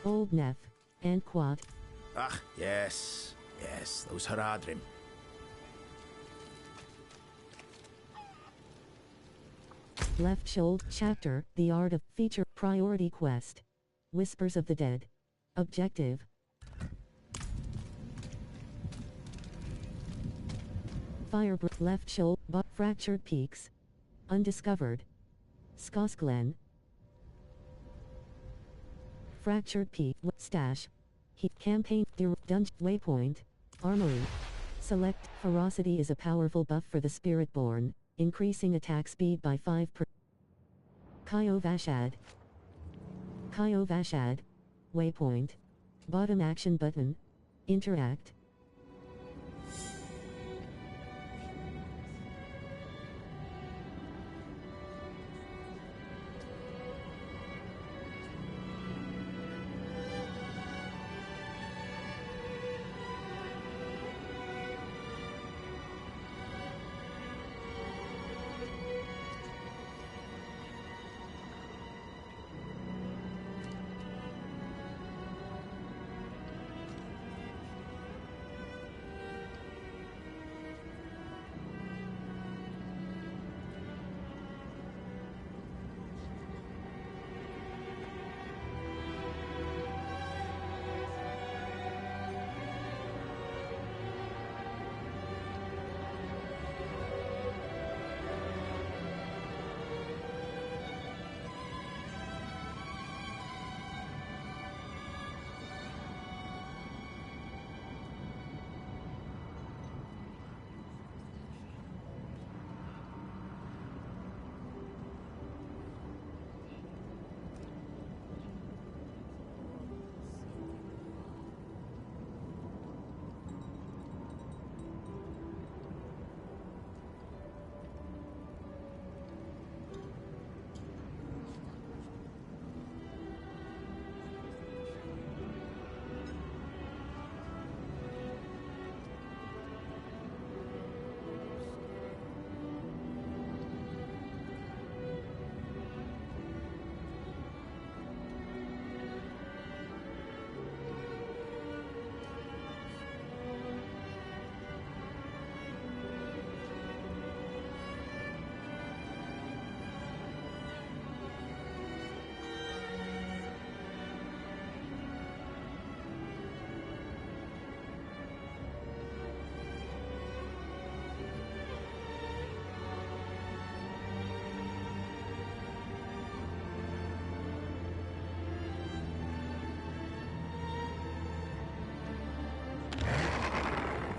Old Neff, and Quat. Ah, yes, those Haradrim. Left shoulder chapter, The Art of Feature Priority Quest. Whispers of the Dead. Objective. Fire left shoulder, fractured peaks. Undiscovered. Skosglen. Fractured peak, stash. Heat campaign, dungeon, waypoint. Armory. Select, ferocity is a powerful buff for the spiritborn, increasing attack speed by 5 per. Kyo Vashad. Waypoint. Bottom action button. Interact.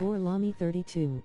Vorlami 32.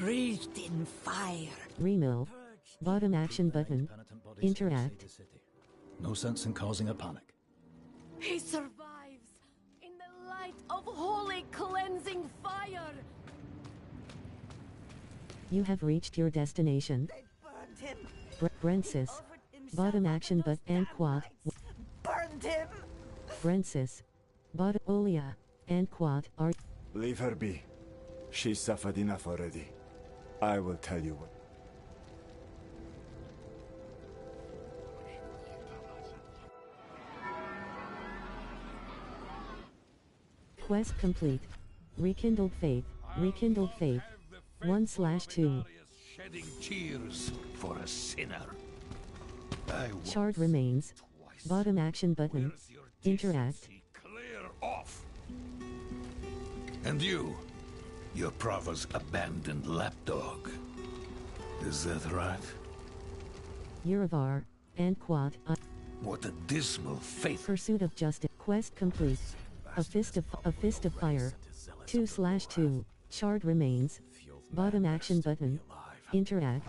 Wreathed in fire. Remill. Bottom action button. Interact. No sense in causing a panic. He survives in the light of holy cleansing fire. You have reached your destination. They burned him. Brensis. Bottom action but and quad. Burned him. Brensis. Bottom Olia. And quad are. Leave her be. She suffered enough already. I will tell you what. Quest complete. Rekindled faith. Rekindled faith. 1/2. Shedding tears for a sinner. Shard remains. Bottom action button. Interact. Clear off. And you're Prava's abandoned lapdog. Is that right? Uravar. And quad. What a dismal fate. Pursuit of justice. Quest complete. A fist of fire. 2/2. Shard remains. Bottom action button. Interact.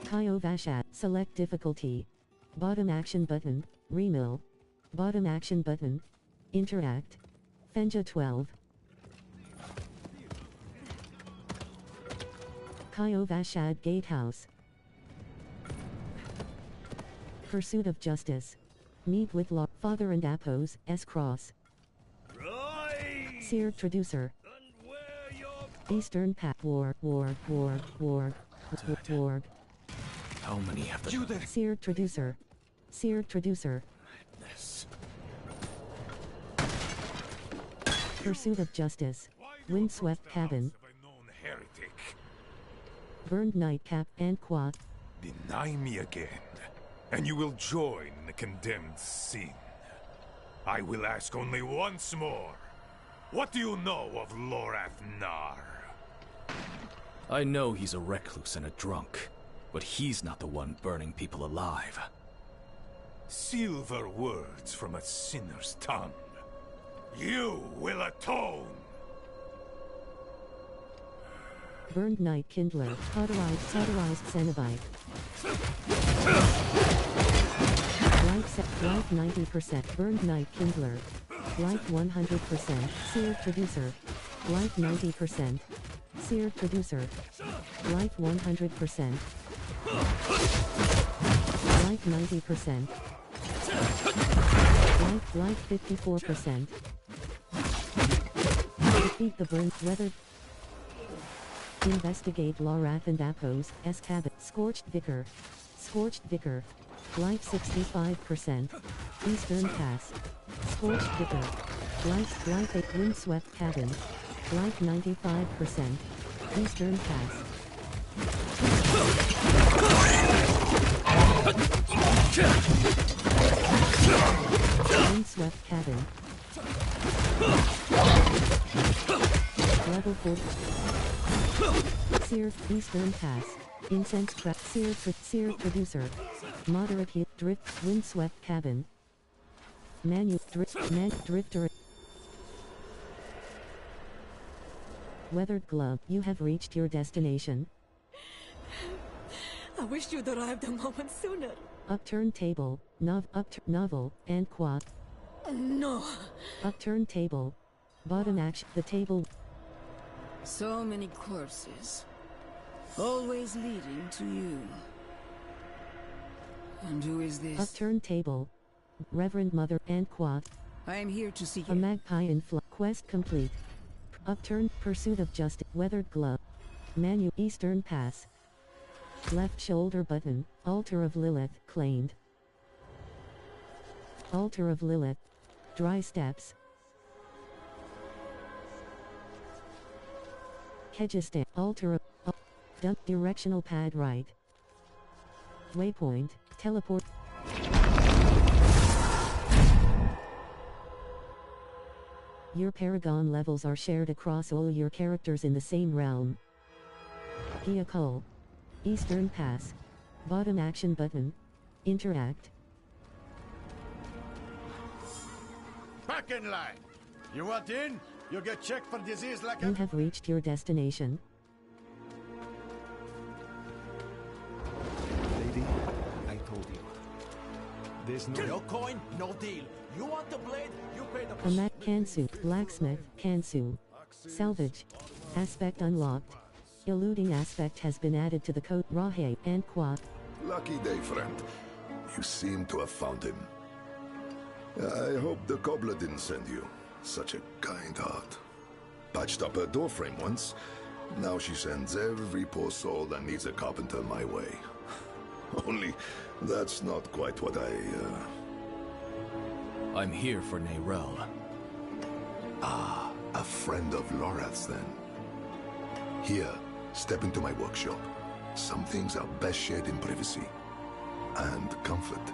Kaio Vashat. Select difficulty. Bottom action button. Remill. Bottom action button. Interact. Fenja 12. Kaio Vashad Gatehouse. Pursuit of justice. Meet with law. Father and Apos. S-Cross. Seer Traducer. Eastern Path. War. How many have the... Seer Traducer. Seer Traducer. Pursuit of justice. Windswept cabin. Burned nightcap and quad. Deny me again, and you will join the condemned sin. I will ask only once more. What do you know of Lorath Nar? I know he's a recluse and a drunk, but he's not the one burning people alive. Silver words from a sinner's tongue. You will atone! Burned Night Kindler. Cauterized Cenobite. Life 90%. Burned Night Kindler. Life 100%. Seer Traducer. Life 90%. Seer Traducer. Life 100%. Life 90%. Life 54%. Defeat the burned weather. Investigate Lorath and Apos. S cabin. Scorched Vicar. Life 65%. Eastern Pass. Scorched Vicar. Life 8. Windswept cabin. Life 95%. Eastern Pass. Windswept cabin. Level 4. Seer Eastern Pass. Incense trap. Seer Traducer. Moderate heat. Drift. Windswept cabin. Drifter. Weathered glove. You have reached your destination. I wish you'd arrived a moment sooner. Upturned table. Novel. And quad. No. Upturned table. Bottom action. The table. So many courses. Always leading to you. And who is this? Upturned table. Reverend Mother and quad. I am here to seek A magpie in flight. Quest complete. Upturned. Pursuit of justice. Weathered glove. Eastern Pass. Left shoulder button. Altar of Lilith. Claimed. Altar of Lilith. Dry steps. Kegistan. Altar of... Directional pad right. Waypoint. Teleport. Your Paragon levels are shared across all your characters in the same realm. Vehicle. Eastern Pass. Bottom action button. Interact. Back in line. You want in? You get checked for disease like You have reached your destination. Lady, I told you. There's No coin, no deal. You want the blade, you pay the A Mac Kansu, Blacksmith, Kansu. Salvage. Aspect unlocked. Eluding aspect has been added to the code Rahe and Quad. Lucky day, friend. You seem to have found him. I hope the cobbler didn't send you. Such a kind heart. Patched up her doorframe once. Now she sends every poor soul that needs a carpenter my way. Only, that's not quite what I'm here for Neyrelle. Ah, a friend of Lorath's then. Here, step into my workshop. Some things are best shared in privacy. And comfort.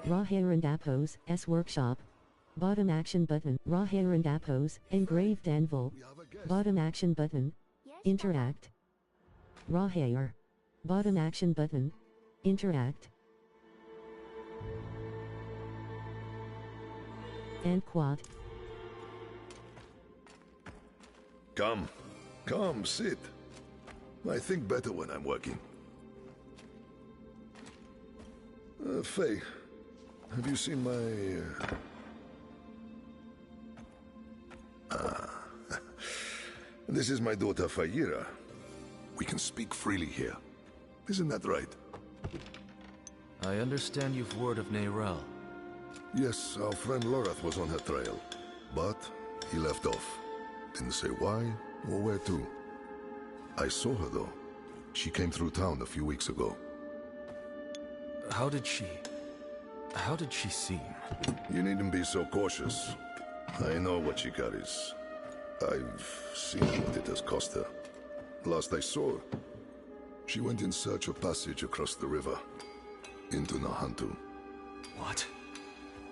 Rahe S Workshop. Bottom action button. Rahe Engraved anvil. Bottom action button. Interact. Rahe. Bottom action button. Interact. And Quad. Come. Come, sit. I think better when I'm working. Faye, have you seen my... This is my daughter, Fayira. We can speak freely here. Isn't that right? I understand you've word of Neyrelle. Yes, our friend Lorath was on her trail. But he left off. Didn't say why or where to. I saw her, though. She came through town a few weeks ago. How did she seem? You needn't be so cautious. I know what she carries. I've seen what it has cost her. Last I saw her, she went in search of passage across the river, into Nahantu. What?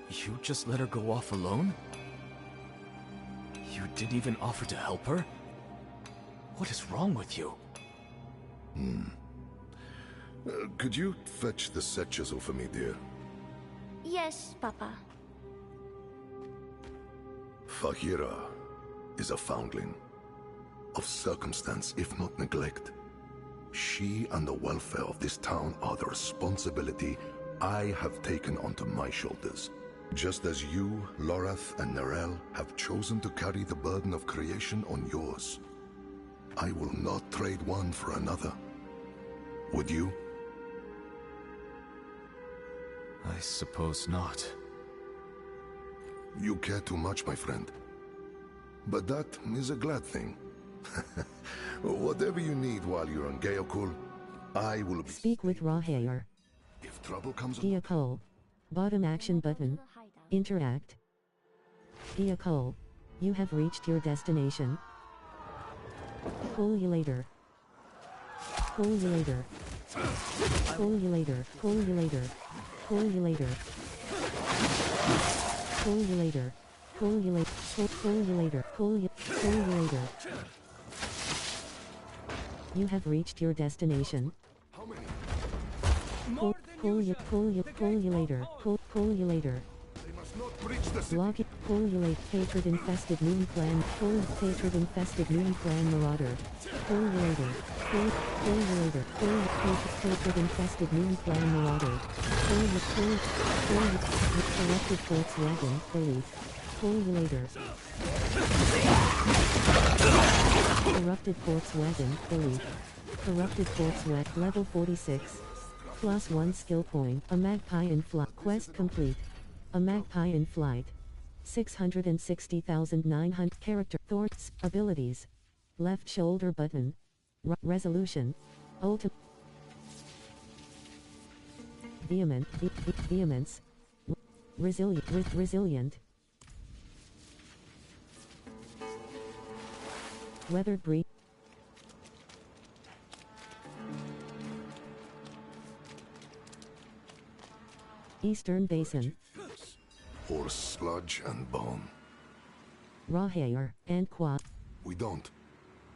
You just let her go off alone? You didn't even offer to help her? What is wrong with you? Could you fetch the set chisel for me, dear? Yes, Papa. Fahira is a foundling. Of circumstance, if not neglect. She and the welfare of this town are the responsibility I have taken onto my shoulders. Just as you, Lorath, and Neyrelle have chosen to carry the burden of creation on yours. I will not trade one for another. Would you? I suppose not. You care too much, my friend. But that is a glad thing. Whatever you need while you're on Geokul, I will be... Speak with Rahe. If trouble comes... Geokul. Bottom action button. Interact. Geokul. You have reached your destination. Call you later. Call you later. Call you later. Call you later. Call you later. Call you later. Call you later. Call you later. Call you later. You have reached your destination. Call you later. Call you later. Block it. Call you late. Hatred infested moon clan. Hatred infested moon clan marauder. Call you later. Call you later. Hatred infested moon clan marauder. Call you. Corrupted Volkswagen. Relief. Call you later. Corrupted Volkswagen. Relief. Corrupted Volkswagen. Level 46. +1 skill point. A magpie in flight. Quest complete. A magpie in flight. 660,900 character. Thorns. Abilities. Left shoulder button. Resolution. Ultimate. Vehement. Vehemence. Resilient. Weathered breed. Eastern Basin. Horse sludge and bone. Rahe and Quad. We don't.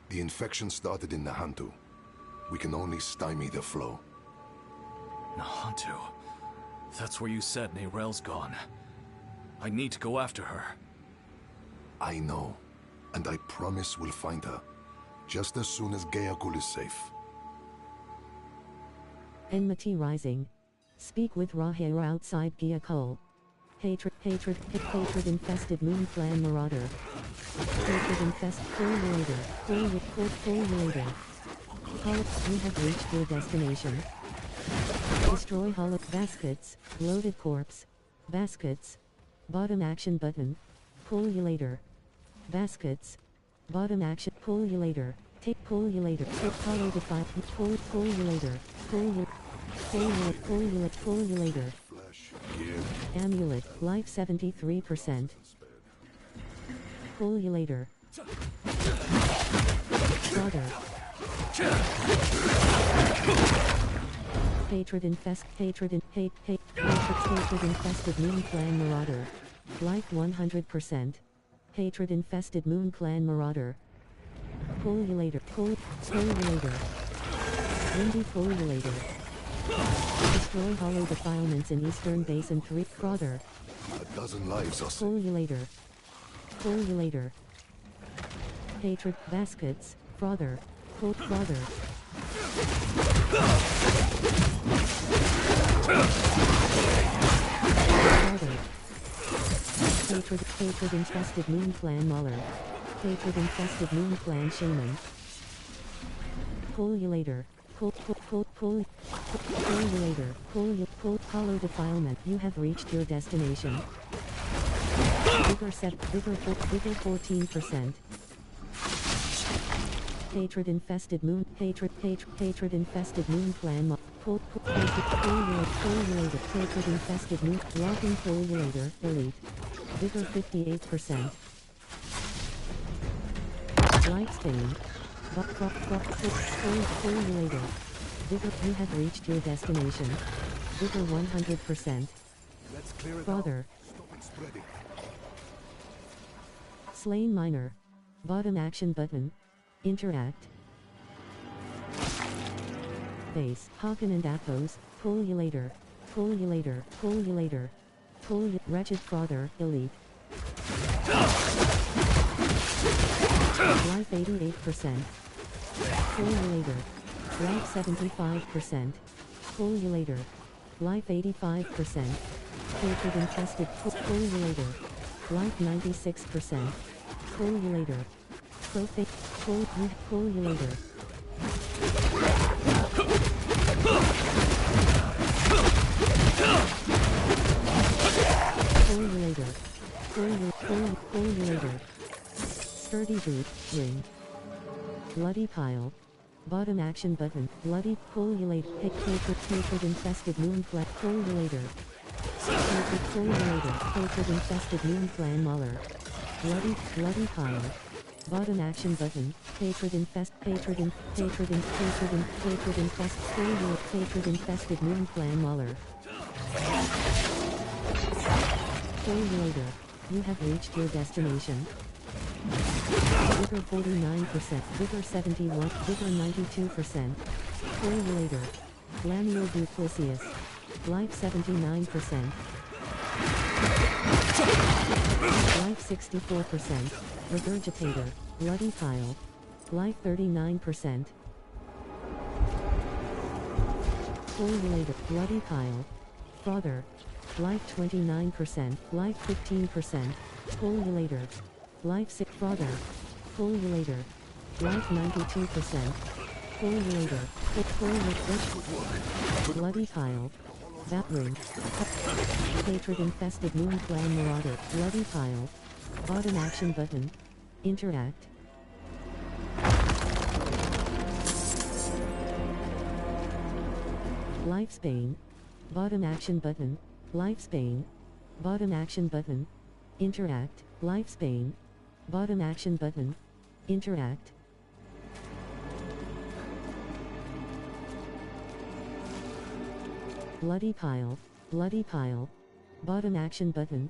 The infection started in Nahantu. We can only stymie the flow. Nahantu. That's where you said Neyrelle's gone. I need to go after her. I know, and I promise we'll find her, just as soon as Geakul is safe. Enmity rising. Speak with Rahir outside Geakul. Hatred infested moon clan marauder. Hatred infested fulminator. Fulminator. You have reached your destination. Destroy hollow baskets, loaded corpse. Baskets. Bottom action button. Pull you later. Baskets. Bottom action. Pull you later. Pull you later. Hollow defile. Pull you later. Pull you later. Amulet, life 73%. Pull you later. Brother. Hatred infested moon clan marauder. Life 100%. Hatred infested moon clan marauder. Pull you later. Pull you later. Windy pull you later. Destroy hollow defilements in Eastern Basin 3. Brother. A dozen lives are Pull you later. Pull you later. Hatred baskets. Brother. Pull brother. Brother. Hatred infested moon clan Muller. Hatred infested moon clan shaman. Pull you later. Pull you later. Pull hollow defilement. You have reached your destination. Bigger 14%. Hatred infested moon infested moon clan. Pull you later. Hatred infested moon. Locking pull you later. Elite. Bigger 58%. Lifespan. Pull you later. Bigger, you have reached your destination. Bigger 100%. Let's clear it Brother. Stop it spreading. Slain miner. Bottom action button. Interact. Base. Haken and Athos. Pull you later. Pull you later. Pull you later. Pull you. Wretched Brother. Elite. Life 88%. Pull you later. Life 75%. Pull you later. Life 85%. Hatred infested. Pull you later. Life 96%. Pull you later. Profane. Pull you later. Pull you later. Pull you later. Sturdy boot. Ring. Bloody pile. Bottom action button. Bloody pull you later. Hatred infested moon clan. Pull you later. Pull you later. Hatred infested moon clan Muller. Bloody pile. Bottom action button. Hatred infested moon clan Muller. Pull you later. You have reached your destination. Vigor 49%, Vigor 71, Vigor 92%. Pull you later. Lamial Duplicius. Life 79%. Life 64%. Regurgitator. Bloody pile. Life 39%. Pull you later. Bloody pile. Brother. Life 29%. Life 15%. Pull you later. Life 6. Brother. Pull you later. Life 92%. Pull you later. Pull you later. Bloody pile. That ring. Hatred infested moon clan marauder. Bloody pile. Bottom action button. Interact. Lifespan. Bottom action button. Lifespan. Bottom action button. Interact. Lifespan. Bottom action button. Interact. Bloody pile. Bloody pile. Bottom action button.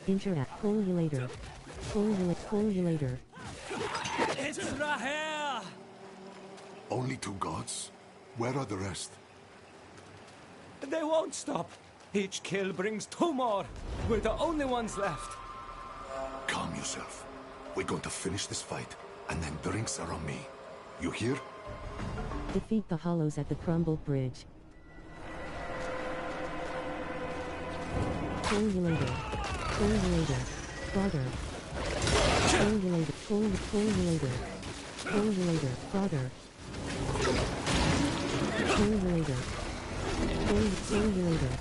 Interact. Pull you later. Pull you later. It's Rahir! Only 2 gods? Where are the rest? They won't stop. Each kill brings 2 more. We're the only ones left. Calm yourself. We're going to finish this fight, and then drinks are on me. You hear? Defeat the Hollows at the crumbled bridge. Formulator. Formulator. Father. Formulator. Formulator. Formulator. Father. Formulator. Formulator.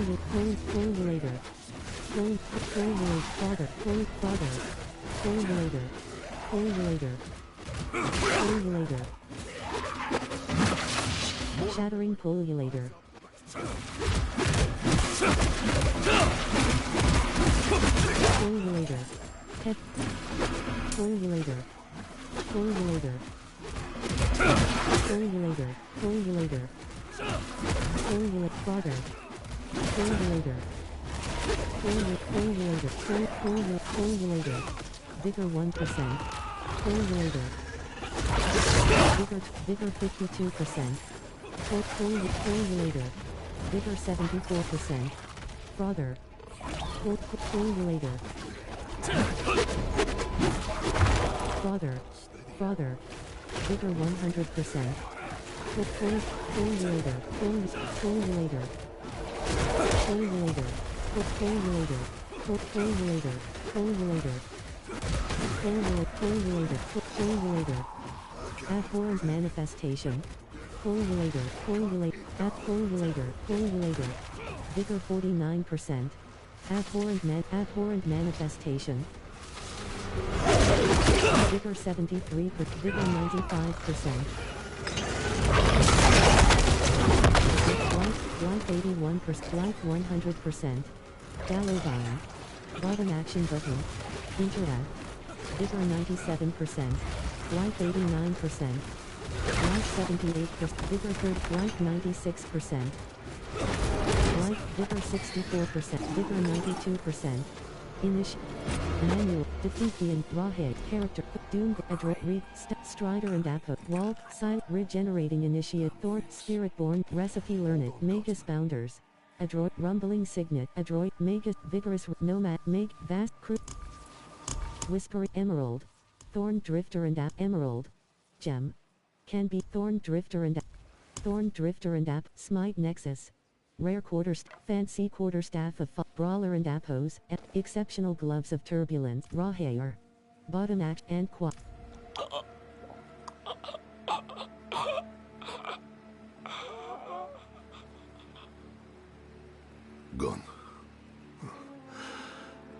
Formulator. Formulator. Father. Father. Formulator. Formulator. Formulator. Shattering Polulator. Formulator. Head. Formulator. Formulator. Formulator. Formulator. Formulator. Father. Formulator. Formulator. Formulator. Vigor 1%. Formulator. Vigor 52%. Formulator. Vigor 74%. Father. Formulator. Father. Father. Vigor 100%. Formulator. Formulator. Formulator. Formulator. Formulator. Formulator. Formulator. Formulator. Abhorrent manifestation. Formulator. Formulator. Formulator. Vigor 49%. Abhorrent manifestation. Vigor 73%. Vigor 95%. Life 81%. Life 100%. Gallovine. Bottom action button. Interact. Vigor 97%. Life 89%. Life 78%. Vigor 30. Life 96%. Life. Vigor 64%. Vigor 92%. Manual. Defeat the Rahe. Character. Doom. Adroit. Read. Strider and Apo. Wald. Silent. Regenerating Initiate. Thorn. Spiritborn. Recipe. Learn it. Magus Bounders. Adroit. Rumbling Signet. Adroit. Magus. Vigorous. Nomad. Make. Vast. Crew. Whisper. Emerald. Thorn Drifter and Emerald. Gem. Can be Thorn Drifter and Thorn Drifter and Smite Nexus. Rare Fancy Quarterstaff of Brawler and Hose. Exceptional Gloves of Turbulence. Raw Hair. Bottom Act and Qua. Gone.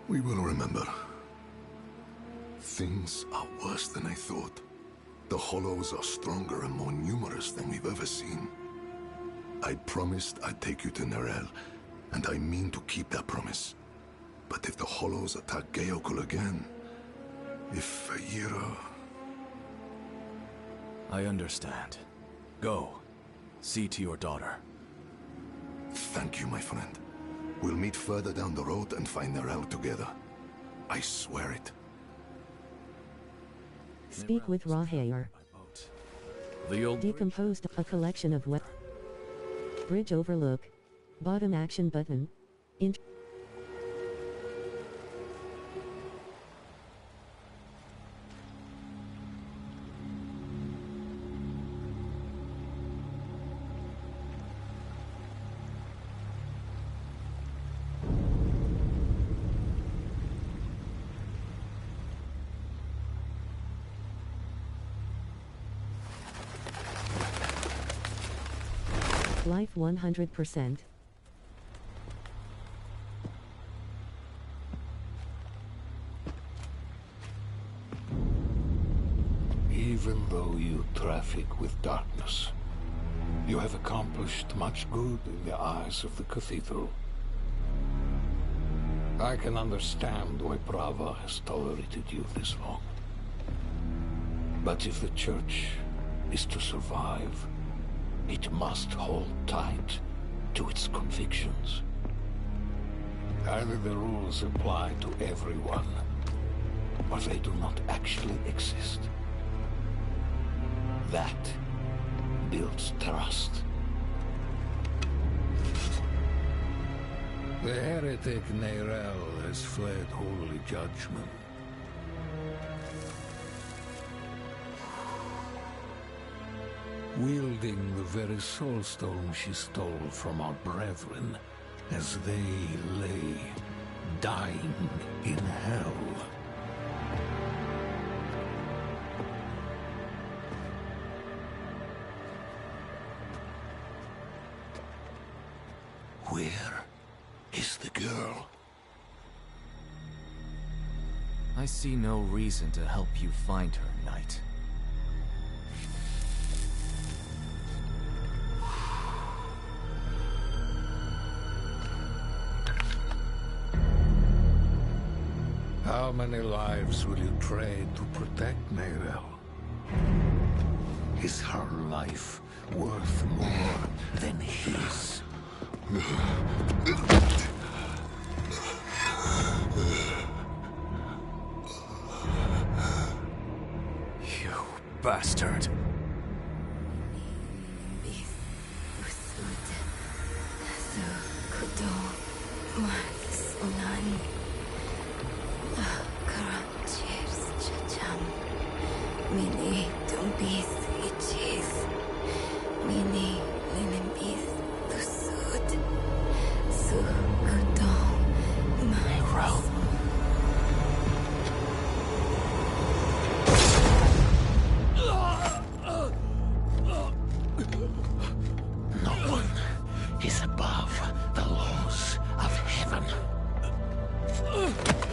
We will remember. Things are worse than I thought. The Hollows are stronger and more numerous than we've ever seen. I promised I'd take you to Nerel, and I mean to keep that promise. But if the Hollows attack Geokul again, if Ira... I understand. Go. See to your daughter. Thank you, my friend. We'll meet further down the road and find Nerel together. I swear it. Speak with Rahair. The old Decomposed. A collection of Bridge overlook. Bottom action button. Life 100%. Even though you traffic with darkness, you have accomplished much good in the eyes of the cathedral. I can understand why Prava has tolerated you this long. But if the church is to survive, it must hold tight to its convictions. Either the rules apply to everyone, or they do not actually exist. That builds trust. The heretic Neyrel has fled holy judgment. Wielding the very soulstone she stole from our brethren as they lay dying in hell. Where is the girl? I see no reason to help you find her, Knight. How many lives will you trade to protect Neyrel? Is her life worth more than his? You bastard.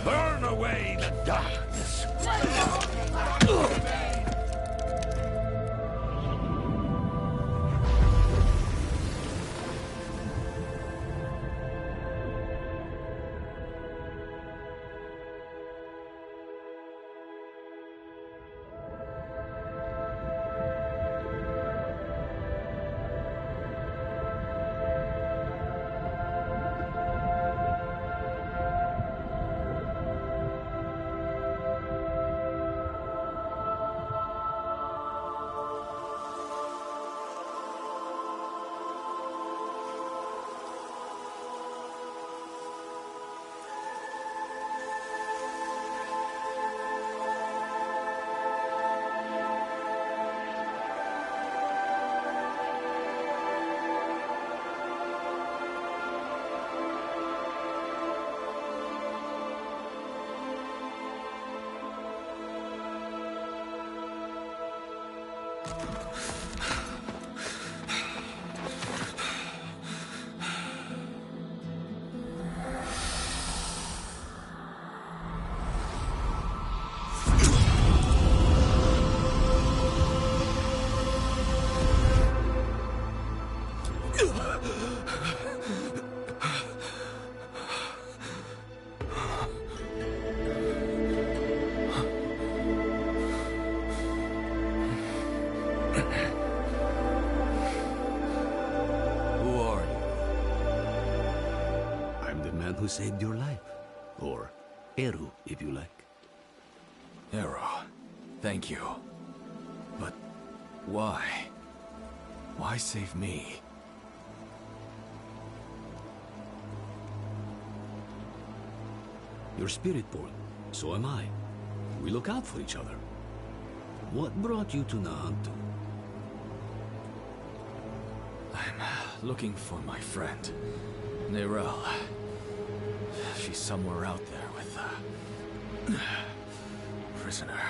Burn away the darkness! Who saved your life. Or Eru, if you like. Eru, thank you. But why? Why save me? You're spiritborn. So am I. We look out for each other. What brought you to Nahantu? I'm looking for my friend, Neyrel. She's somewhere out there with a prisoner.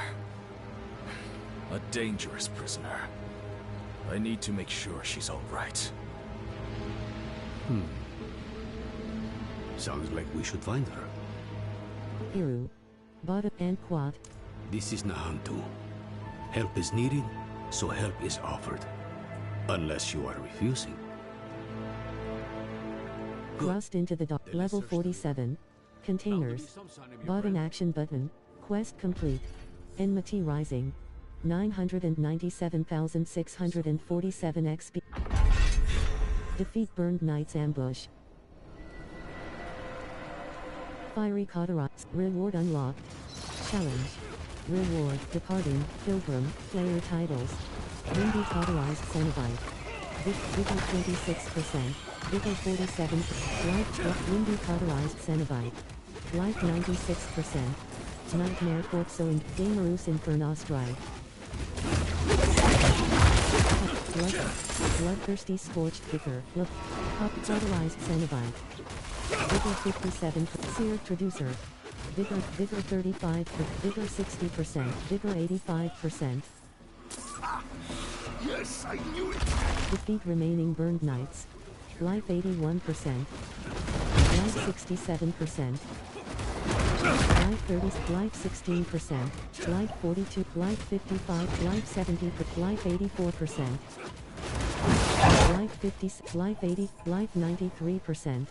A dangerous prisoner. I need to make sure she's all right. Sounds like we should find her. Eru, Bada and Quad. This is Nahantu. Help is needed, so help is offered. Unless you are refusing. Thrust into the dock. Level 47. Containers. Button action button. Quest complete. Enmity rising. 997,647 XP. Defeat burned knight's ambush. Fiery cauterize. Reward unlocked. Challenge. Reward. Departing. Pilgrim. Player titles. Windy cauterized Cenobite. Vigor 26%. Vigor 47%. Life Windy Cauterized Cenobite. Life 96%. Nightmare Corpso and Daemerus Infernos Strike. Bloodthirsty Scorched Vigor. Cauterized Cenobite. Vigor 57%. Seared Traducer. Vigor 35%. Vigor 60%. Vigor 85%. Yes, I knew it! Defeat remaining burned knights. Life 81%. Life 67%. Life 30, life 16%, life 42, life 55, life 70, life 84%, life 50, life 80, life 93%,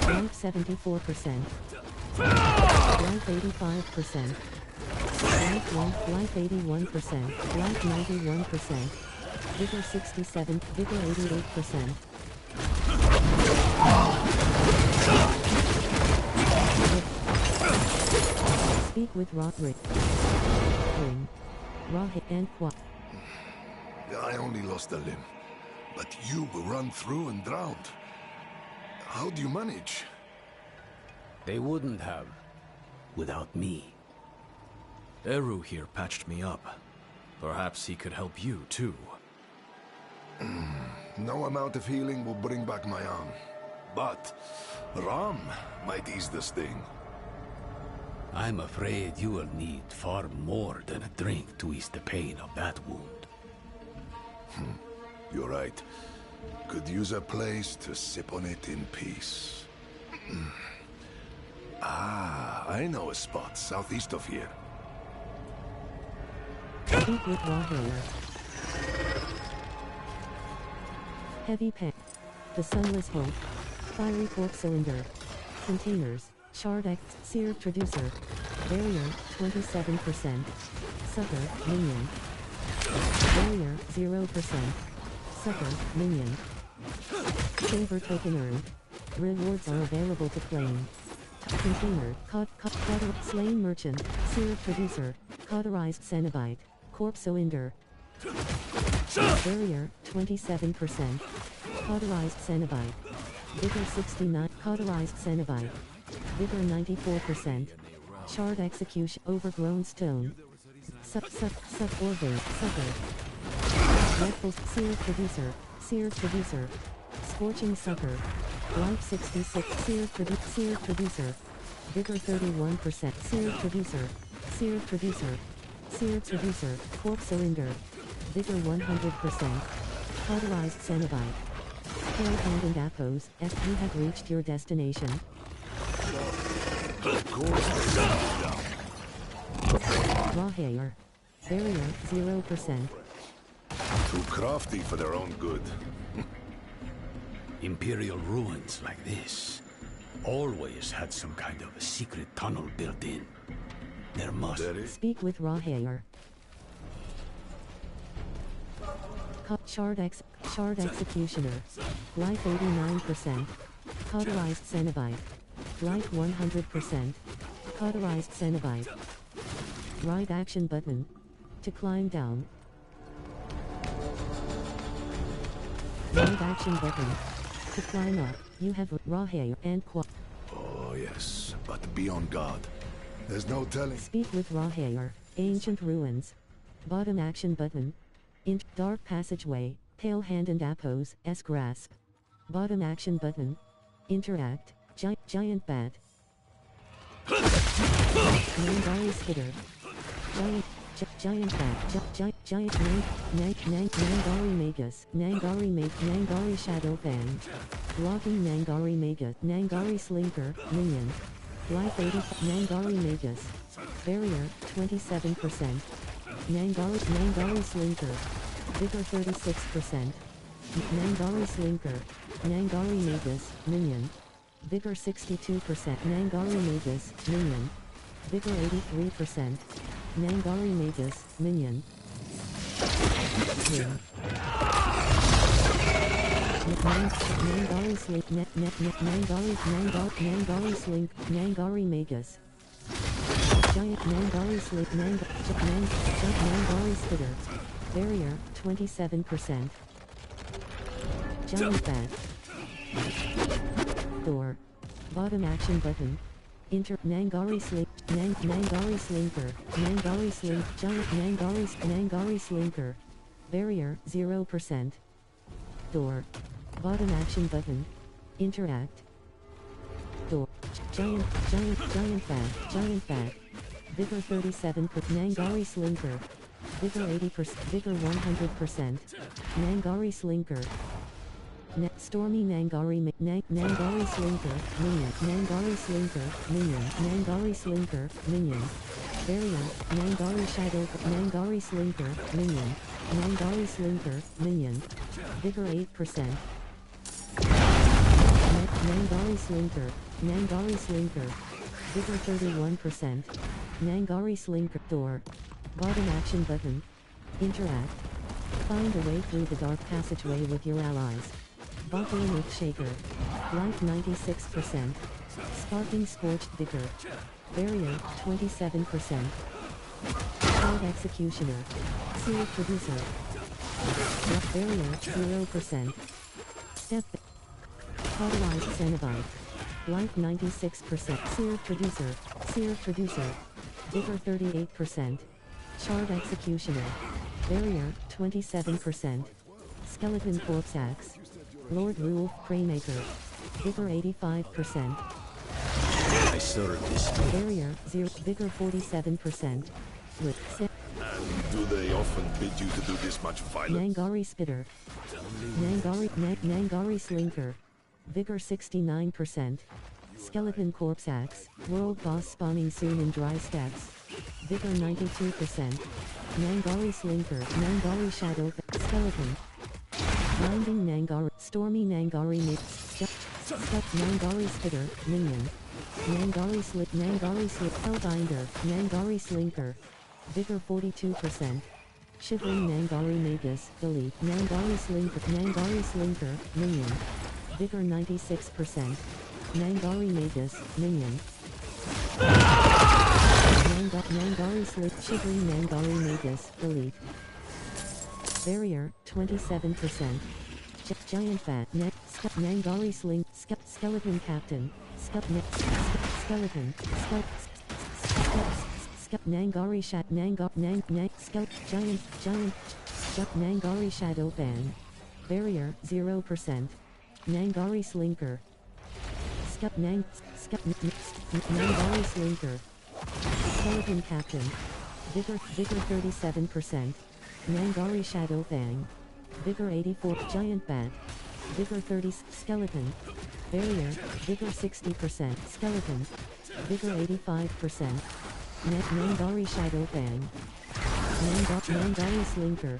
life 74%, life 85%, life 1, life 81%, life 91%, vigor 67, vigor 88%. Speak with Roderick. Rahe and Qua. I only lost a limb, but you were run through and drowned. How do you manage? They wouldn't have, without me. Eru here patched me up. Perhaps he could help you, too. No amount of healing will bring back my arm. But Ram might ease the sting. I'm afraid you will need far more than a drink to ease the pain of that wound. You're right. Could use a place to sip on it in peace. I know a spot southeast of here. Speak with Rahair. Heavy pack. The Sunless Hope. Fiery Fork Cylinder. Containers. Shard X. Seared Traducer. Barrier, 27%. Sucker, Minion. Barrier, 0%. Sucker, Minion. Favor Token earned. Rewards are available to claim. Container, Slain Merchant, Seared Traducer, Cauterized Cenobite, Corpso Inder. Barrier, 27%. Cauterized Cenobite. Vigor 69, Cauterized Cenobite. Vigor 94%. Shard Execution, Overgrown Stone. Orville, Sucker. Dreadful, Seared Traducer. Scorching Sucker. Life 66, Seared Traducer. Vigor 31%, Seared Traducer, Corpso Inder. Vigor 100%. Cauterized Cenobite. Pale Hand and Appos, you have reached your destination. Rahair. Barrier, 0%. Too crafty for their own good. Imperial ruins like this always had some kind of a secret tunnel built in. There must... Speak with Rahair. Shard Executioner. Life 89%. Cauterized Cenobite. Life 100%. Cauterized Cenobite. Right action button. To climb down. Right action button. To climb up, you have Rahair and Qua. Oh yes, but be on guard. There's no telling. Speak with Rahair. Ancient Ruins. Bottom action button. Dark Passageway, Pale Hand and Appos, Grasp. Bottom action button. Interact, Giant Bat. Nangari's Hitter. Giant Bat, Giant Nangari Magus, Nangari Shadow Fan. Blocking Nangari Magus, Nangari Slinker, Minion. Life 80, Nangari Magus. Barrier, 27%. Nangari Slinker. Vigor 36%. Nangari Slinker. Nangari Magus, Minion. Vigor 62%. Nangari Magus, Minion. Vigor 83%. Nangari Magus, Minion. Nangari Slink, Nangari Slink, Nangari Magus. Giant Nangari Sleep Nangari Spitter. Barrier, 27%. Giant Bat. Door. Bottom action button. Nangari Sleep. Nangari Slinker. Nangari Slink. Giant Nangari Slinker. Barrier, 0%. Door. Bottom action button. Interact. Door. Giant Bat. Vigor 37%. Nangari Slinker. Vigor 80%. Vigor 100%. Nangari Slinker. Stormy Nangari Nangari Slinker. Minion. Nangari Slinker. Minion. Nangari Slinker. Minion. Barrier. Nangari Shadow. Nangari Slinker. Minion. Nangari Slinker. Minion. Vigor 8%. Nangari Slinker. Nangari Slinker. Vigor 31%. Nangari Slinker. Door. Bottom action button. Interact. Find a way through the dark passageway with your allies. Buffalo Shaker. Life 96%. Sparking Scorched Vigor. Barrier, 27%. Cloud Executioner. Seal Producer. Barrier, 0%. Step. Cauterized Cenobite. Life 96%. Seer Producer. Vigor 38%. Shard Executioner. Barrier, 27%. Skeleton Corpse Axe. Lord Rule Craymaker. Vigor 85%. I serve this. Barrier, 0. Vigor 47%. Do they often bid you to do this much violence? Nangari Spitter. Nangari Slinker. Vigor 69%. Skeleton Corpse Axe. World Boss spawning soon in dry steppes. Vigor 92%. Nangari Slinker. Nangari Shadow. Skeleton. Blinding Nangari. Stormy Nangari Nangari Spitter. Minion. Nangari Slip. Hellbinder. Nangari Slinker. Vigor 42%. Shivering Nangari Magus. Delete. Nangari Slinker. Minion. Vigor 96%. Nangari Magus. Minion. Nangari Slip. Shivering Nangari Magus. Delete. Barrier, 27%. Giant Bat. Nangari Sling. Skeleton Captain. Skeleton. Nangari Giant Nangari Shadow Fan. Barrier, 0%. Nangari Slinker. Nangari Slinker. Skeleton Captain. Vigor 37%. Nangari Shadow Fang. Vigor 84. Giant Bat. Vigor 30. Skeleton. Barrier. Vigor 60%. Skeleton. Vigor 85%. Nangari Shadow Fang. Nangari Slinker.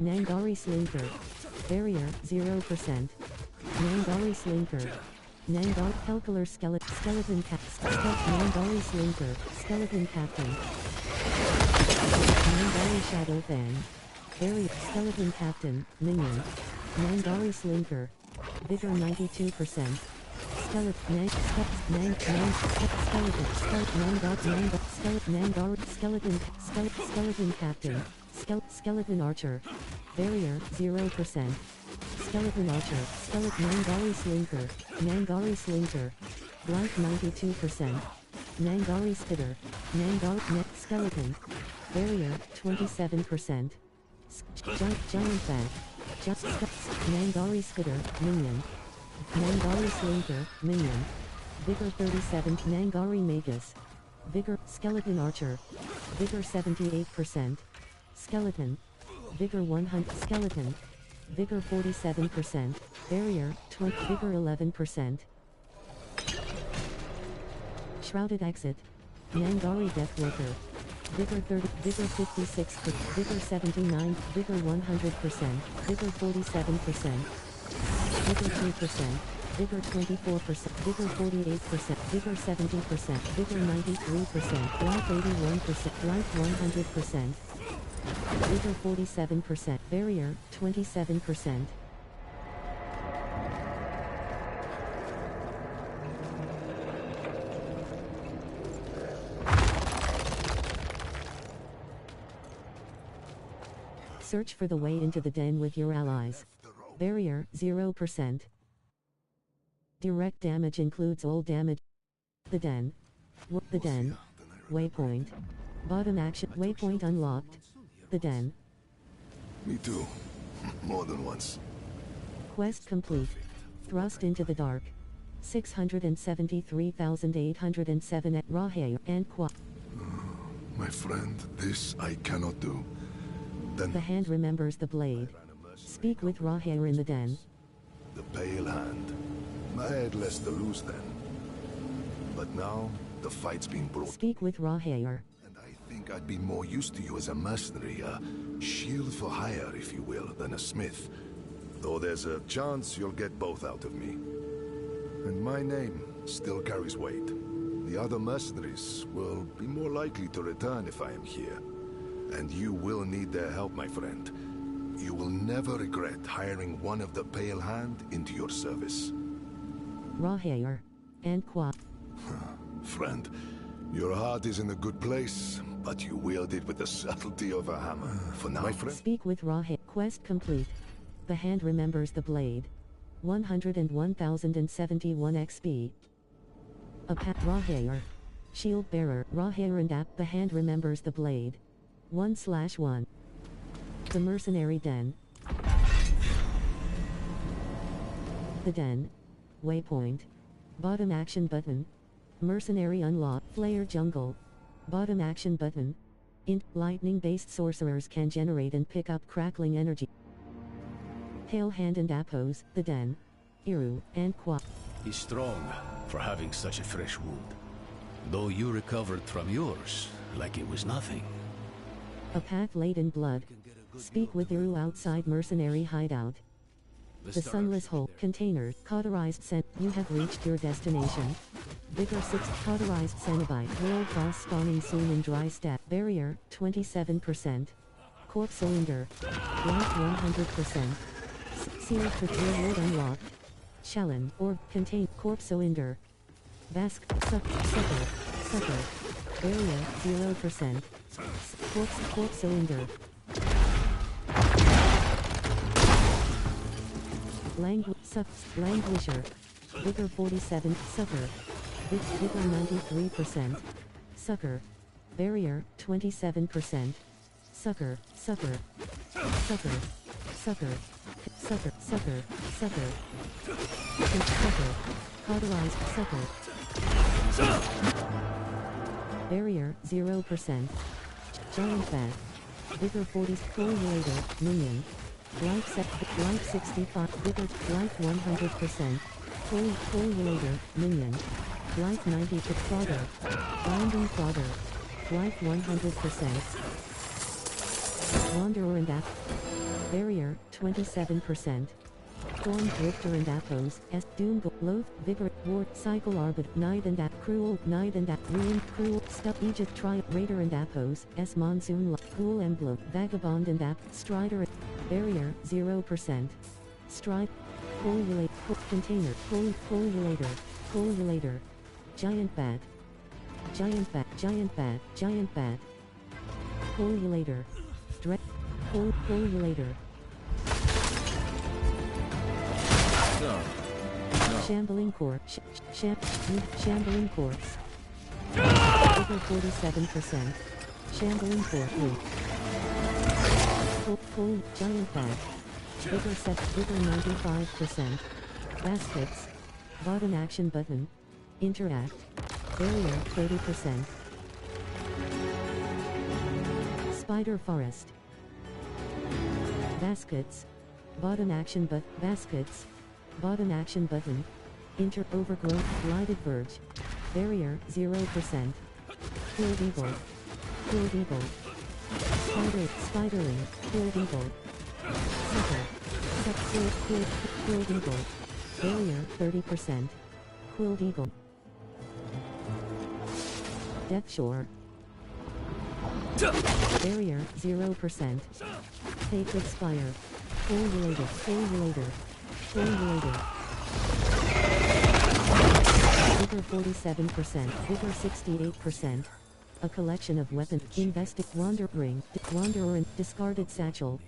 Nangari Slinker. Barrier, 0%. Nangari Slinker. Pelkler Skeleton Nangari Slinker. Skeleton Captain. Nangari Shadow Fang. Barrier, Skeleton Captain. Minion. Nangari Slinker. Vigor 92%. Skeleton Captain. Skeleton Archer. Barrier, 0%. Skeleton Archer. Nangari Slinker. Nangari Slinker. Life 92%. Nangari Spitter. Skeleton. Barrier, 27%. Giant Bat. Nangari Spitter. Minion. Nangari Slinker. Minion. Vigor 37. Nangari Magus. Vigor. Skeleton Archer. Vigor 78%. Skeleton. Vigor 100. Skeleton. Vigor 47%. Barrier, Vigor 11%. Shrouded Exit. Nangari Deathworker. Vigor 30. Vigor 56. Vigor 79. Vigor 100%. Vigor 47%. Vigor 2%. Vigor 24%. Vigor 48%. Vigor 70%. Vigor 93%. Life 81%. Life 100%. Vigor 47%. Barrier, 27%. Search for the way into the den with your allies. Barrier, 0%. Direct damage includes all damage. The den. The den. Waypoint. Bottom action. Waypoint unlocked. The den. Me too. More than once. Quest complete. Thrust into the dark. 673,807 at Rahair and Qua. My friend, this I cannot do. Then The hand remembers the blade. Speak with Rahair in the den. the pale hand. I had less to lose then. But now, the fight's been brought. Speak with Rahair. And I think I'd be more used to you as a mercenary, a shield for hire, if you will, than a smith. Though there's a chance you'll get both out of me. And my name still carries weight. The other mercenaries will be more likely to return if I am here. And you will need their help, my friend. You will never regret hiring one of the Pale Hand into your service. Rahair and Qua. Friend, your heart is in a good place, but you wield it with the subtlety of a hammer. For now, my friend. Speak with Rahair. Quest complete. The hand remembers the blade. 101,071 XP. Rahair. Shield bearer. Rahair and The hand remembers the blade. 1/1. The mercenary den. The den. Waypoint. Bottom action button. Mercenary unlock. Flare jungle. Bottom action button. Lightning-based sorcerers can generate and pick up crackling energy. Pale hand and Appos, the den. Iru, and Qua. He's strong for having such a fresh wound. Though you recovered from yours, like it was nothing. A path laid in blood. Speak with Iru outside mercenary hideout. The sunless hole. Container. Cauterized scent. You have reached your destination. Vigor 6. Cauterized Cenobite. World boss spawning soon in dry stat. Barrier, 27%. Corpse cylinder. Life 100%. Sealed for wood unlocked. Shalon, or contain. Corpse cylinder. Vask. Sucker. Barrier, 0%. Corpse cylinder. Languisher. Vigor 47. Sucker. Vigor 93%. Sucker. Barrier 27%. Sucker. Cauterized sucker. Barrier 0%. Giant bat. Vigor 40. Foliator. Minion. Life 65. Vigor. Life 100%. Foliator. Minion. Life 90. Fodder. Binding fodder. Life 100%. Wanderer and Barrier 27%. Thorn Drifter and Appos, Doom Loath, Vigor, Ward, Cycle Arbit, Night and Cruel, Ruin, Cruel, Stuff, Egypt, Triumph, Raider and Appos, Monsoon, Ghoul Emblem, Vagabond and Strider, Barrier 0%. Stride, Foliate, Container, Foliator, Giant Bat, Foliator, Foliator. No. Shambling corpse. Shambling corpse. Vigor 47%. Shambling corpse. Full giant bag. Vigor 95%. Baskets. Bottom action button. Interact. Barrier 30%. Spider forest. Baskets. Bottom action baskets. Bottom action button. Overgrowth. Blighted verge. Barrier 0%. Killed eagle. Spiderling. Killed eagle. Sucker. Killed eagle. Barrier 30%. Quilled eagle. Death shore. Barrier 0%. Take expire. Foliator. Vigor 47%. Vigor 68%. A collection of weapons. Wanderer and discarded satchel.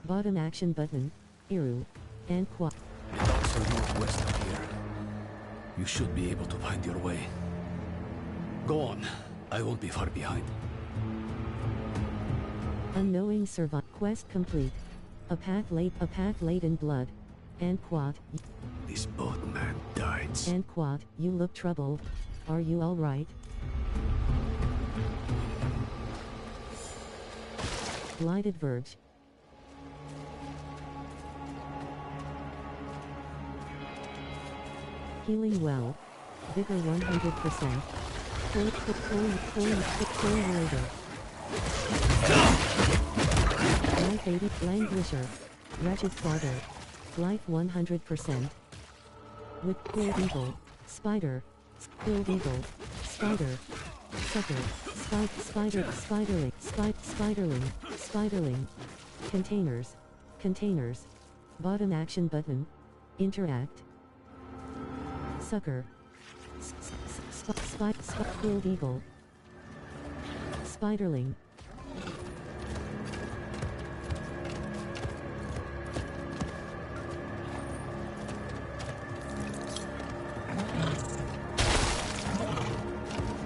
Bottom action button. Iru. And quad. And also northwest of here. You should be able to find your way. Go on. I won't be far behind. Unknowing survive. Quest complete. A path late in blood. And quad. This boatman died. And quad, you look troubled. Are you alright? Blighted Verge. Healing well. Vigor 100%. Full later. Life 80. Languisher. Wretched Father. Life 100%. With Quilled Eagle. Spider. Quilled Eagle. Spider. Sucker. Spiderling. Spiderling. Containers. Bottom action button. Interact. Sucker. Quilled Eagle. Spiderling.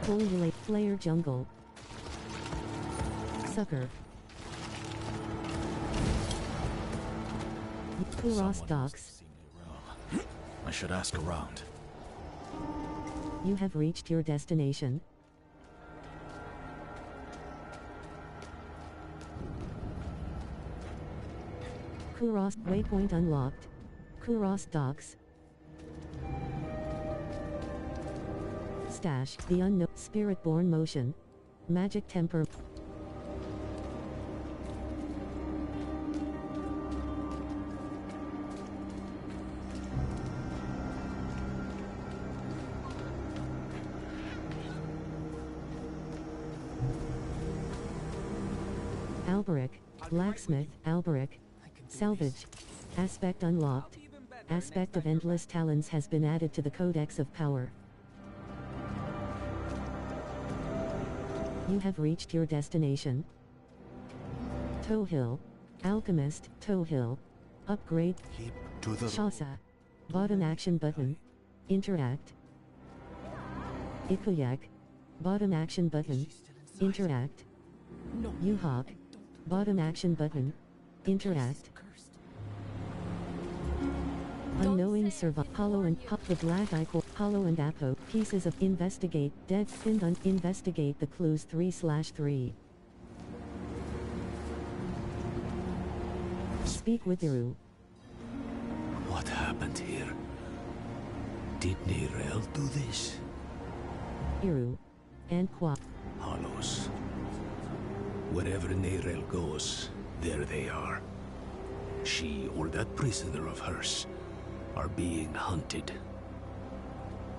Fully Player Jungle. Sucker. Kuros Docks. I should ask around. You have reached your destination. Kuros waypoint unlocked. Kuros Docks. Stash, the unknown, spiritborn motion. Magic temper. Alberic, blacksmith, Alberic. Salvage. Aspect unlocked. Aspect of endless talons has been added to the Codex of Power. You have reached your destination. Towhill. Alchemist, Towhill. Upgrade. Keep to the Shasa. Bottom action button. Interact. Ikuyak. Bottom action button. Interact. Uhawk. Bottom action button. Interact. Unknowing survive. Hollow and Pop the Black Icon. Hollow and Apo. Pieces of investigate. Dead pinned on investigate the clues 3/3. Speak with Iru. What happened here? Did Neyrelle do this? Iru. And Qua. Hollows. Wherever Neyrelle goes, there they are. She or that prisoner of hers are being hunted.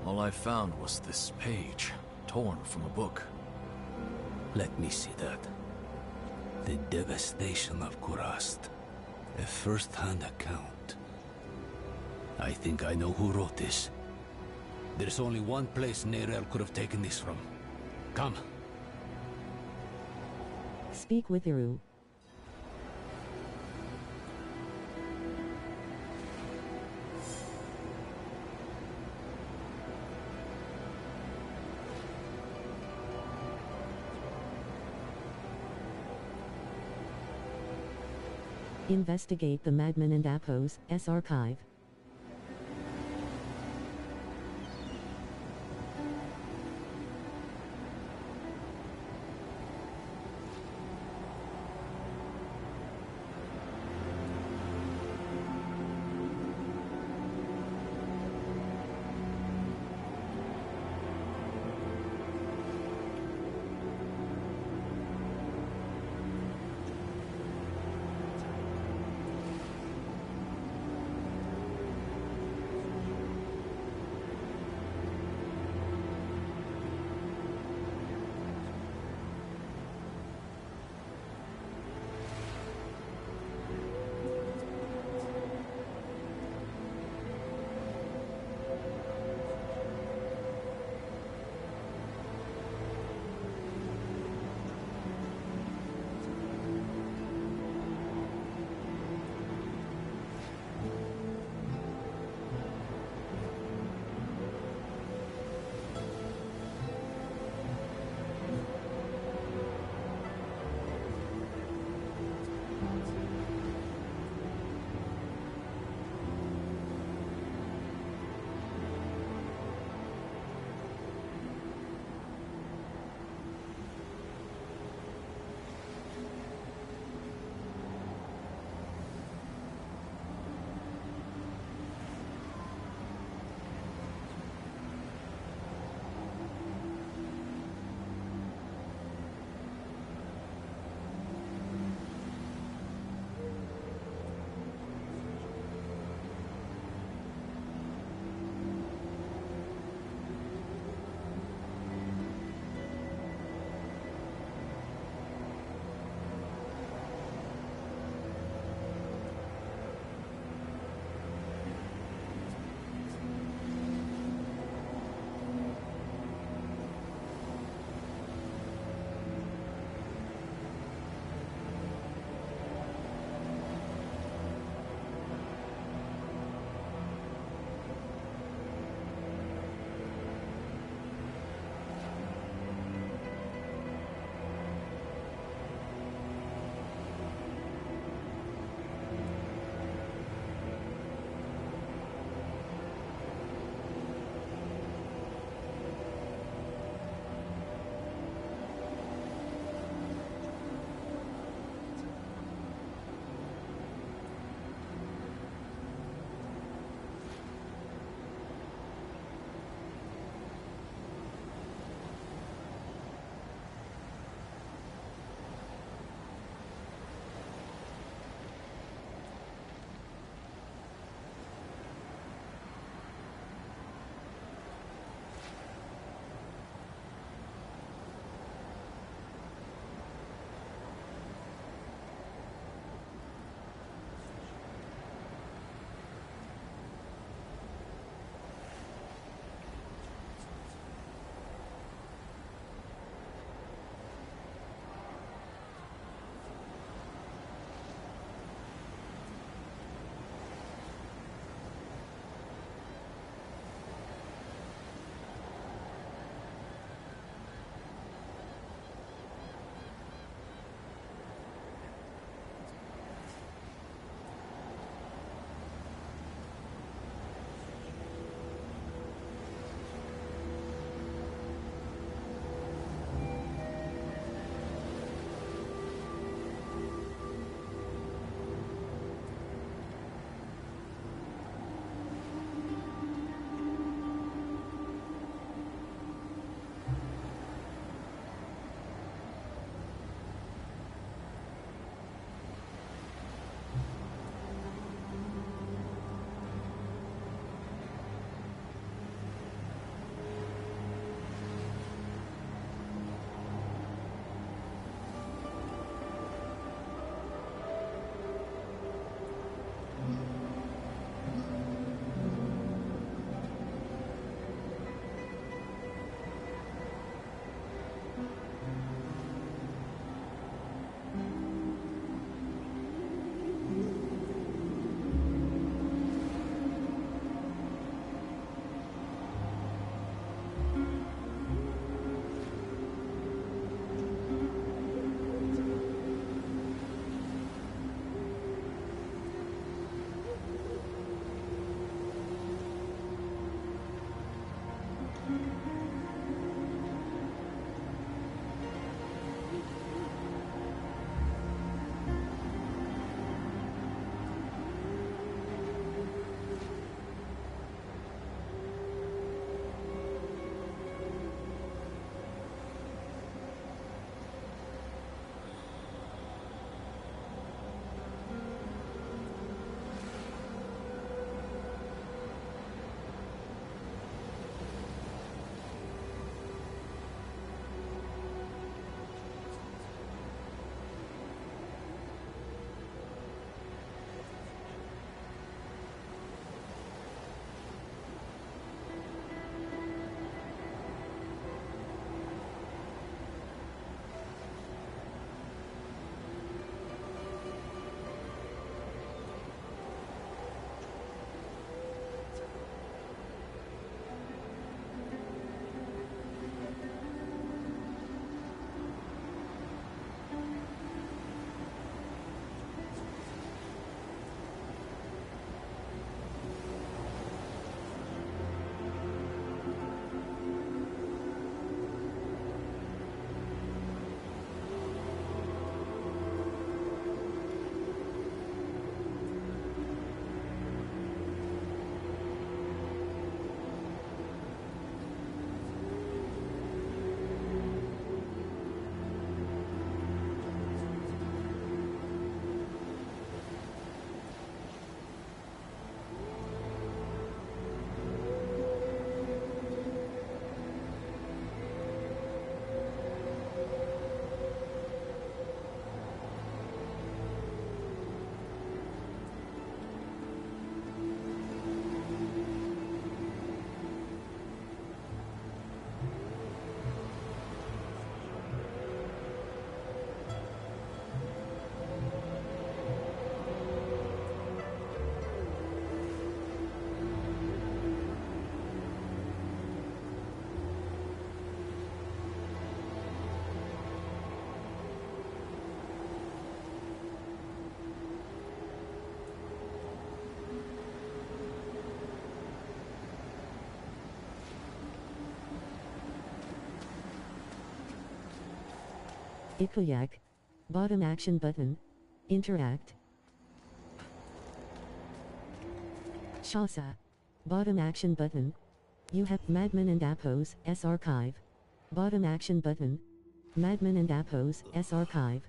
All I found was this page, torn from a book. Let me see that. The devastation of Kurast. A first-hand account. I think I know who wrote this. There's only one place Neyrelle could have taken this from. Come. Speak with Iru. Investigate the Madman and Apo's archive. Ikuyak. Bottom action button. Interact. Shasa. Bottom action button. You have Madman and Apos, S archive. Bottom action button. Madman and Apos, S archive.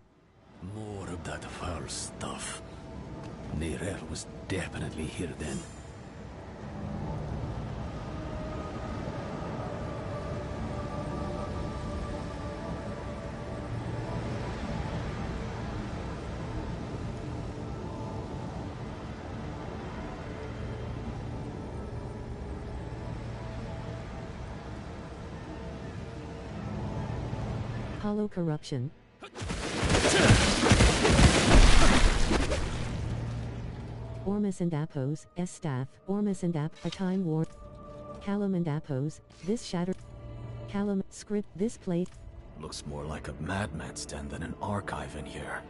More of that foul stuff. Neyrel was definitely here then. Hollow corruption. Ormus and Apos, S staff, Ormus and a time war. Callum and Apos, this shatter. Callum, script, this plate. Looks more like a madman's den than an archive in here.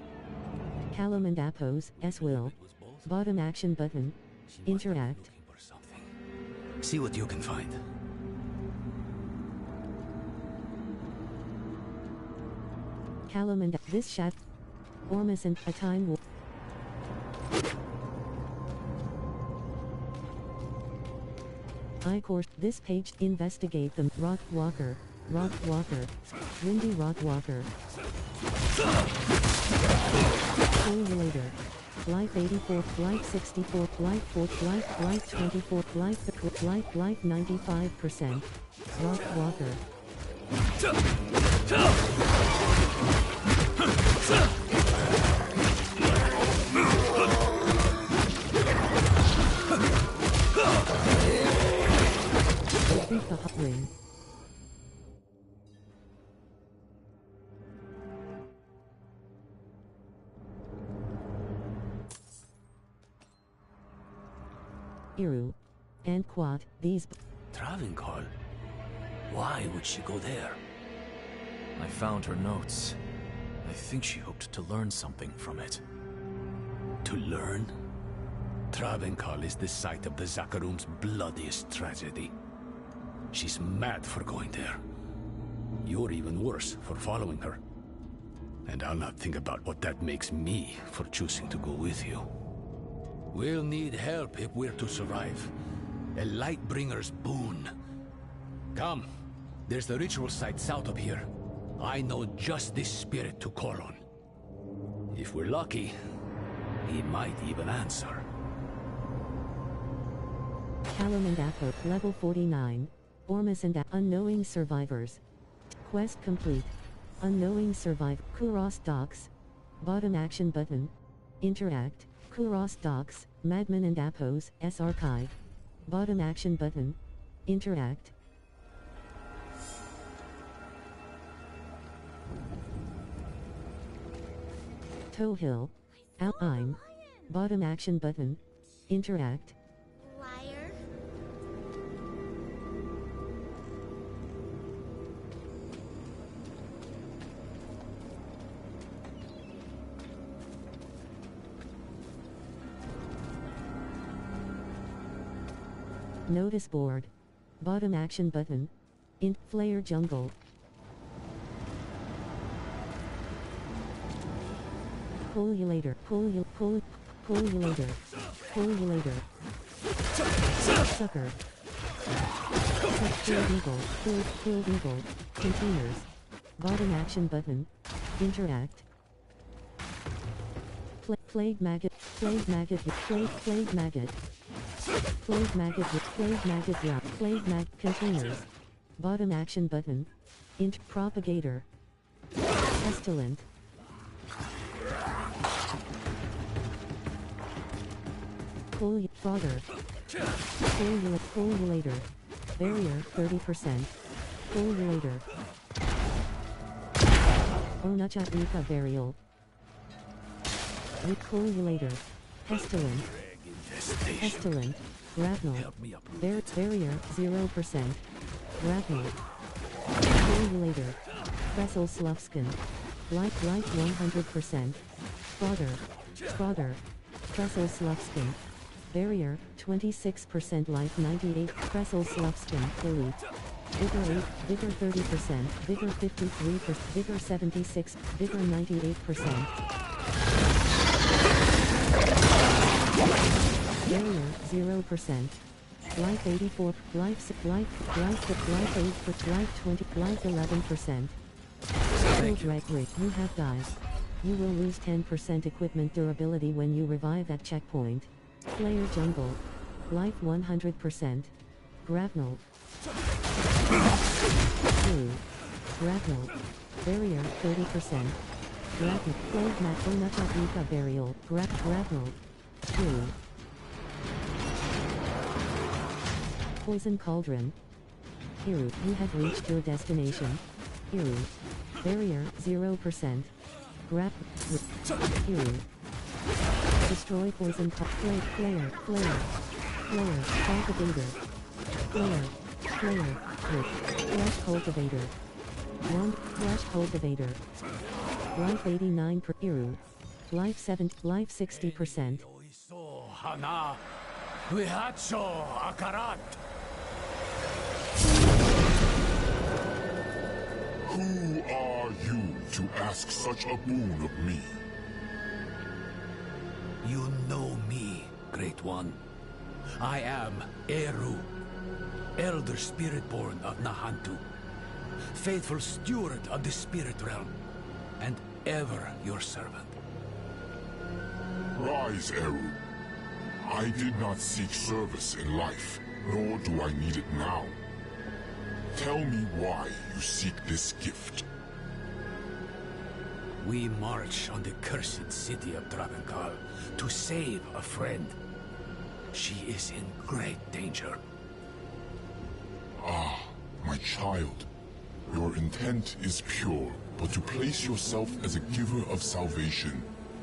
Callum and Apos, S will. Bottom action button. Interact. See what you can find. Callum and this shat. Ormus and a time war. I-Course, this page, investigate them, Rock Walker, Windy Rock Walker. Correlator. Life 84, Life 64, Life 4, Life 24, Life 95%. Rock Walker. Defeat the hot ring. Iru. And Quat, these... Travinkoll? Why would she go there? I found her notes. I think she hoped to learn something from it. To learn? Travinkoll is the site of the Zakarum's bloodiest tragedy. She's mad for going there. You're even worse for following her. And I'll not think about what that makes me for choosing to go with you. We'll need help if we're to survive. A Lightbringer's boon. Come, there's the ritual site south of here. I know just this spirit to call on. If we're lucky, he might even answer. Callum and Apo, level 49. Ormus and Unknowing Survivors. Quest complete. Unknowing Survive. Kuros Docs. Bottom action button. Interact. Kuros Docs. Madman and Apos, S archive. Bottom action button. Interact. Toe Hill. I'm. Bottom action button. Interact. Liar. Notice board. Bottom action button. Int Flare Jungle. Pullulator. Pullulator. Pullulator. Sucker. Killed Eagle. Killed Eagle. Containers. Bottom action button. Interact. Plague Maggot. Plague Maggot. Plague Maggot. Plague Maggot. Plague Maggot. Yeah. Plague Mag. Containers. Bottom action button. Int Propagator. Pestilent. Fodder. Pullulator. Barrier 30%. Pullulator. Onacha Uka Burial. Pullulator. Pestilent. Pestilent. Grapnel. Barrier 0%. Grapnel. Pullulator. Vessel Sloughskin. Light 100%. Fodder. Trestle Sloughskin. Barrier, 26% life 98. Trestle Sloughskin, delete. Vigor 8, Vigor 30%, Vigor 53%, Vigor 76, Vigor 98%. Barrier 0%. Life 84, life 8, life 20, life 11%. Shield rate, you have died. You will lose 10% equipment durability when you revive at checkpoint. Player jungle. Life 100%. Grapnel. Grapnel. Barrier 30%. Grapnel. Plague mat Onatavika burial. Grapnel. 2. Poison cauldron. Hiru, you have reached your destination. Hiru. Barrier 0%. Hiru. Destroy poison player. Cultivator. Player. Flesh cultivator. Wand. Flesh cultivator. Life 89 per Hiru. Life 60%. Who are you to ask such a boon of me? You know me, Great One. I am Eru, Elder Spiritborn of Nahantu, faithful steward of the Spirit Realm, and ever your servant. Rise, Eru. I did not seek service in life, nor do I need it now. Tell me why you seek this gift. We march on the cursed city of Travenkal to save a friend. She is in great danger. Ah, my child. Your intent is pure, but to place yourself as a giver of salvation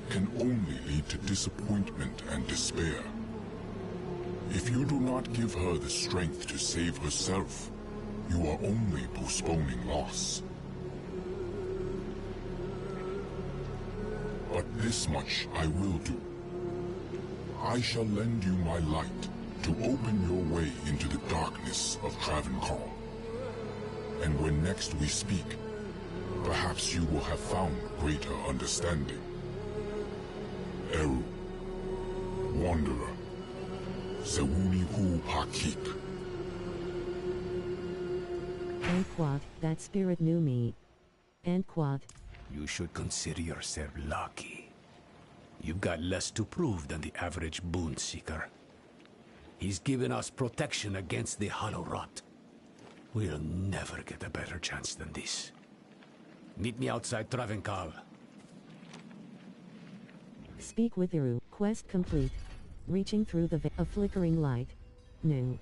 can only lead to disappointment and despair. If you do not give her the strength to save herself, you are only postponing loss. But this much I will do. I shall lend you my light to open your way into the darkness of Travenkal. And when next we speak, perhaps you will have found greater understanding. Eru, Wanderer, Sewuni Hu Hakik. Anquat, that spirit knew me. Anquat. You should consider yourself lucky. You've got less to prove than the average boon seeker. He's given us protection against the Hollow Rot. We'll never get a better chance than this. Meet me outside Travenkal. Speak with Eru. Quest complete. Reaching through the veil. A flickering light. New.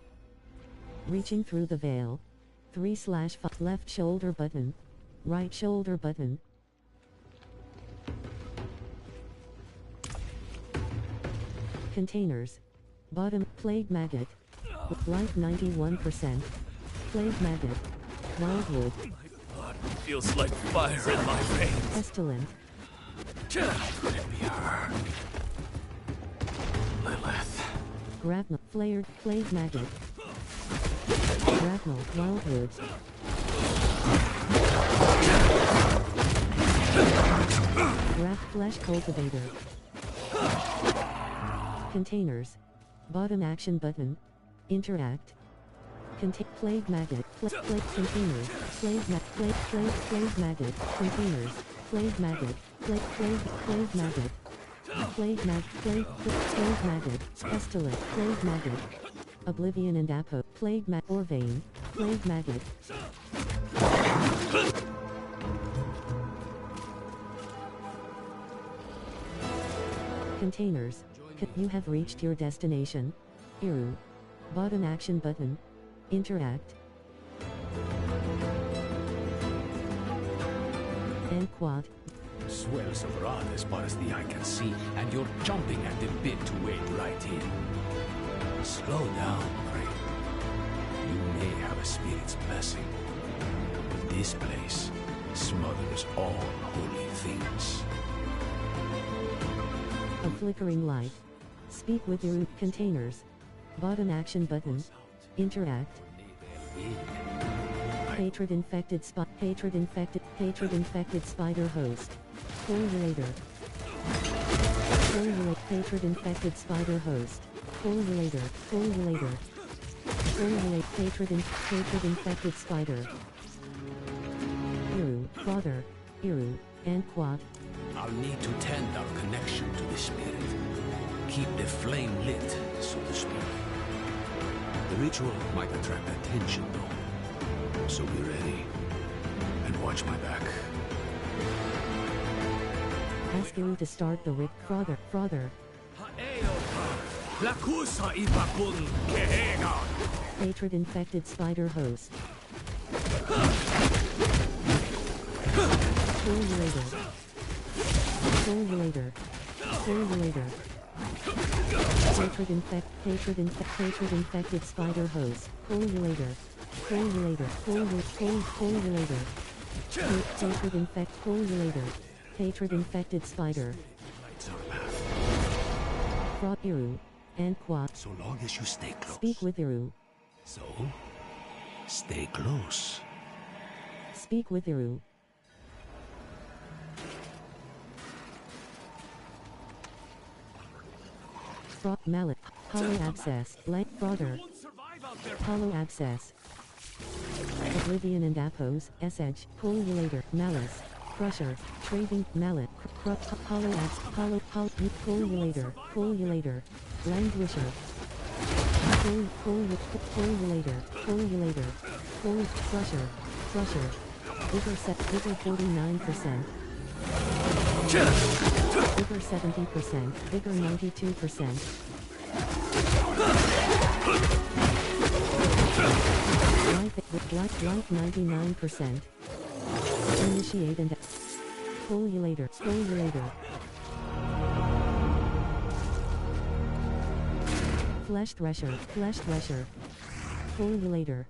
Reaching through the veil. 3/5 left shoulder button. Right shoulder button. Containers. Bottom. Plague maggot. Life 91%. Plague maggot. Wildwood. My blood feels like fire in my veins. Pestilent. Could be her. Lilith. Grapnel. Flared. Plague maggot. Grapnel. Wildwood. Flesh cultivator. Containers. Bottom action button. Interact. Plague maggot. Plague containers. Plague maggot. Containers. Plague maggot. Plague maggot. Plague maggot. Pestilent. Plague maggot. Oblivion and Apo. Plague Orvane. Plague maggot. Containers. You have reached your destination. Eru. Bottom action button. Interact. And quad. Swells of rot as far as the eye can see, and you're jumping at the bit to wade right in. Slow down, Pray. You may have a spirit's blessing, but this place smothers all holy things. A flickering light. Speak with your containers. Bottom action button. Interact. Hatred infected spider host. Correlator. Hatred infected spider host. Correlator. Correlate hatred infected spider. Iru, father, Iru, and Quad. I'll need to tend our connection to the spirit. Keep the flame lit, so to speak. The ritual might attract attention, though. So be ready. And watch my back. Ask Iru to start the father. Hatred infected spider host. Correlator. Hatred infected spider host. Correlator. Hatred infected spider. Brought Iru and Quad. So long as you stay close. Speak with Iru. So, stay close. Speak with Iru. Mallet. Hollow access. Blank brother. Hollow access. Oblivion and Apos. S-Edge. Correlator. Malice. Crusher. Trading. Mallet. Hollow access. Correlator. Languisher. Correlator. Crusher. Vigor 49%. Vigor 70%. Vigor 92%. Life 99%. Initiate and Correlator. Flesh Thresher. Correlator.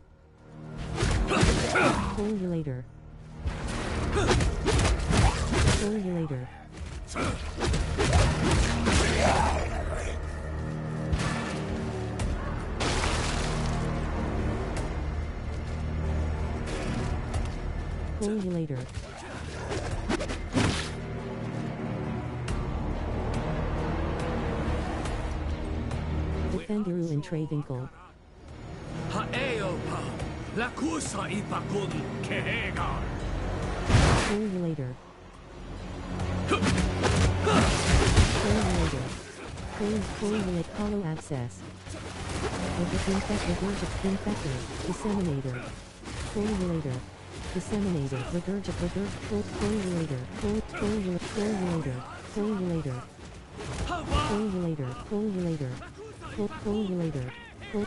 Correlator. Defend Iru and Travinkle. Correlator. Correlate hollow access. Infector. Disseminator. Correlator. Disseminator.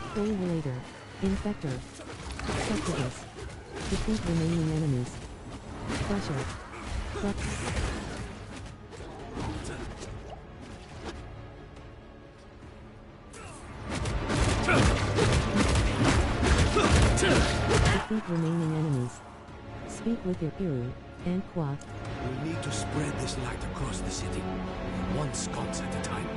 Correlator. Infector. Septicus. Defeat remaining enemies. Crusher. Defeat remaining enemies. Speak with your Iru and Quad. We need to spread this light across the city, one sconce at a time.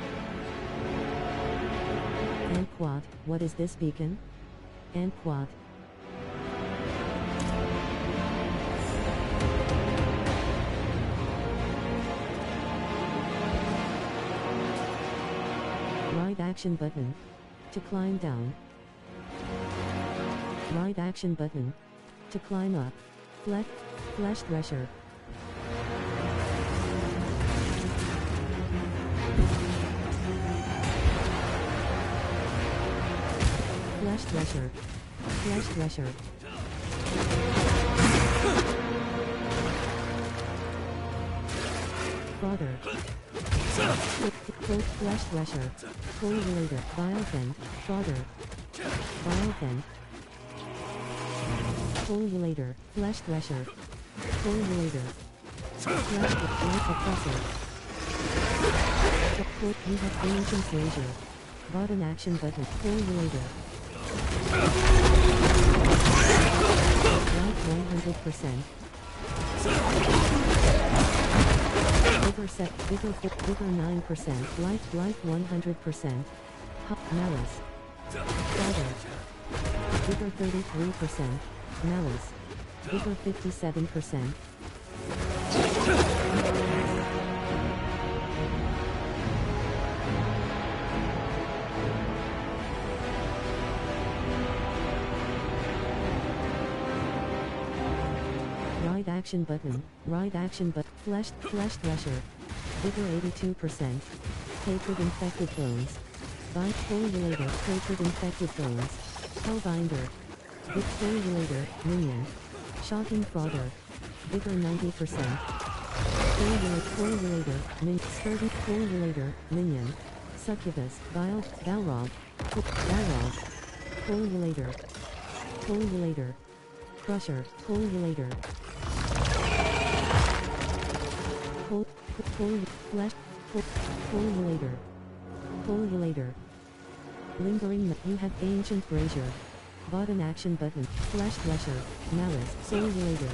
And Quad, what is this beacon? And Quad. Right action button. To climb down. Right action button. To climb up. Flesh Thresher. Flesh Thresher. Brother. Flesh Thresher. Correlator. Biofen. Brother. Biofen. Correlator. Flesh Thresher. Correlator. Flesh Oppressor. You have ancient Razor. Button action button. Correlator. Life 100%. Vigor 9%. Life 100%. Malice. Vigor 33%. Malice. Vigor 57%. Right action button. Right action but flesh thresher. Vigor 82%. Hatred infected bones. Bind Fulgulator. Hatred infected bones. Hellbinder. Big Fulgulator. Minion. Shocking Frogger. Vigor 90%. Fulgulator. Sturdy Fulgulator. Minion. Succubus. Vile. Balrog. Balrog. Fulgulator. Fulgulator. Crusher. Fulgulator. Flesh. Fulgulator. Fulgulator. Lingering. You have Ancient Brazier. Button action button. Flesh Thresher. Malice. Fulgulator.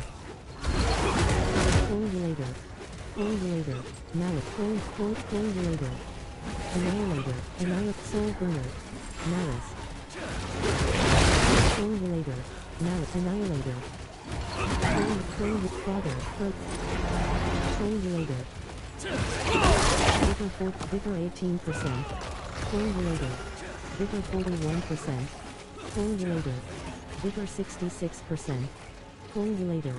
Fulgulator. Fulgulator. Malice. Fulgulator. Annihilator. Annihilate. Soul Burner. Malice. Fulgulator. Malice. Annihilator. Frogger. Fulgulator. Vigor 18%. Fulgulator. Vigor 41%. Fulgulator. Vigor 66%. Fulgulator.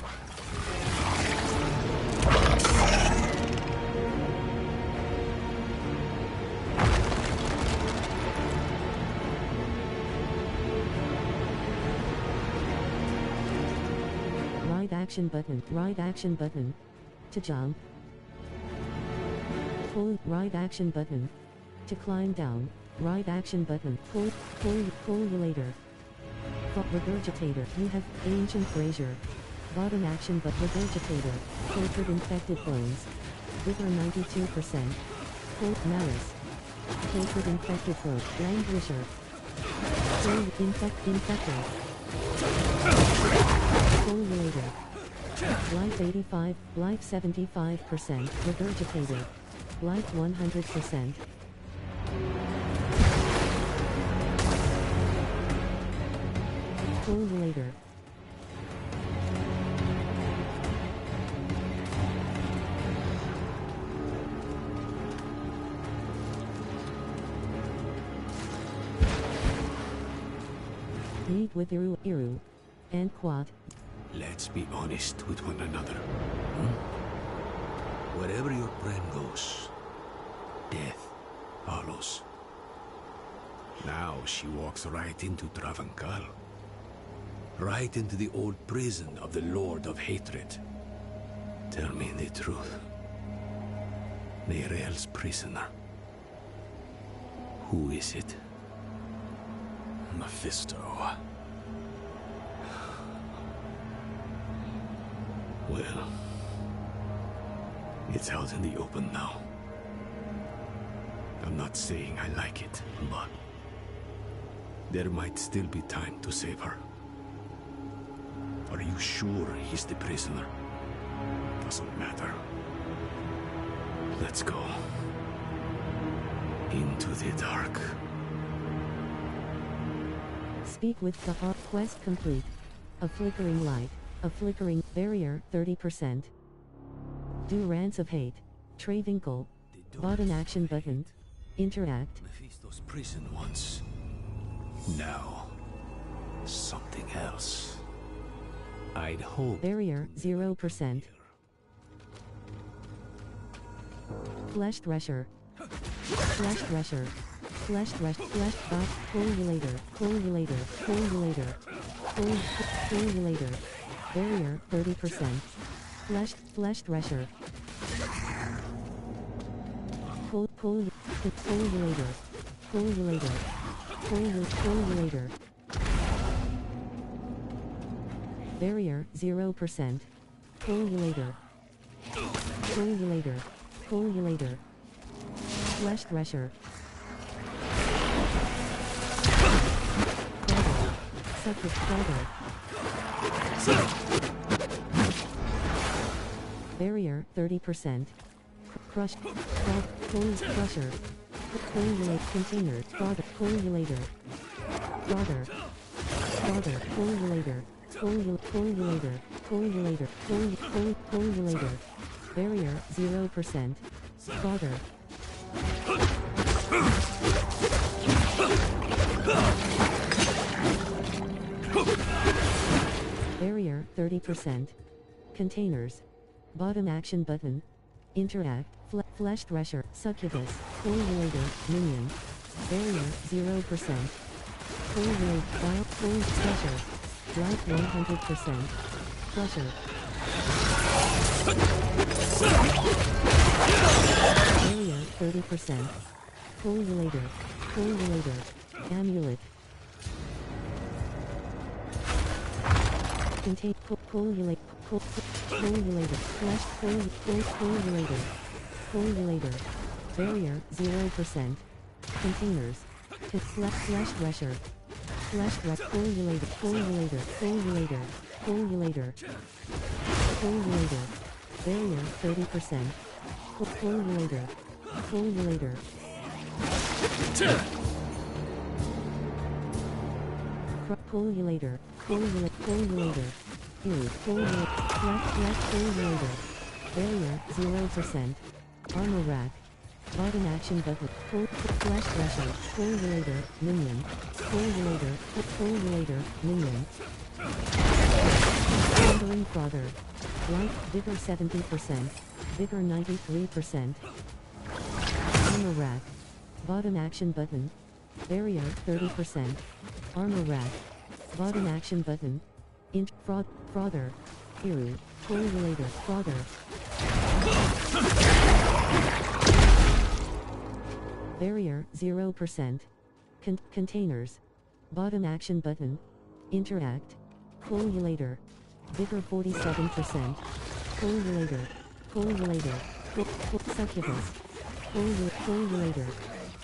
Right action button. Right action button. To jump. Right action button. To climb down. Right action button. Fulgulator. Regurgitator. You have Ancient Brazier. Bottom action but Regurgitator. Hatred infected bones. Vigor 92%. Malice. Hatred infected bones. Languisher. Infector. Fulgulator. Life 85. Life 75%. Regurgitator. Life 100%. Fulgulator. Meet with Iru. And Quad. Let's be honest with one another. Wherever your brain goes, death follows. Now she walks right into Travancal. Right into the old prison of the Lord of Hatred. Tell me the truth. Neirel's prisoner. Who is it? Mephisto. Well, it's out in the open now. I'm not saying I like it, but there might still be time to save her. Are you sure he's the prisoner? Doesn't matter. Let's go. Into the dark. Speak with the quest complete. A flickering light. A flickering barrier 30%. Do Rants of Hate. Travinkle. Button action button. Interact. Mephisto's prison once. Now, something else. I'd hope. Barrier 0%. Flesh Thresher. Flesh Thresher. Flesh Thresh. Flesh Bot. Fulgulator. Fulgulator. Fulgulator. Fulgulator. Barrier 30%. Flesh Thresher. Fulgulator. Fulgulator. Fulgulator. Barrier 0%. Fulgulator. Fulgulator. Fulgulator. Flesh Thresher. Succubus Frogger. Barrier 30%. Crush. Crusher. Fulgulate container. Fulgulator. Frogger. Fulgulator. Fulgulator. Coagulator. Coagulator. Barrier 0%. Frother. Barrier 30%. Containers. Bottom action button. Interact. Flesh thresher. Succubus. Coagulator. Minion. Barrier 0%. Coagulate. Wild. Cold pressure. Life 100%. Crusher. Barrier 30%. Coagulator. Coagulator. Amulet. Contain. Coagulate. Coagulator. Flesh. Coagulator. Coagulator. Barrier 0%. Containers. Flesh thresher. Flesh thresher. Coagulator. Coagulator. Coagulator. Coagulator. Coagulator. Barrier 30%. Coagulator. Coagulator. Coagulator. Coagulator. Food. Coagulator. Flesh coagulator. Barrier 0%. Armor rack. Bottom action button. Flesh thresher. Coagulator. Minion. Coagulator. Coagulator. Minion. Thundering frother. Light. Vigor 70%. Vigor 93%. Armor rack. Bottom action button. Barrier 30%. Armor rack. Bottom action button. Frother. Hero. Coagulator. Frother. Barrier 0%. Containers. Bottom action button. Interact. Coagulator. Vigor 47%. Coagulator. Coagulator. Succubus. Coagulator.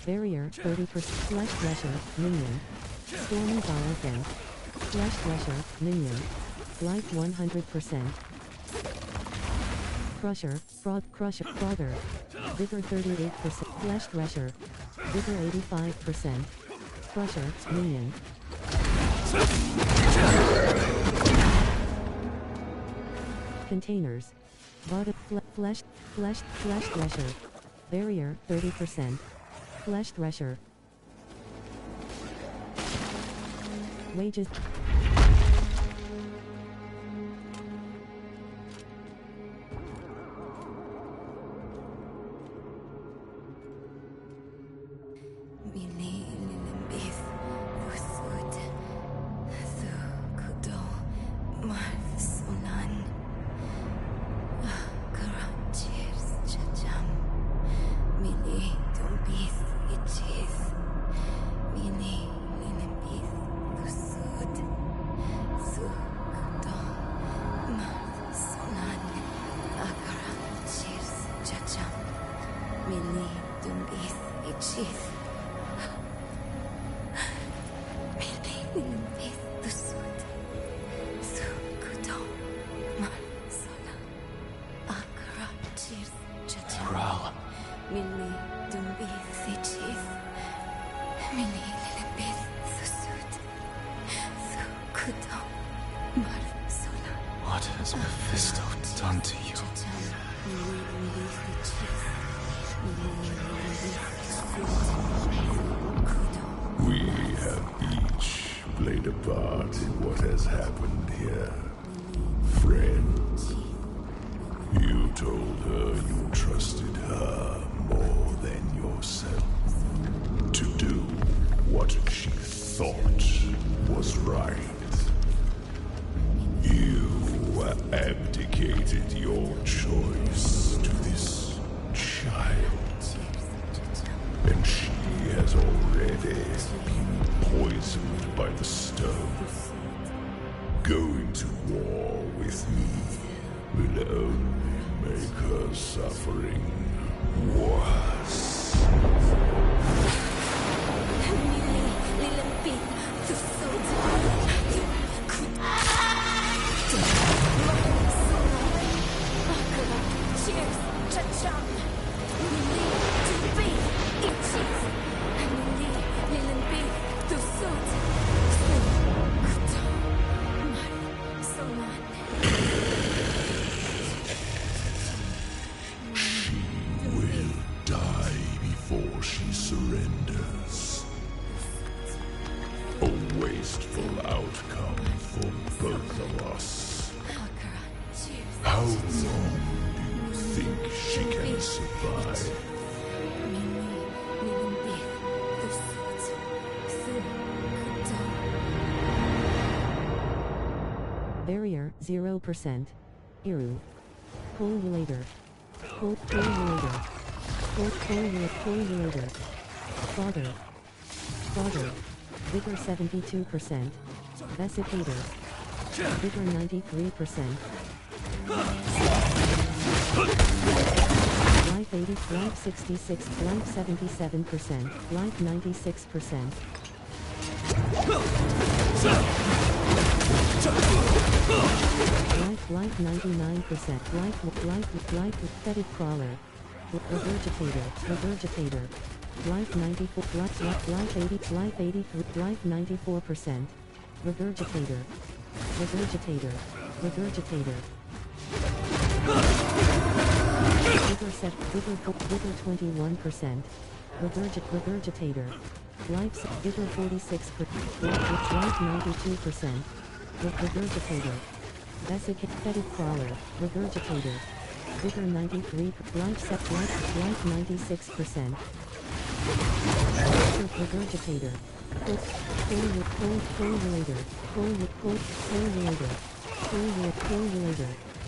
Barrier 30%. Flesh thresher. Minion. Stormy Violent. Flesh thresher. Minion. Life 100%. Crusher. Crusher. Frother. Vigor 38%. Flesh thresher. Vigor 85%. Crusher. Minion. Containers. Bottom. Flesh thresher. Barrier 30%. Flesh thresher. Wages. What has Mephisto done to you? We have each played a part in what has happened here. Friends, you told her you trusted her more than yourself to do what she thought was right. You abdicated your choice to this child, and she has already been poisoned by the stone. Going to war with me will only make her suffering worse. surrenders. A wasteful outcome for both of us. How long do you think she can survive? Barrier 0%. Iru. Pullulator. Pullulator. Pullulator. Fodder. Fodder. Vigor 72%. Vesicator. Vigor 93%. Life 80, life 66, life 77%, life 96%. Life 99%, life, fetid crawler. Regurgitator. Life 94, life 80, life 83, life 94%. Regurgitator. Vigor 21%. Regurgitator. Life vigor 46%. Life 92%. Regurgitator. Fetid crawler. Regurgitator. Vigor 93. Life 96%. Regurgitator.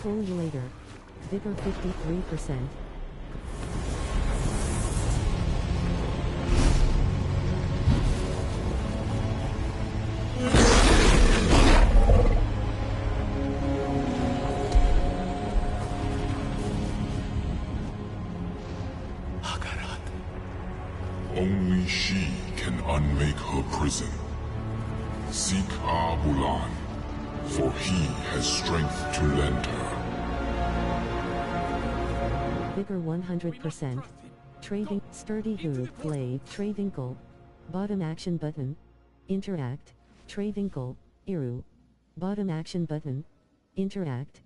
Pullulator. Vigor 53%. Only she can unmake her prison. Seek Abulan, for he has strength to lend her. Vigor 100%. Trading, sturdy hood, blade, Travinkle. Bottom action button. Interact, Travinkle, Iru. Bottom action button. Interact.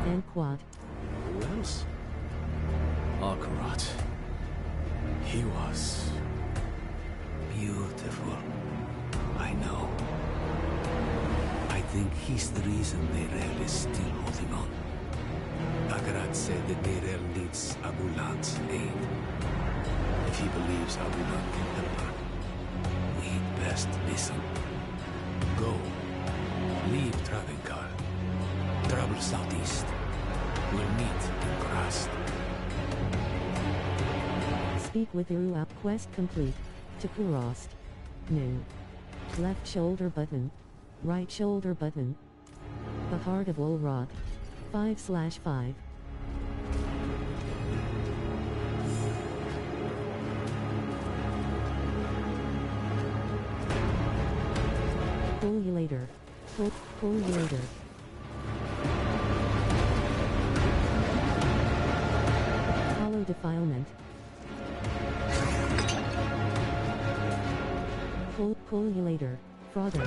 And quad. Who else? Akarat. He was beautiful. I know. I think he's the reason Deirel is still holding on. Akarat said that Deirel needs Abulan's aid. If he believes Abulan can help her, we'd best listen. Go. Leave Travinkar. Travel southeast. We'll meet in Kurast. Speak with Iru. Quest complete. To Kurast. New. Left shoulder button. Right shoulder button. The Heart of Ulrot. 5/5. Pullulator. Pullulator. Hollow defilement. Pullulator. Frother.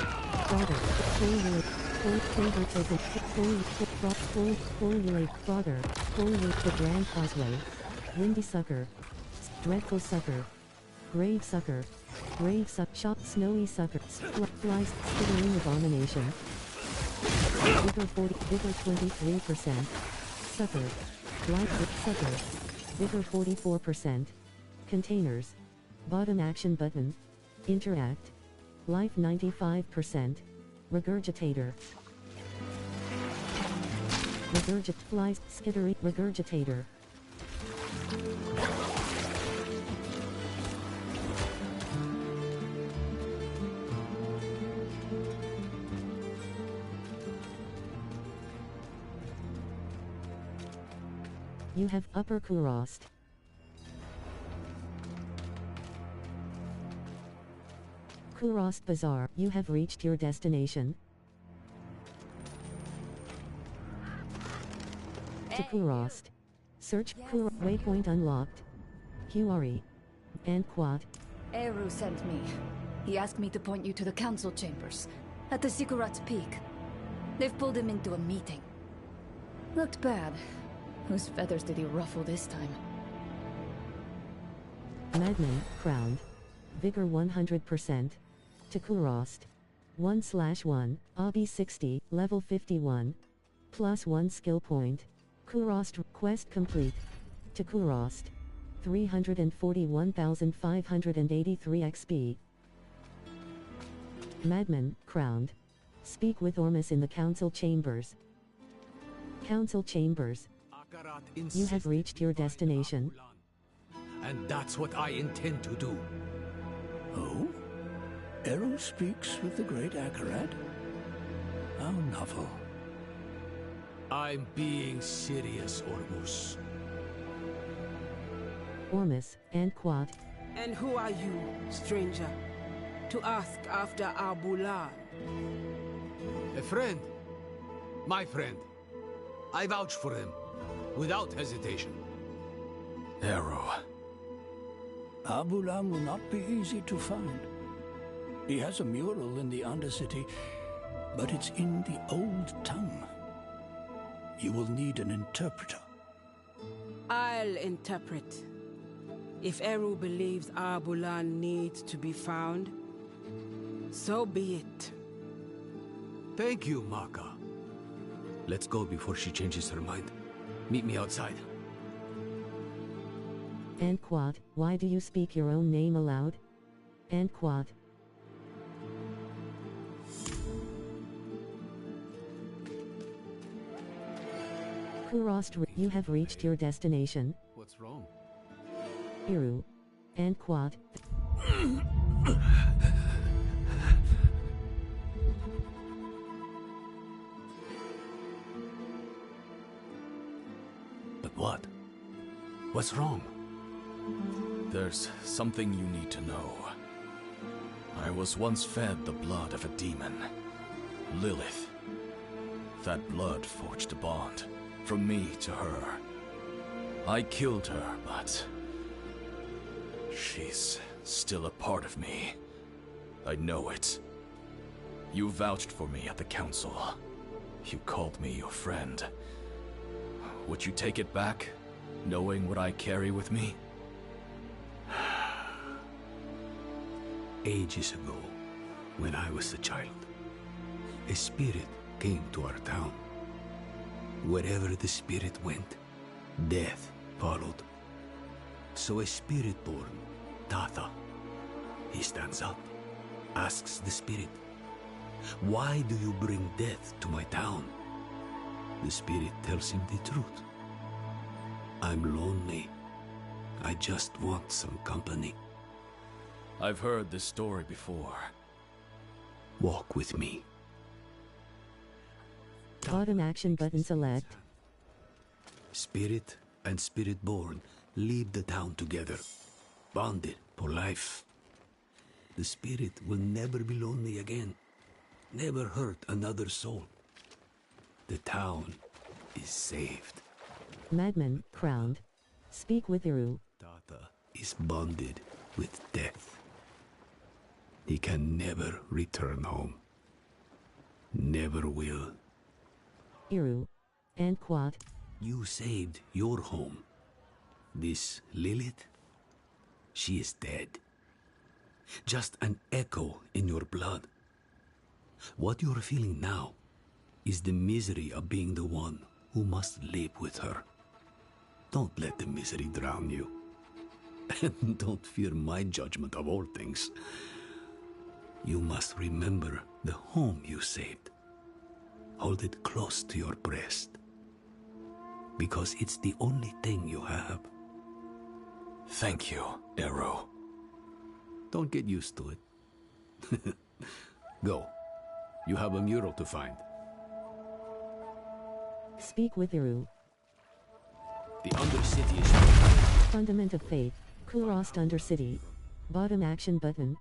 Pullulate. Pullulate. Frother. Pullulate. The Grand Causeway. Windy Sucker. Dreadful Sucker. Grave Sucker. Grave Suck. Shot. Snowy Sucker. Slice. Skittering Abomination. Vigor 40. Vigor 23%. Sucker. Light. Sucker. Vigor 44%. Containers. Bottom action button. Interact. Life 95%. Regurgitator. Flies, skittery, regurgitator. You have Upper Kurost. Kurost Bazaar, you have reached your destination. To Kurost. Search waypoint unlocked. Huari. And Quad. Eru sent me. He asked me to point you to the council chambers, at the Ziggurat's Peak. They've pulled him into a meeting. Looked bad. Whose feathers did he ruffle this time? Madman, crowned. Vigor 100%. To Kurost. 1/1, Obby 60, level 51. +1 skill point. Kurost quest complete. To Kurost. 341,583 XP. Madman, crowned. Speak with Ormus in the council chambers. Council chambers. You have reached your destination. And that's what I intend to do. Oh? Eru speaks with the great Akarat? How novel. I'm being serious, Ormus. Ormus, and Quad. And who are you, stranger, to ask after Abulan? A friend. My friend. I vouch for him, without hesitation. Eru. Abulan will not be easy to find. He has a mural in the Undercity, but it's in the old tongue. You will need an interpreter. I'll interpret. If Eru believes Abulan needs to be found, so be it. Thank you, Maka. Let's go before she changes her mind. Meet me outside. And Quad, why do you speak your own name aloud? And Quad. Kurost, you have reached your destination. What's wrong? Eru. And Quad. But what? What's wrong? There's something you need to know. I was once fed the blood of a demon, Lilith. That blood forged a bond from me to her. I killed her, but she's still a part of me. I know it. You vouched for me at the council. You called me your friend. Would you take it back, knowing what I carry with me? Ages ago, when I was a child, a spirit came to our town. Wherever the spirit went, death followed. So a spiritborn, Tatha, he stands up, asks the spirit, "Why do you bring death to my town?" The spirit tells him the truth. "I'm lonely. I just want some company." I've heard this story before. Walk with me. Bottom action button select. Spirit and spiritborn leave the town together, bonded for life. The spirit will never be lonely again, never hurt another soul. The town is saved. Madman, crowned. Speak with Eru. Tata is bonded with death. He can never return home. Never will. Eru. And Quad. You saved your home. This Lilith, she is dead. Just an echo in your blood. What you're feeling now is the misery of being the one who must live with her. Don't let the misery drown you. And don't fear my judgment of all things. You must remember the home you saved. Hold it close to your breast, because it's the only thing you have. Thank you, Arrow. Don't get used to it. Go. You have a mural to find. Speak with Iru. The Undercity is... Fundament of Faith. Kurost Undercity. Bottom action button.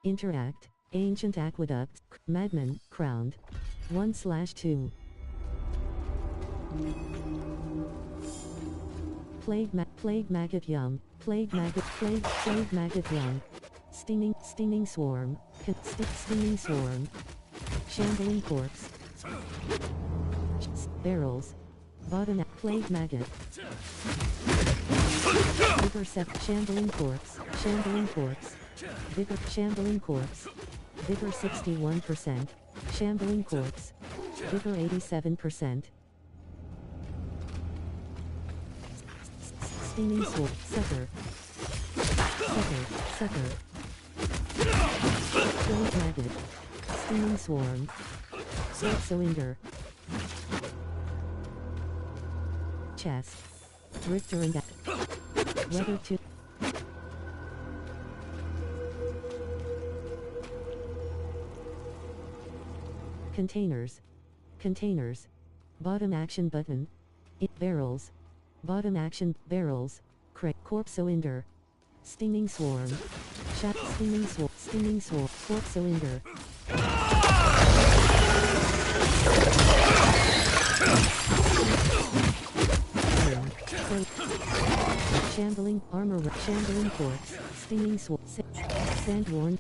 Interact. Ancient Aqueduct. Madman. Crowned. 1/2. Plague maggot young. Plague maggot young. Stinging swarm. Stinging swarm. Shambling corpse. Barrels. Bottom plague maggot. Vigor shambling corpse. Shambling corpse. Vigor shambling corpse. Vigor 61%. Shambling corpse. Vigor 87%. Stinging sword. Sucker. Sucker. Plague maggot. Stinging swarm. Cylinder. Chest. Drifter and weather to Containers. Bottom action button. Barrels. Bottom action barrels. Corpse cylinder. Stinging swarm. Stinging swarm. Corpse cylinder. Shambling armor. Shambling corpse. Stinging swarm. Sandworn.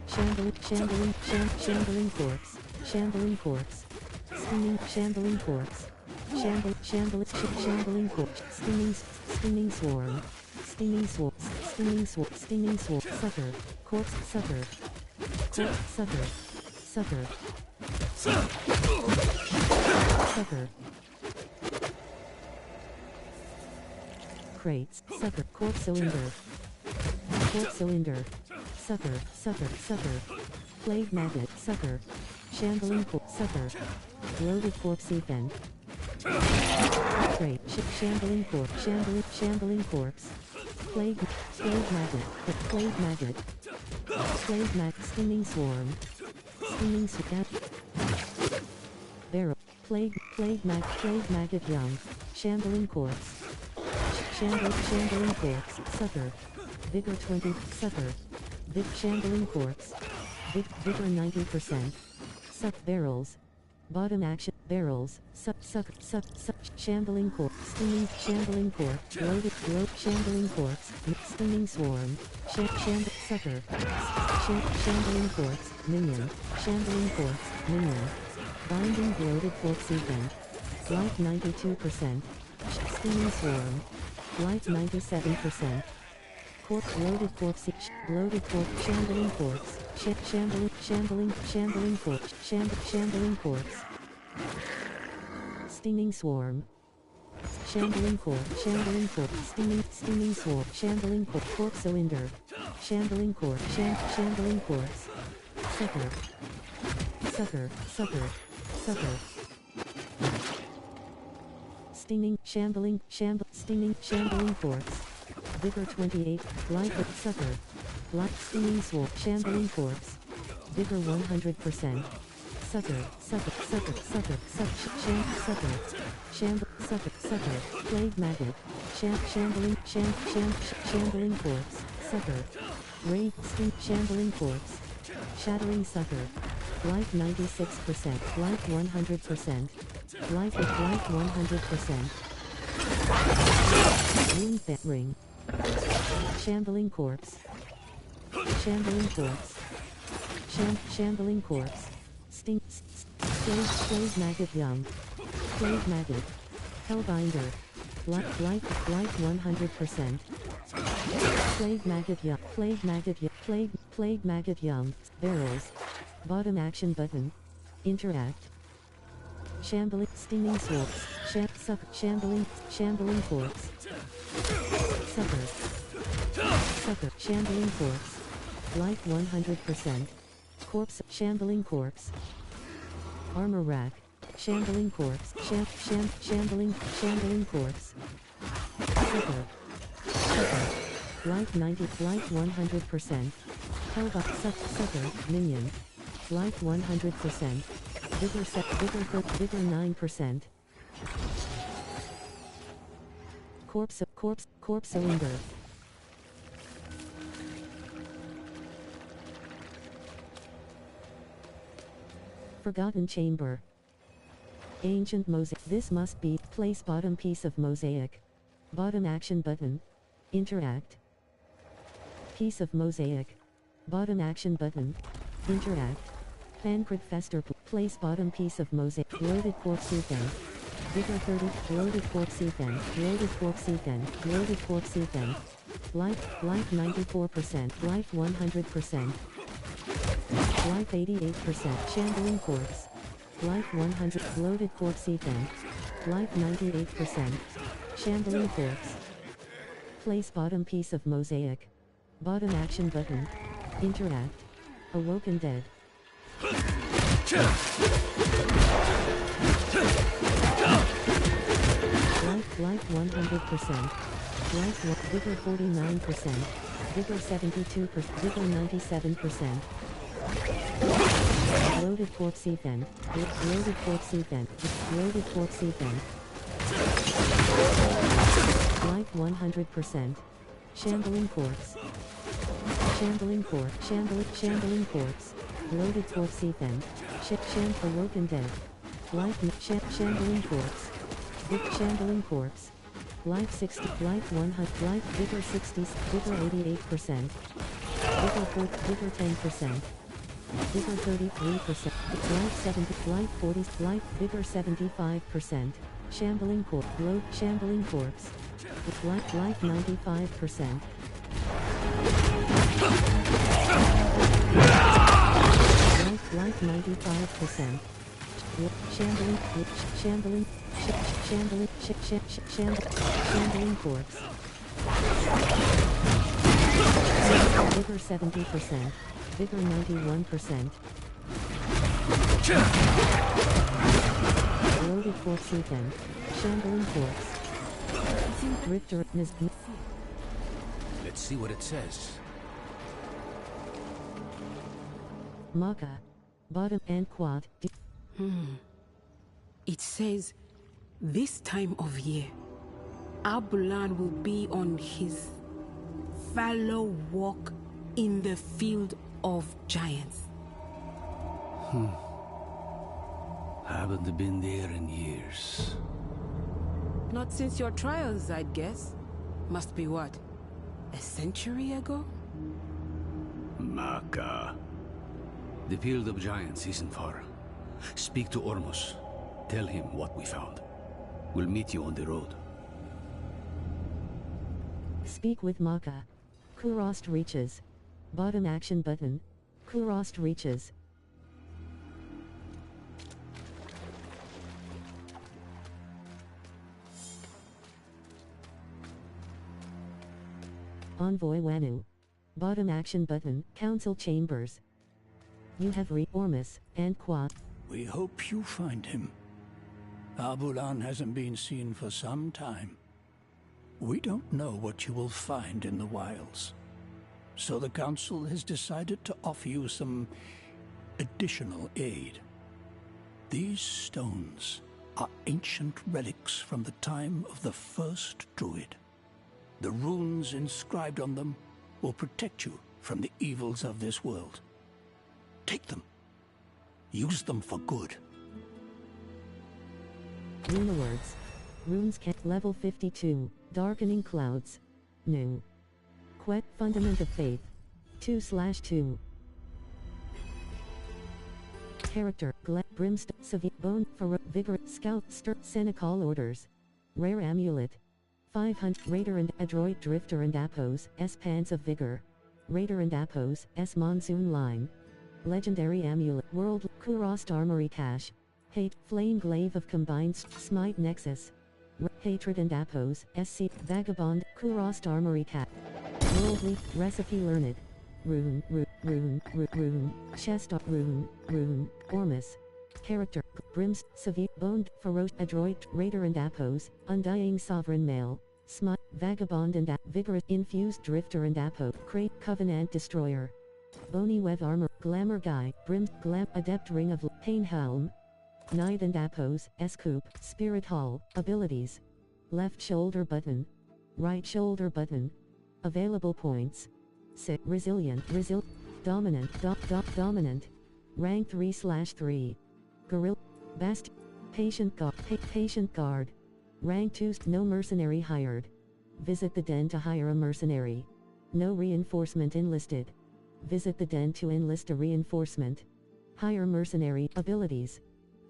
Shambling corpse. Shambling corpse. Shambling corpse. Shambling corpse. Stinging swarm. Stinging swarm. Sucker. Corpse sucker. Corpse sucker. Sucker. Crates. Sucker. Corpse cylinder. Corpse cylinder. Sucker. Plague maggot. Sucker. Shambling corpse. Sucker. Loaded corpse event. Crate. Shambling corpse. Shambling corpse. Plague maggot. Stinging swarm. Barrel. Plague maggot young. Shambling corpse. Shambling corpse. Sucker. Vigor 20. Sucker. Shambling corpse. Vigor 90%. Barrels. Bottom action. Barrels. Shambling corpse. Shambling corpse. Loaded. Shambling corpse. Stinging swarm. Sucker. Shambling corpse. Minion. Shambling corpse. Minion. Binding bloated corpse event. Life 92%. Stinging swarm. Life 97%. Corpse loaded corpse. Bloated corpse. Shambling corpse. Shambling corpse. Shambling corpse. Stinging swarm. Shambling corpse. Stinging swarm. Shambling corpse. Corpse cylinder. Shambling corpse. Shambling corpse. Sucker. Stinging corpse. Vigor 28. Life of sucker. Life stinging swarm. Shambling corpse. Vigor 100%. Sucker. Plague maggot. Shambling corpse. Sucker. Raid. Shambling corpse. Shattering sucker. Life 96%. Life 100%. Life 100%. Wound ring. Shambling corpse. Shambling corpse. Plague maggot young. Plague maggot. Hellbinder. Life 100%. Plague maggot young. Plague maggot young. Barrels. Bottom action button. Interact. Shambling stinging swarms. Shambling corpse. Sucker. Shambling corpse. Life 100%. Corpse, shambling corpse. Armor rack. Shambling corpse. Shambling corpse. Sucker. Life 90, life 100%. Hellbot, sucker, minion. Life 100%. Vigor 9%. Corpse cylinder. Forgotten chamber. Ancient mosaic. This must be place bottom piece of mosaic. Bottom action button. Interact. Piece of mosaic. Bottom action button. Interact. Pancreas fester. Place bottom piece of mosaic. Loaded corpse ethan. Vigor 30. Loaded corpse ethan. Loaded corpse ethan. Loaded corpse ethan. Life 94%. Life 100%. Life 88%. Shambling corpse. Life 100. Loaded corpse ethan. Life 98%. Shambling corpse. Place bottom piece of mosaic. Bottom action button. Interact. Awoken dead. Life 100%. Life vigor 49%. Vigor 72%. Vigor 97%. Loaded corpse ethan. Loaded corpse ethan. Loaded corpse ethan. Life 100%. Shambling corpse. Shambling corpse. Shambling corpse. Loaded corpse ethan. Awoken dead. Life shambling corpse. Shambling corpse. Life 60. Life 100. Life vigor 60. Vigor 88%. Vigor 10%. Vigor 33%. Life 70. Life 40. Life vigor 75%. Shambling corpse. Load shambling corpse. Life 95%. Life 95%. Shambling corpse. Vigor 70%. Vigor 91%. Loaded corpse ethan. Shambling corpse. Drifter Ms. Let's see what it says. Maka. Bottom and quad. It says, this time of year, Abulan will be on his fallow walk in the field of giants. Haven't been there in years. Not since your trials, I'd guess. Must be what? A century ago? Maka. The field of giants isn't far. Speak to Ormus. Tell him what we found. We'll meet you on the road. Speak with Maka. Kurost reaches. Bottom action button. Kurost reaches. Envoy Wanu. Bottom action button. Council chambers. You have Ormus and Quad. We hope you find him. Abulan hasn't been seen for some time. We don't know what you will find in the wilds. So the Council has decided to offer you some additional aid. These stones are ancient relics from the time of the first Druid. The runes inscribed on them will protect you from the evils of this world. Take them. Use them for good. Rune words. Runes level 52. Darkening clouds. New. Quet Fundament of Faith. 2/2. Character. Brimstone. Bone. Vigor. Scout. Senecal orders. Rare amulet. 500. Raider and Adroit Drifter and Apos. S. Pants of Vigor. Raider and Apos. S. Monsoon Line. Legendary amulet. World. Kurost Armory Cache. Hate. Flame Glaive of Combined Smite Nexus. Hatred and Apos. SC. Vagabond. Kurost Armory Cache. Worldly. Recipe Learned. rune, chest, rune, Ormus. Character, Brims, severe, boned, ferocious, adroit, raider and Apos, undying sovereign male, smut, vagabond and vigorous, infused drifter and Apo, crate, covenant destroyer. Bony web armor, glamour guy, Brims, adept ring of pain helm. Knight and Apos, Scoop, spirit hall, abilities. Left shoulder button. Right shoulder button. Available points. Resilient, dominant, dominant. Rank 3/3. Gorilla, Bast, patient guard. Rank 2, no mercenary hired. Visit the den to hire a mercenary. No reinforcement enlisted. Visit the den to enlist a reinforcement. Hire mercenary, abilities.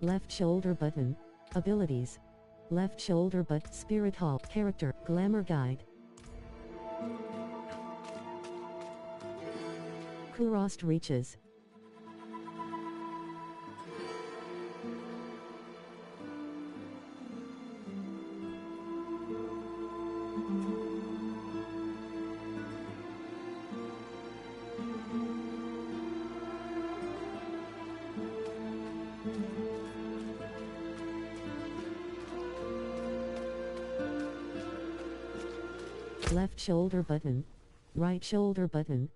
Left shoulder button. Abilities. Left shoulder button. Spirit hall. Character. Glamour guide. Kurost reaches. Left shoulder button. Right shoulder button.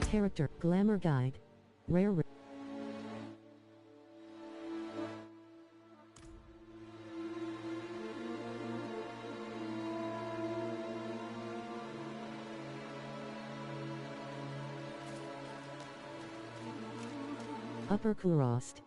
Character, glamour guide. Rare. Upper Kurost.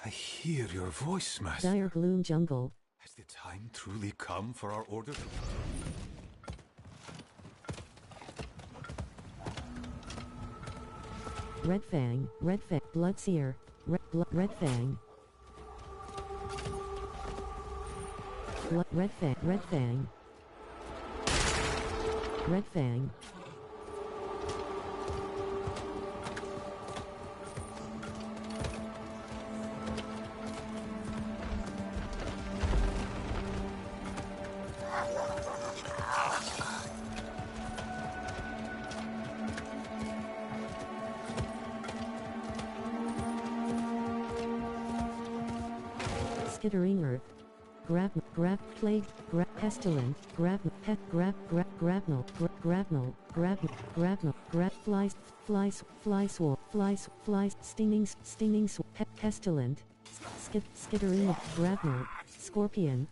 I hear your voice, Master. Dire Gloom Jungle. Has the time truly come for our order to... Red Fang, Bloodseer, Red Fang. Red Fang. Red Fang. Skittering earth. Plague, pestilent, grapnel, flies, stinging, pestilent, skittering, grapnel, scorpion.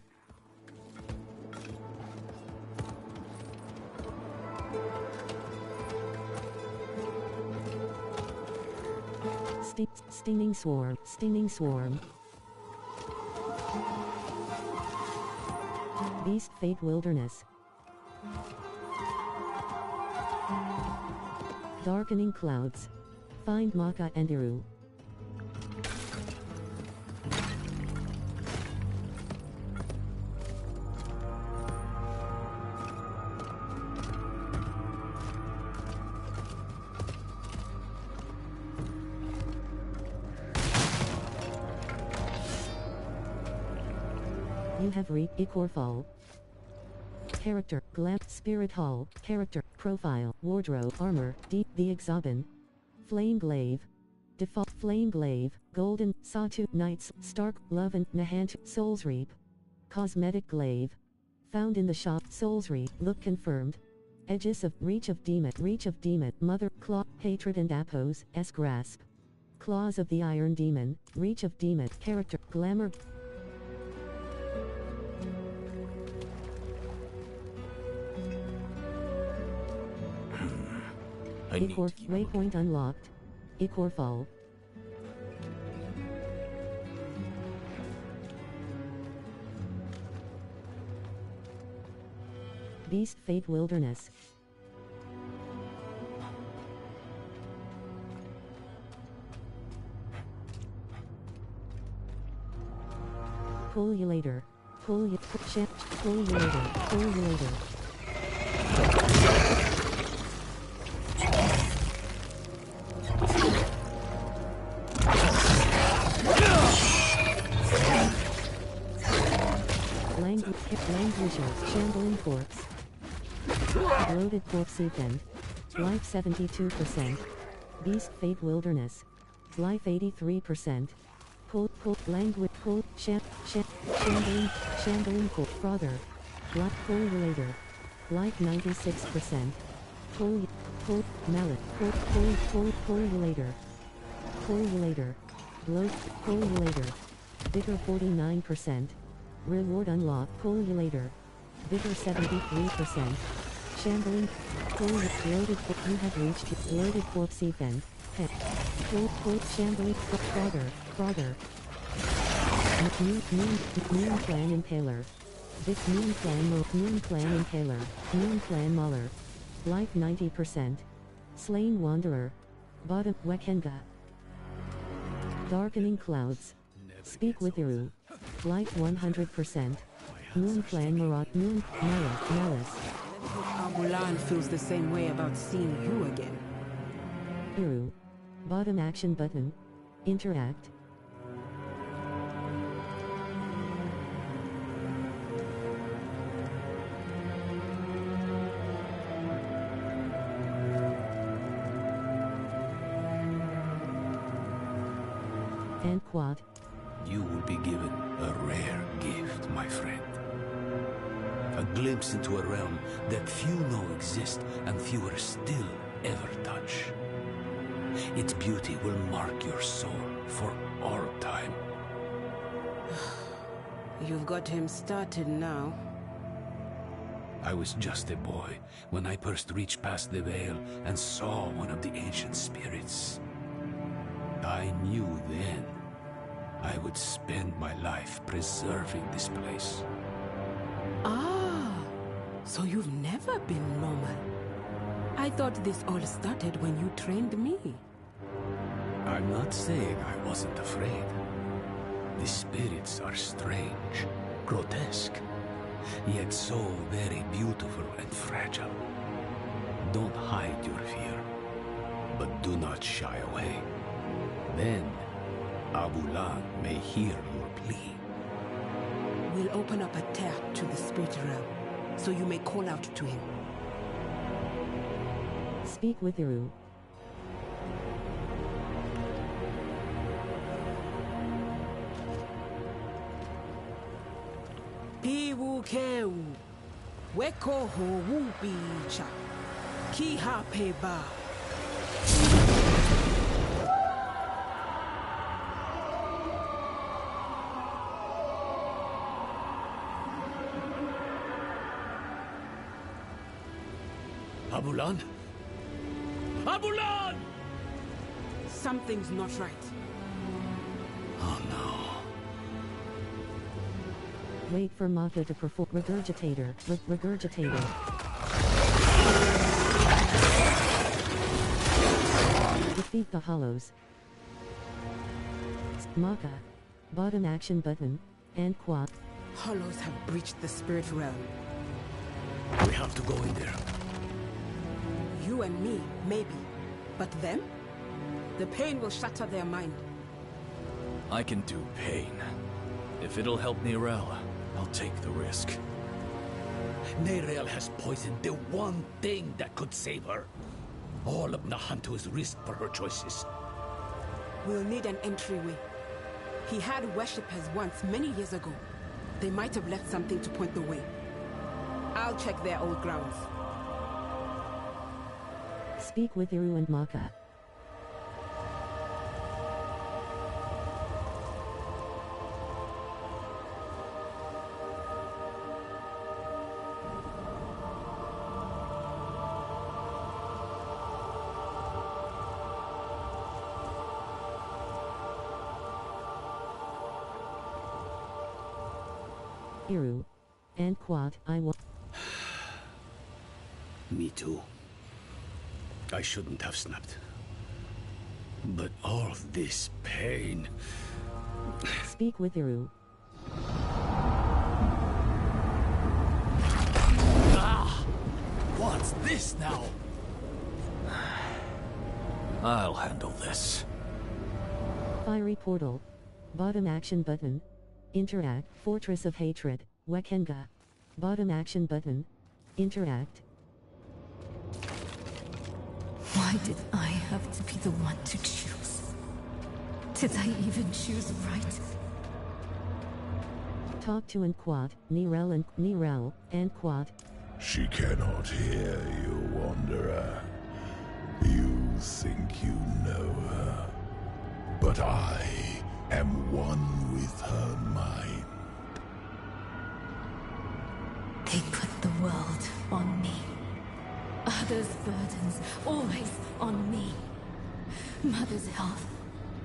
Stinging swarm. Beast Fate Wilderness. Darkening clouds. Find Maka and Iru. You have reached Ikorfall. Character, Glam, Spirit Hall, Character, Profile, Wardrobe, Armor, Deep, The Exoban. Flame Glaive. Default, Flame Glaive, Golden, Sawtooth, Knights, Stark, Love and Nahant, Souls Reap. Cosmetic Glaive. Found in the shop, Souls Reap, look confirmed. Edges of, Reach of Demon, Mother, Claw, Hatred and Apos, S-Grasp. Claws of the Iron Demon, Reach of Demon, Character, Glamour. Waypoint unlocked. Ikorfall. Beast Fate Wilderness. Pull you later. Pull you later. Pull you later. Languisher, shambling corpse. Bloated corpse event. Life 72%. Beast Fate Wilderness. Life 83%. Shambling corpse. Frother. Pull you later. Life 96%. Pull mallet. Pull you later. Pull you later. Bloat. Pull you later. Vigor 49%. Reward unlocked. Pull you later. Vigor 73%. Shambling. Loaded. You have reached loaded corpse event. Shambling. Frogger. Moon Clan Impaler. Moon Clan Impaler. Moon Clan Mauler. Life 90%. Slain Wanderer. Bottom Wekenga. Darkening Clouds. Speak with Iru. Life 100%. Moon Clan Malice. Abulan feels the same way about seeing you again. Iru. Bottom action button. Interact. And quad. You will be given a rare gift, my friend. A glimpse into a realm that few know exist and fewer still ever touch. Its beauty will mark your soul for all time. You've got him started now. I was just a boy when I first reached past the veil and saw one of the ancient spirits. I knew then I would spend my life preserving this place. Ah, so you've never been normal. I thought this all started when you trained me. I'm not saying I wasn't afraid. The spirits are strange, grotesque, yet so very beautiful and fragile. Don't hide your fear, but do not shy away. Then Abulan may hear your plea. We'll open up a tap to the spirit realm, so you may call out to him. Speak with Iru. Piwu keu, weko ho wubicha, ki ha peba. Abulan? Abulan! Something's not right. Oh no. Wait for Maka to perform regurgitator. Regurgitator. Defeat the hollows. Maka. Bottom action button. And quad. Hollows have breached the spirit realm. We have to go in there. You and me, maybe. But them? The pain will shatter their mind. I can do pain. If it'll help Nirel, I'll take the risk. Nerel has poisoned the one thing that could save her. All of Nahantu's risk for her choices. We'll need an entryway. He had worshippers once, many years ago. They might have left something to point the way. I'll check their old grounds. Speak with Iru and Maka. Hiru. And Quad, I want. Me too. I shouldn't have snapped. But all this pain... Speak with Hiru. Ah! What's this now? I'll handle this. Fiery portal. Bottom action button. Interact. Fortress of Hatred. Wekenga. Bottom action button. Interact. Why did I have to be the one to choose? Did I even choose right? Talk to and Quad, Nirel, and Quad. She cannot hear you, Wanderer. You think you know her, but I am one with her mind. They put the world on me. Others' burdens, always on me. Mother's health,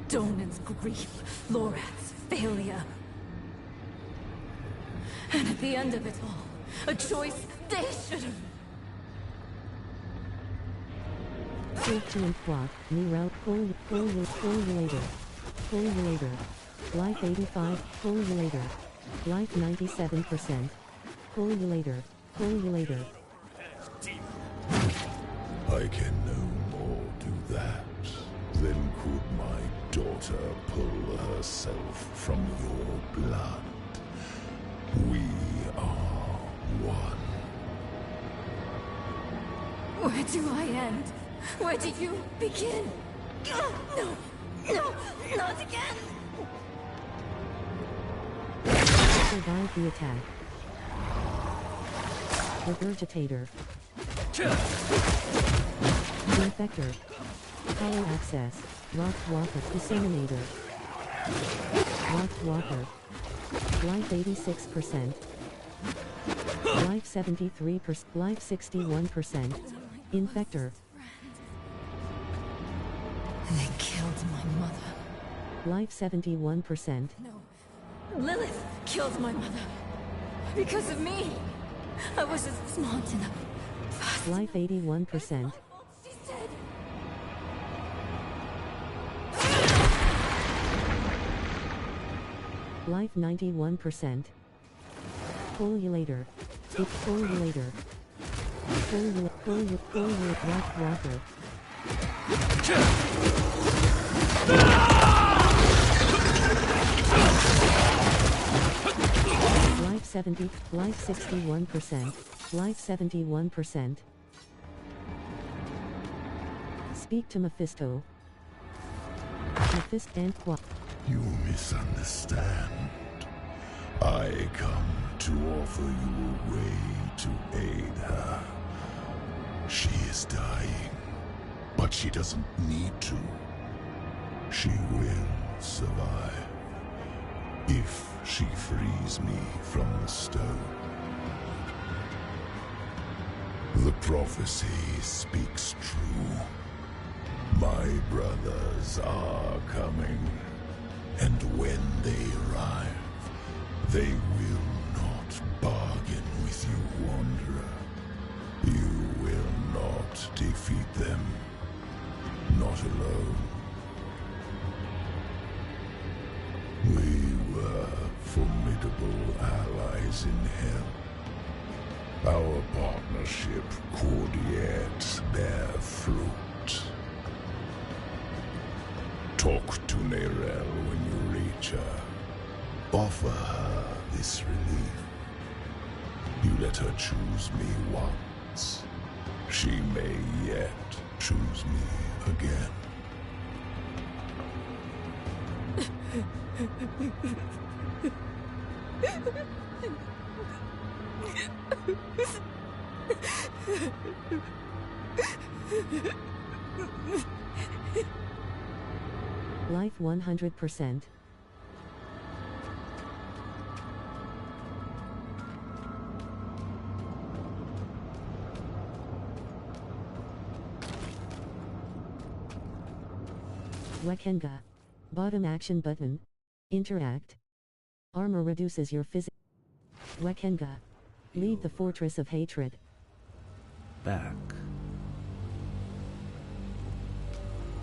Donan's grief, Lorat's failure. And at the end of it all, a choice they should have. Talk to and Quad, Nirel, pull you later. Life 85, pull you later. Life 97%. Pull you later. I can no more do that than could my daughter pull herself from your blood. We are one. Where do I end? Where do you begin? No, not again! Survive the attack. Regurgitator. Infector. Hollow access. Rock Walker. Disseminator. Rock Walker. Life 86%. Life 73%. Life 61%. Infector. They killed my mother. Life 71%. No. Lilith killed my mother. Because of me. I wasn't smart enough. Life 81%. She's dead. Life 91%. Pull you later. Pull you later. Pull you, Rock Walker. Life 70, life 61%, life 71%. Speak to Mephisto. Mephisto and Quad. You misunderstand. I come to offer you a way to aid her. She is dying, but she doesn't need to. She will survive if she frees me from the stone. The prophecy speaks true. My brothers are coming, and when they arrive, they will not bargain with you, Wanderer. You will not defeat them, not alone. We were formidable allies in hell. Our partnership could yet bear fruit. Talk to Nerel when you reach her. Offer her this relief. You let her choose me once. She may yet choose me again. Life 100%. Wekenga. Bottom action button. Interact. Armor reduces your Wakenga. Lead the fortress of hatred. Back.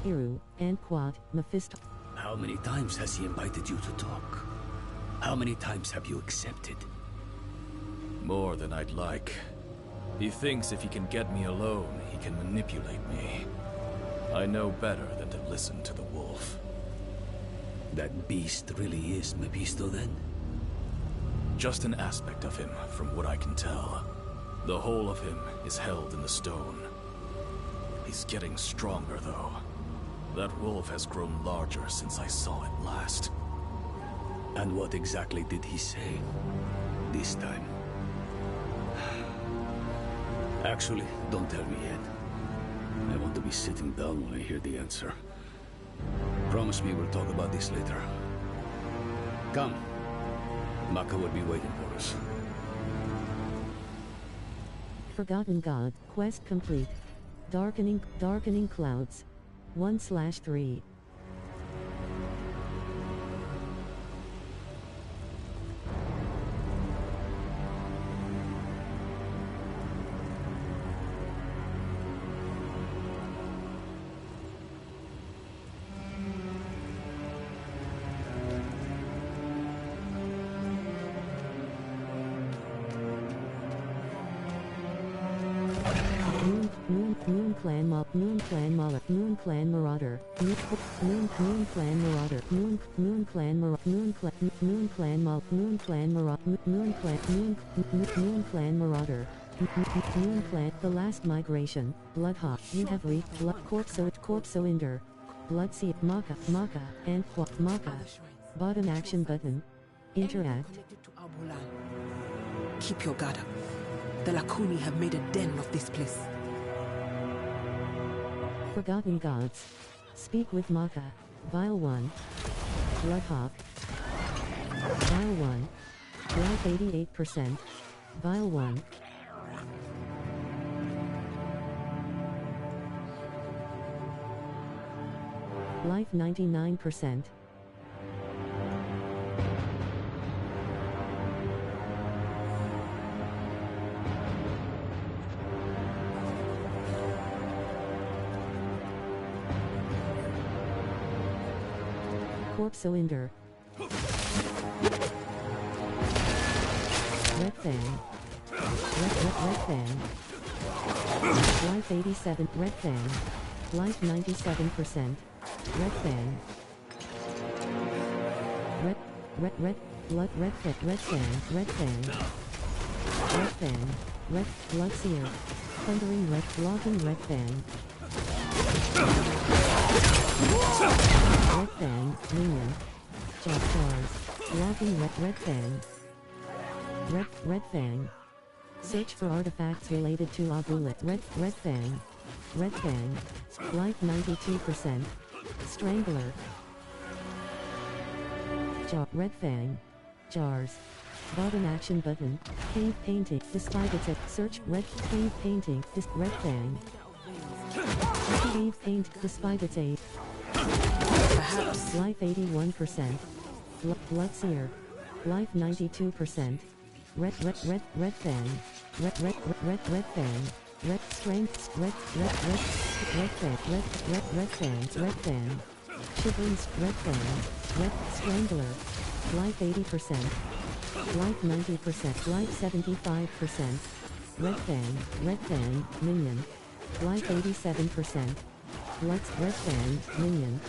Iru, Anquat, Mephisto. How many times has he invited you to talk? How many times have you accepted? More than I'd like. He thinks if he can get me alone, he can manipulate me. I know better than to listen to the wolf. That beast really is Mephisto then? Just an aspect of him, from what I can tell. The whole of him is held in the stone. He's getting stronger, though. That wolf has grown larger since I saw it last. And what exactly did he say this time? Actually, don't tell me yet. I want to be sitting down when I hear the answer. Promise me we'll talk about this later. Come. Maka will be waiting for us. Forgotten God, quest complete. Darkening clouds. 1/3. Moon Clan Mauler, Moon Clan Marauder, Moon Clan Marauder, Moon Clan Marauder, Moon Clan Marauder, Moon Clan, The Last Migration, Bloodhawk, you have reached Corpsoinder, Bloodseed, Maka, and Maka. Bottom action button. Interact. Keep your guard up. The Lakuni have made a den of this place. Forgotten Gods. Speak with Maka. Vile 1. Bloodhawk. Vile 1. Life 88%. Vile 1. Life 99%. Corpsoinder. Red Fang. Red Fang. Life 87. Red Fang. Life 97%. Red Fang. Red Fang. Red Bloodseer. Thundering Red, blocking Red Fang. Red Fang, minion. Jack Stars. Blocking Red Fang. Red Fang. Search for artifacts related to Abulet. Red Fang. Red Fang. Life 92%. Strangler. Red Fang. Jars. Bottom action button. Cave painting. Despite its search. Red cave painting. Red Fang. Cave paint. Despite its age. Perhaps. Life 81%. Bloodseer. Life 92%. Red Fang. Red Fang. Red Strength. Red Fang. Shivering Red Fang. Red Strangler. Life 80%. Life 90%. Life 75%. Red Fang, minion. Life 87%. Red Fang, minion.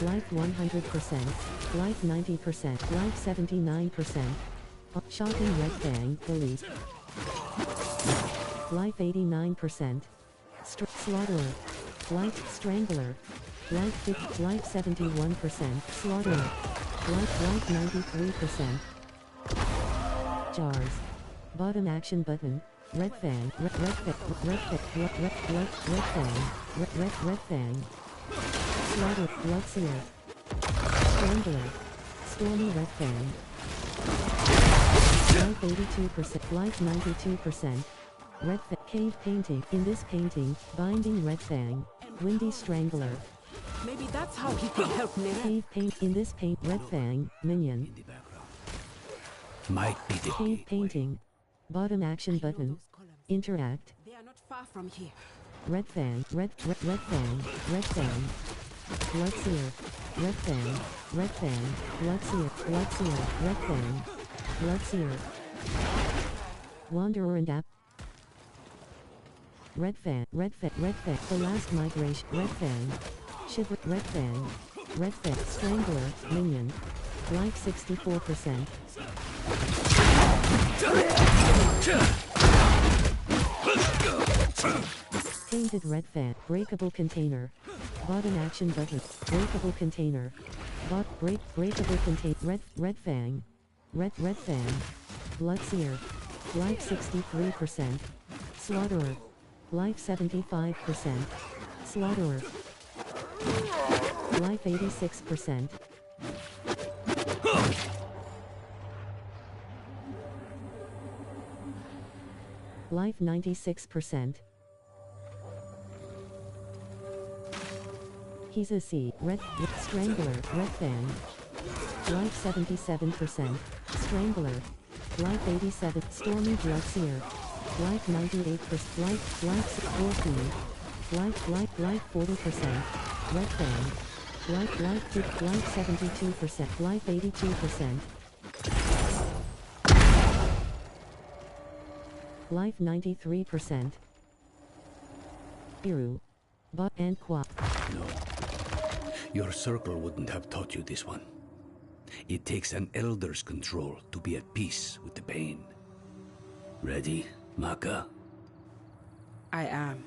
Life 100%. Life 90%. Life 79%. Shocking Red Fang, delete. Life 89%. Slaughterer. Life Strangler. Life 71%. Slaughterer. Life 93%. Jars. Bottom action button. Red Fang. Red Fang. Slaughter. Bloodseer. Strangler. Stormy Red Fang. Life 82%. Life 92%. Red Fang. Cave painting. In this painting, binding Red Fang. Windy Strangler. Maybe that's how he could help me. Cave paint. In this paint, Red Fang, minion. might be the Cave painting. Bottom action button. Interact. They are not far from here. Red Fang. Red Fang. Red Fang. Bloodseer. Red Fang. Red Fang. Bloodseer. Bloodseer. Red Fang. Bloodseer. Wanderer and App. Red Fang. Red Fang. Red Fang. The Last Migration. Red Fang. Shiver. Red Fang. Red Fang. Strangler. Minion. Life 64%. Painted Red Fang. Breakable container. Bottom action button. Breakable container. Breakable container. Red Fang. Red Fang. Bloodseer. Life 63%. Slaughterer. Life 75%. Slaughterer. Life 86%. Life 96%. He's a C. Red Strangler. Red Fang. Life 77%. Strangler. Life 87. Stormy Bloodseer. Life 98%. Life 14. Life 40%. Red Fang. Life 72%. Life 82%. Life 93%. Biru. Bot and Qua. No. Your circle wouldn't have taught you this one. It takes an elder's control to be at peace with the pain. Ready, Maka? I am.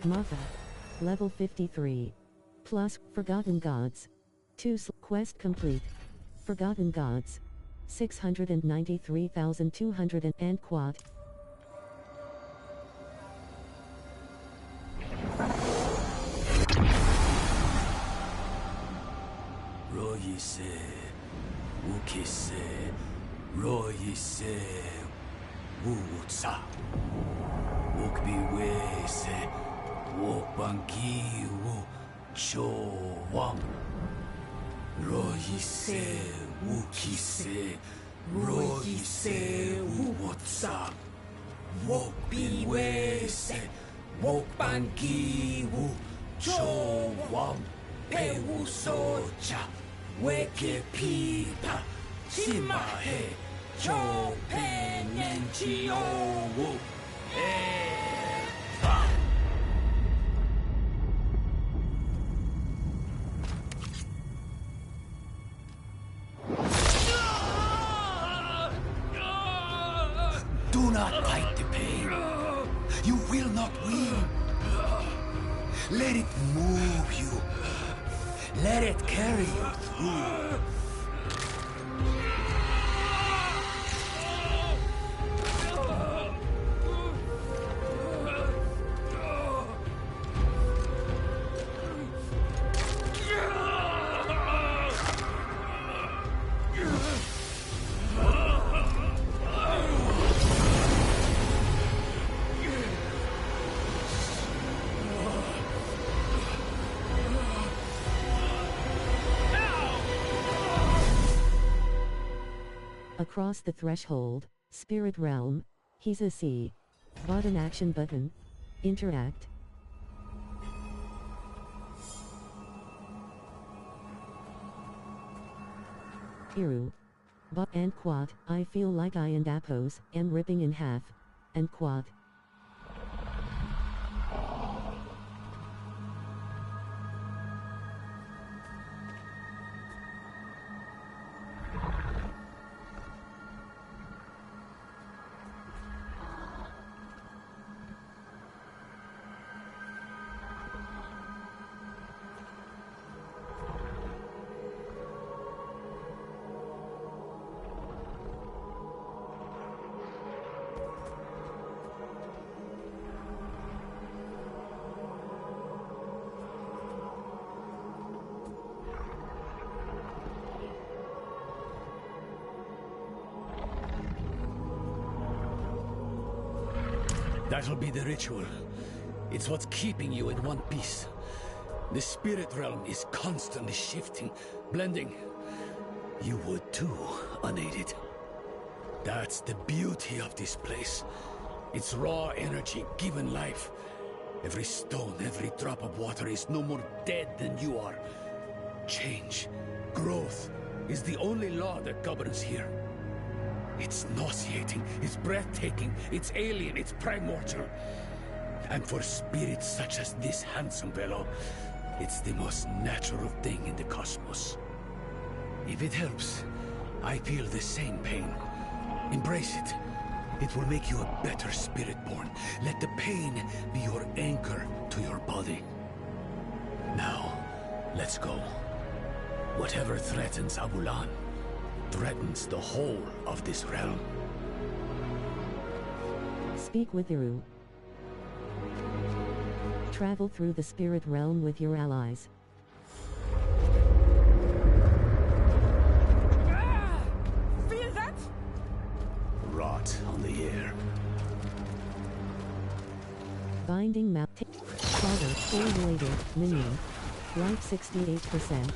Maka. Level 53. Plus, Forgotten Gods. 2 quest complete. Forgotten Gods. 693,200 and quad. Royise, Wukise, Royise, Wutsa, Wukbiwese, Wokbangi, Chowam, Royise, Wukise, Royise, Wutsa, Wokbiwese, Wokbangi, Chowam, Pewusocha. Weke pita, simahe, chope nenchi owu, eva. Do not fight the pain. You will not win. Let it move you. Let it carry you through. Across the threshold, Spirit Realm. He's a C. Bottom action button. Interact. Piru. Bot and quad. I feel like I and Apos am ripping in half. And quad. That'll be the ritual. It's what's keeping you in one piece. The spirit realm is constantly shifting, blending. You would too, unaided. That's the beauty of this place. It's raw energy given life. Every stone, every drop of water is no more dead than you are. Change, growth, is the only law that governs here. It's nauseating, it's breathtaking, it's alien, it's primordial. And for spirits such as this handsome fellow, it's the most natural thing in the cosmos. If it helps, I feel the same pain. Embrace it. It will make you a better spiritborn. Let the pain be your anchor to your body. Now, let's go. Whatever threatens Abulan, threatens the whole of this realm. Speak with Iru. Travel through the spirit realm with your allies. Feel that? Rot on the air. Binding map. Father, Foliolator, Minion. Life 68%.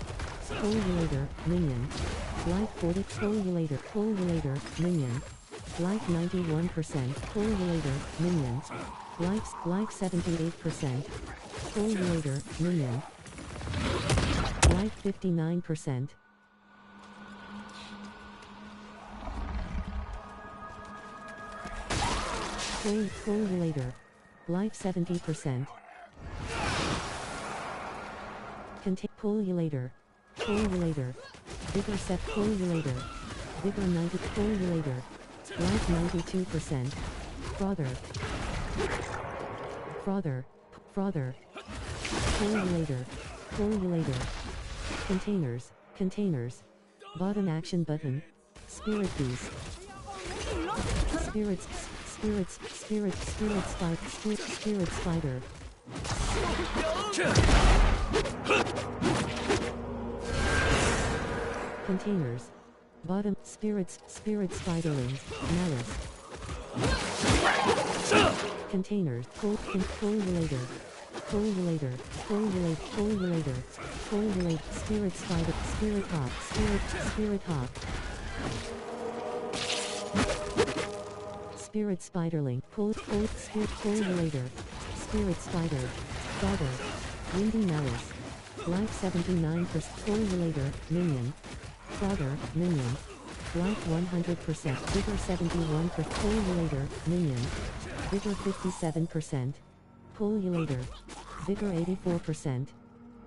Foliolator, Minion. Life 40. Foliolator, Minion. Life 91%. Foliolator, Minion. Life 78%. Foliolator, Minion. Life 59%. Foliolator. Life 70%. Foliolator. Foliolator. Vigor set. Foliolator. Vigor 90. Foliolator. Life 92%. Frother. Foliolator. Containers. Bottom action button. Spirit beast. Spirit spider. Containers. Bottom spirit spiderlings. Malice. Containers. Foliolator. Spirit spider. Spirit hawk. Spirit spiderling. Foliolator. Spirit spider. Daughter. Windy malice. Life 79%. Foliolator. Minion. Frogger. Minion. Life 100%. Vigor 71%. Foliolator. Minion. Vigor 57%. Foliolator. Vigor 84%.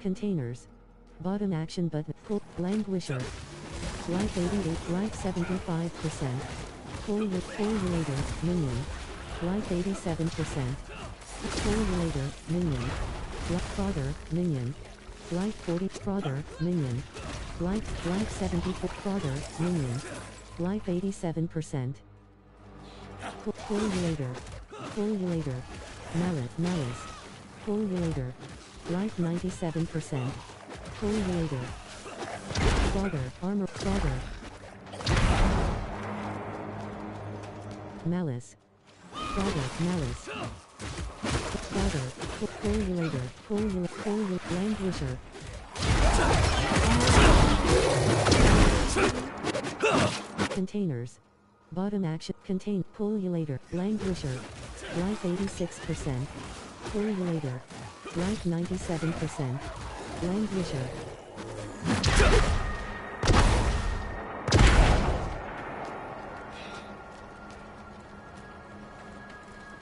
Containers. Bottom action button. Languisher. Life 88. Life 75%. Foliolator. Minion. Life 87%. Foliolator. Minion. Frother. Minion. Life 40. Frother. Minion. Life 74. Frother. Minion. Life 87%. Foliolator. Malice. Foliolator. Life 97%. Foliolator. Armor. Frother. Malice. Malice. Foliolator. Languisher. Containers. Bottom action. Foliolator. Languisher. Life 86%. Foliolator. Life 97%. Languisher.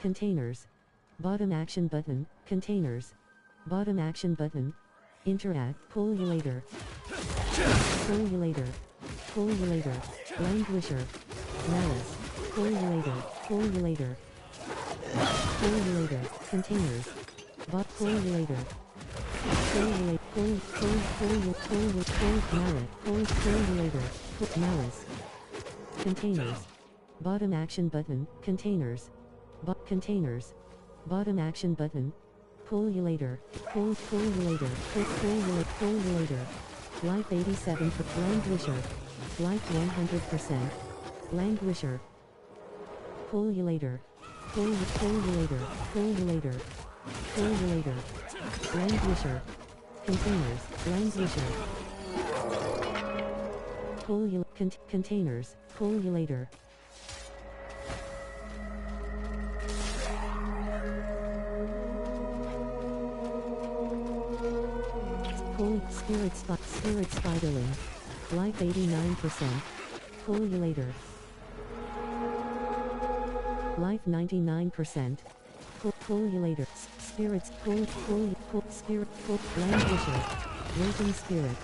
Containers. Bottom action button. Containers. Bottom action button. Interact. Foliolator. Languisher. Malice. Foliolator. Containers. Foliolator. Malice. Containers. Bottom action button. Containers. Containers. Bottom action button. Foliolator. Life 87%. Languisher. Life 100%. Languisher. Foliolator. Languisher. Containers. Languisher. Containers. Pullulator. Spirit spiderling. Life 89%. Pullulator. Life 99%. Pullulator. Spirits. Spirit. Languisher. Waking spirit.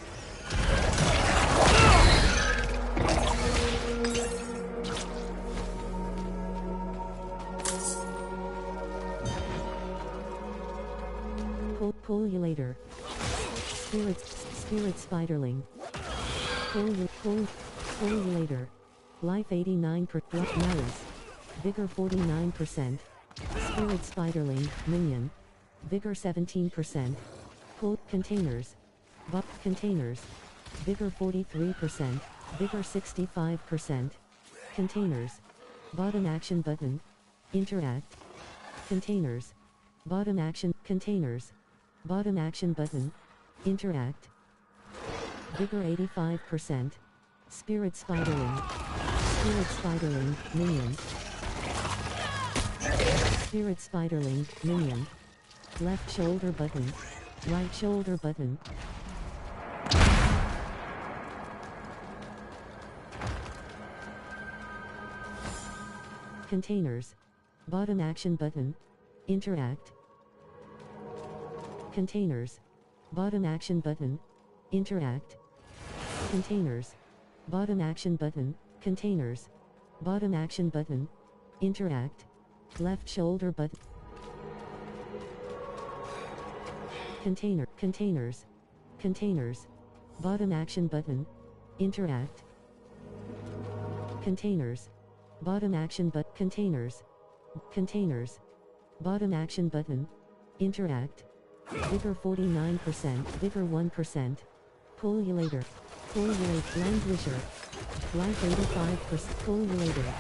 Pullulator. Spirit spiderling. Pullulator. Life 89%. Malice. Vigor 49%. Spirit spiderling. Minion. Vigor 17%. Containers. Containers. Vigor 43%. Vigor 65%. Containers. Bottom action button. Interact. Containers. Bottom action. Containers. Bottom action button. Interact. Vigor 85%. Spirit spiderling. Spirit spiderling. Minion. Spirit spiderling. Minion. Left shoulder button. Right shoulder button. Containers. Bottom action button. Interact. Containers. Bottom action button. Interact. Containers. Bottom action button. Containers. Bottom action button. Interact. Left shoulder button. Containers. Containers. Bottom action button. Interact. Containers. Bottom action but containers. Containers. Bottom action button. Interact. Vigor 49%. Vigor 1%. Pullulator. Languisher. Life 85%. Pullulator.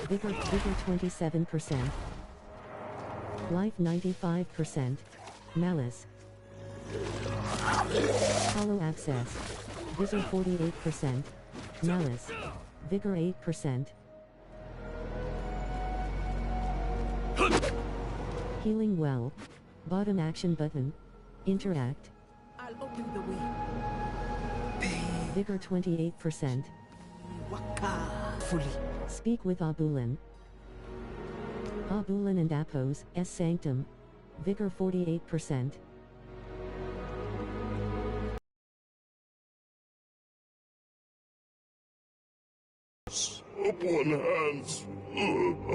Vigor 27%. Life 95%. Malice. Hollow access. Vigor 48%. Malice. Vigor 8%. Healing well. Bottom action button. Interact. I'll open the way. Vigor 28%. Fully. Speak with Abulan. Abulan and Apos, S. Sanctum. Vigor 48%. Upon hands.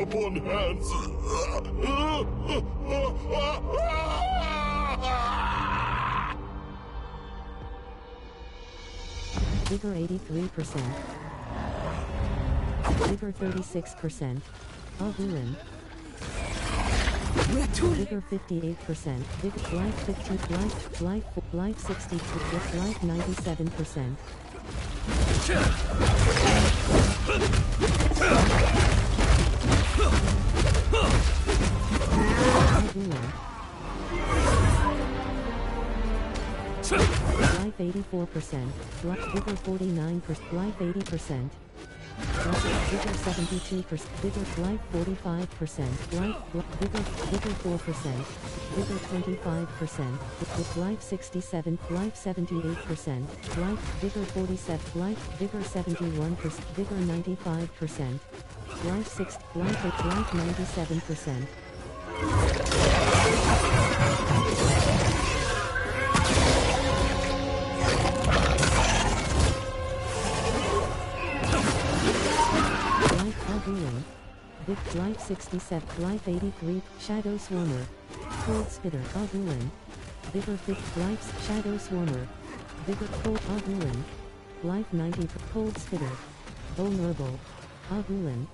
Upon hands. Vigor 83%. Vigor 36%. Abulan. Vigor 58%. Vigor life 50. Life 62. Life 97%. Life 84%. Vigor 49%. Life 80%. Vigor 72%. Vigor life 45%. Vigor 4%. Vigor 25%. With life 67. Life 78%. Life vigor 47. Life vigor 71%. Vigor 95%. Life 6. Life 97%. Life 67, Life 83, Shadow Swarmer, Cold Spitter, Agulan, Vigor 50, Life, Shadow Swarmer, Vigor, Cold, Agulan, Life 90, Cold Spitter, Vulnerable, Agulan,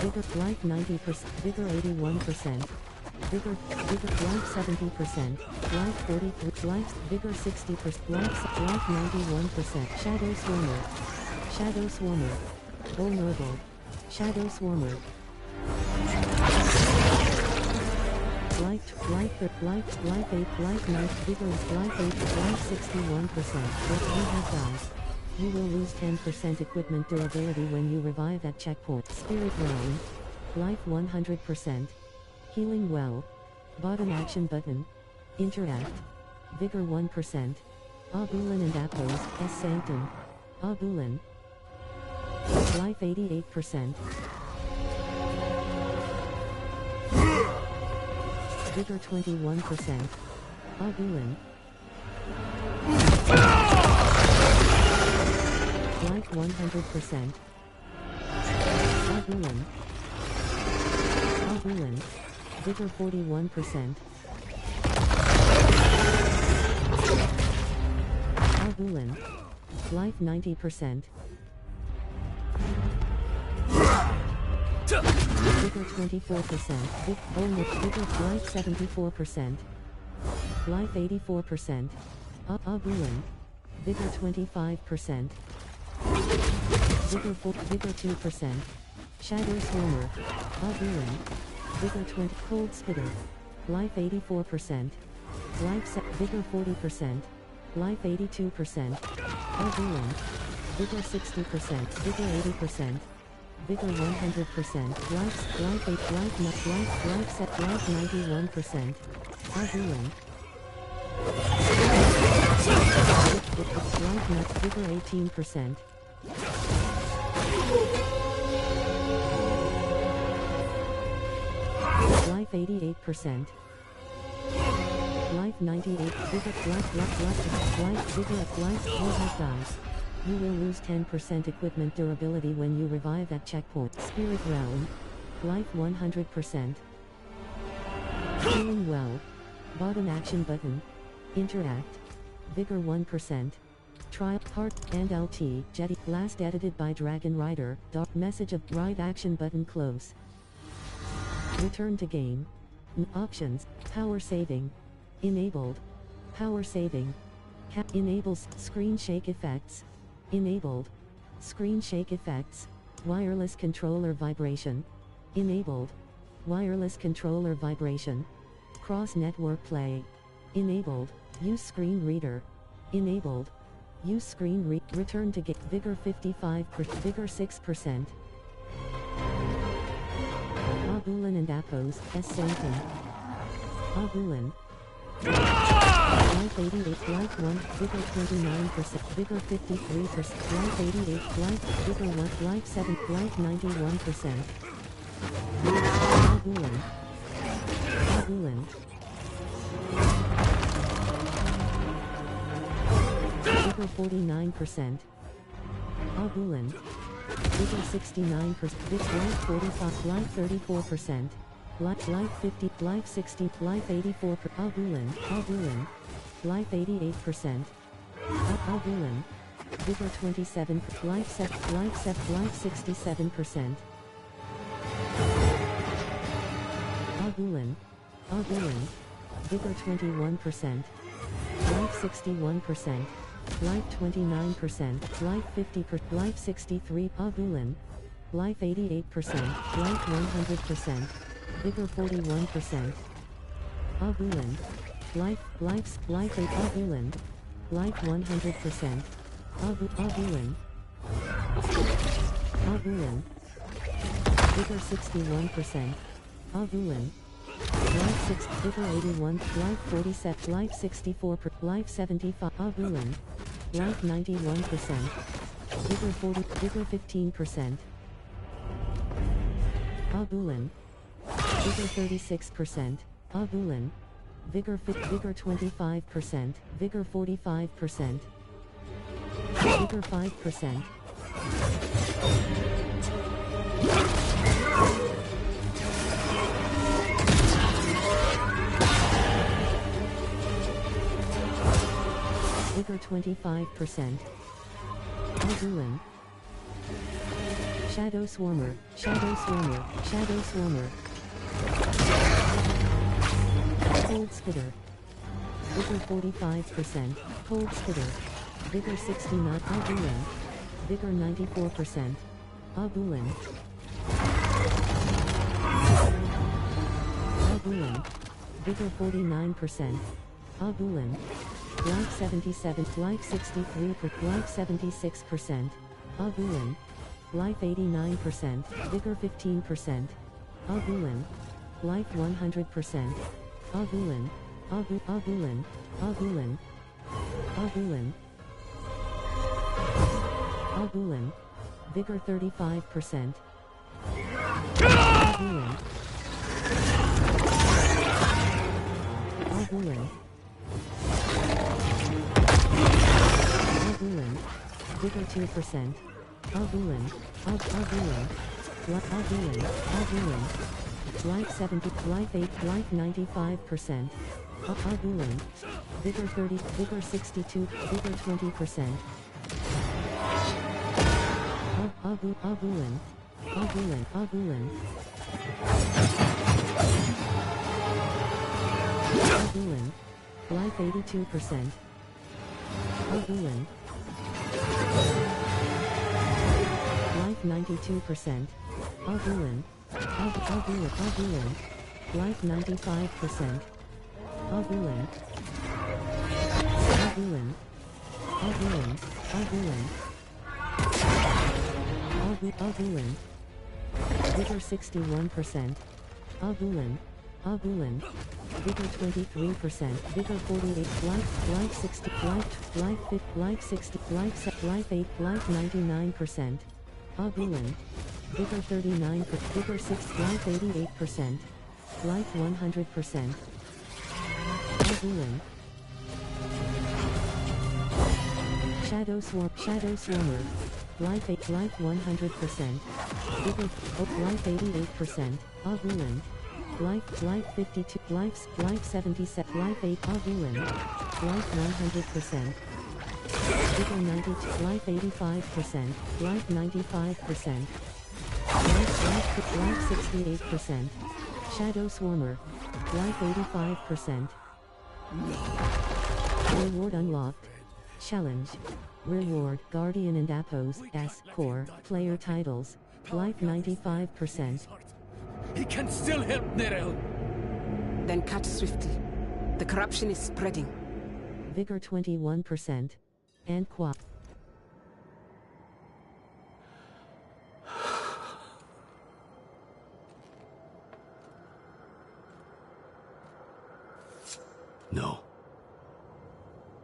Vigor, Life 90%, Vigor 81%. Vigor, life 70%, life 43, life, vigor 60%, life 91%, Shadow Swarmer, Vulnerable, Shadow Swarmer, life 8, life 9, vigor, life 8, life 61%, but you have died. You will lose 10% equipment durability when you revive at checkpoint. Spirit realm, life 100%, healing well, bottom action button, interact, vigor 1%, Abulin and Apos, S. Sanctum, Abulin, life 88%, vigor 21%, Abulin, life 100%, Abulin, Abulin, vigor 41%, Abulin, life 90%, vigor 24%, vigor life 74%, life 84%, Abulin, vigor 25%, vigor 2%, shadow swarmer, Abulin, vigor 20, cold spitter, life 84%, life vigor 40%, life 82%, Abulin, vigor 60%, vigor 80%, vigor 100%, life 8, life 91%, Abulin, life not, vigor 18%, life 88%, life 98, vigor, life, vigor, life, you have died. You will lose 10% equipment durability when you revive at checkpoint. Spirit realm, life 100%, healing well, bottom action button, interact, vigor 1%, trial, heart, and LT, jetty, last edited by Dragon Rider, dark message of, right action button close. Return to game. Options, power saving, enabled, power saving, enables, screen shake effects, enabled, screen shake effects, wireless controller vibration, enabled, wireless controller vibration, cross network play, enabled, use screen reader, enabled, use screen return to get vigor 55%, vigor 6%, Abulin and Apos, S. Sanctum, Abulin, life 88, life 1, vigor 29%, vigor 53%, life 88, life, vigor 1, life 7, life 91%, Abulin, Abulin, vigor 49%, Abulin, vigor 69%, life 45, life 34%, life 50, life 60, life 84, Abulin, Abulin, life 88%, Abulin, vigor 27, life 7, life 67%, Abulin, Abulin, vigor 21%, life 61%, life 29%, life 50%, life 63, Abulin, life 88%, life 100%, vigor 41%, Abulin, life 8, Abulin, life 100%, Abulin, Abulin, vigor 61%, Abulin, life 6, vigor 81, life 47, life 64, life 75, Abulin, life 91%, vigor 40, vigor 15%, Abulin, vigor 36%, Abulin, vigor 25%, vigor 45%, vigor 5%, vigor 25%, Abulin, Shadow Swarmer, Shadow Swarmer, Shadow Swarmer, Cold Spitter, vigor 45%, Cold Spitter, vigor 69, Abulin, vigor 94%, Abulin, Abulin, Vigor 49%. Abulan. Life 77, life 63, life 76%. Abulan. Life 89%, Vigor 15%. Abulan. Life 100%. Abulan. Abulan. Abulan. Abulan. Abulan. Vigor 35%. Abulan. Abulan. Abulan. Vigor 2%. Abulan. Abulan. Abulan. Abulan. Life 70, life 8, life 95%. Abulan. Vigor 30, Vigor 62, Vigor 20%. Abulan. Abulan. Abulan. Abulan. Life 82%. Abulan. Life 92%. Abulan. Abulan. Abulan. Life 95%. Abulan. Abulan. Abulan. Abulan. Abulan. Vigor 61%. Abulan. Abulan. Vigor 23%. Vigor 48. Life 60. Life 50. Life 60. Life 8. Life 99%. Abulan. Vigor 39. Vigor 6. Life 88%. Life 100%. Abulan. Shadow Swarmer. Life 8. Life 100%. Vigor. Life 88%. Abulan. Life 52. Life 77. Life 8. Abulan. Life 100%. Vigor 92. Life 85%. Life 95%. Life 68%. Shadow Swarmer. Life 85%. Reward unlocked. Challenge. Reward Guardian and Apos S Core Player Titles. Life 95%. He can still help Nerel. Then cut swiftly. The corruption is spreading. Vigor 21%. And Qua. No.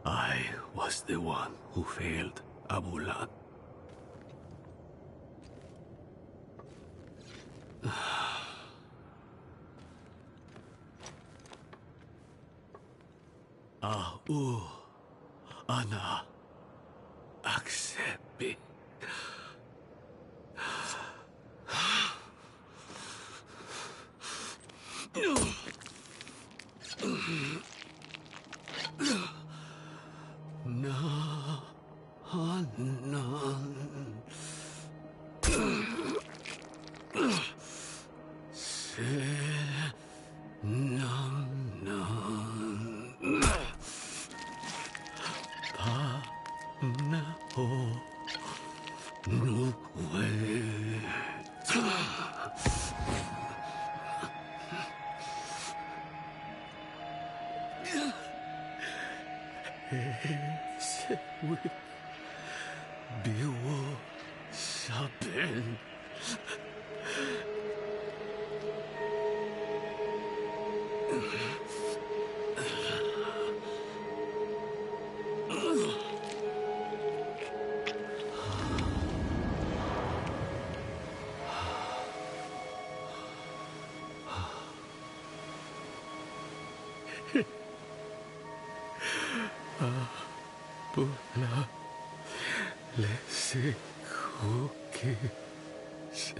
I was the one who failed Abulan. Ana accept. Abula laissez croquer c'est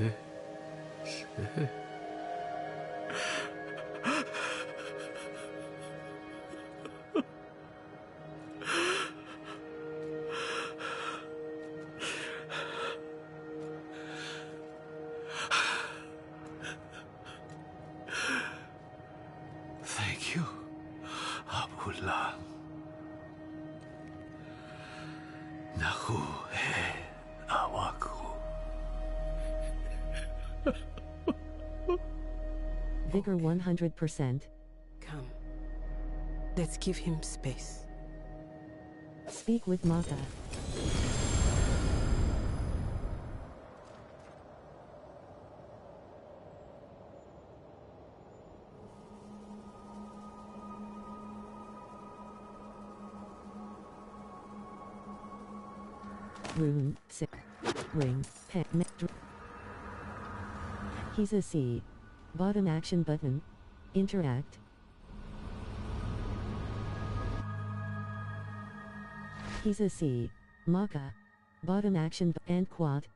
Thank you, Abula. Nahu he awaku. Vigor 100%. Come. Let's give him space. Speak with Maka. Rune, sick, ring, pet, He's a C. Bottom action button. Interact. He's a C. Maka. Bottom action and quad.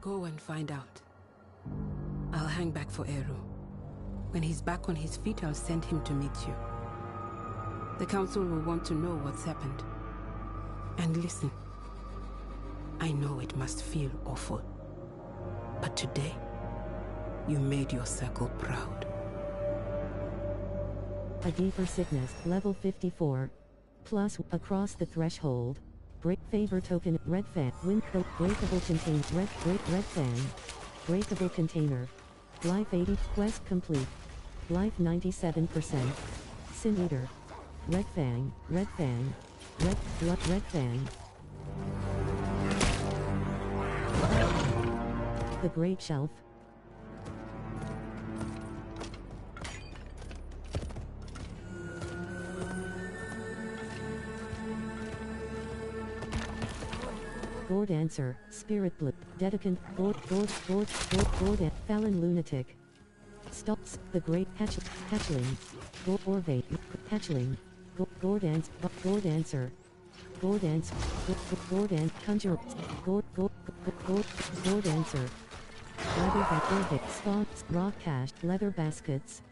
Go and find out. I'll hang back for Eru. When he's back on his feet, I'll send him to meet you. The council will want to know what's happened. And listen. I know it must feel awful. But today, you made your circle proud. A deeper sickness, level 54. Plus, across the threshold. Break favor token, red fan, win, breakable contain, red fan. Breakable container. Life 80, quest complete. Life 97%. Sin Eater. Red fang, red fang. Red fang. The Great Shelf. Gore Dancer, Spirit Blip, Dedicant, Gore, Fallon Lunatic. Stops, The Great Hatchling, Gore Orvate, Hatchling, Gore Dancer, Gore Dancer, Conjure, Gore Dancer. Leather Spawns, Rock Cache, Leather Baskets.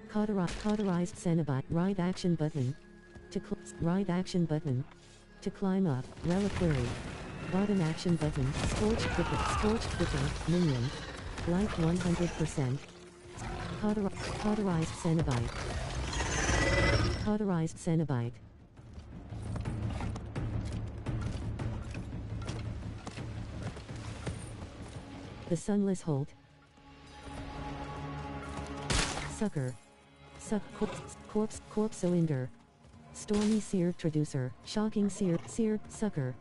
Cauterized Cenobite, Right action button. Right action button. To climb up, Reliquary. Bottom action button, Scorched Cricket, Minion. Life 100%. Cauterized Cenobite. Cauterized Cenobite. The Sunless Holt. Sucker. Corpse Cylinder. Stormy Seared Traducer. Shocking Seared Sucker.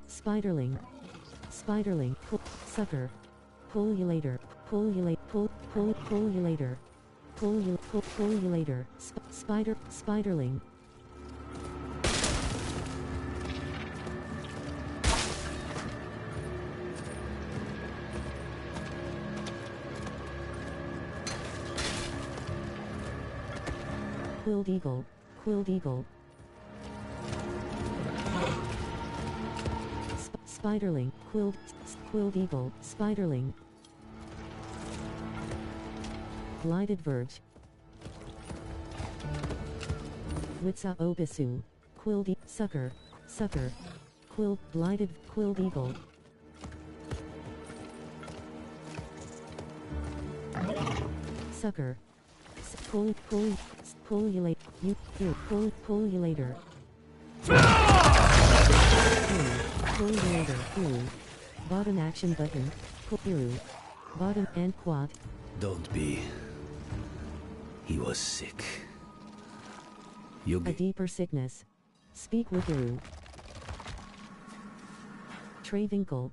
Spiderling. Sucker. Pullulator. Spiderling. Quilled Eagle. Spiderling, Quilled Eagle, Spiderling. Blighted Verge. Witsa Obisu. Quilled Sucker. Quilled Eagle. Sucker. Pullulator. Pullulator. Bottom action button. Bottom and quad. Don't be. He was sick. A deeper sickness. Speak with Iru. Travinkle.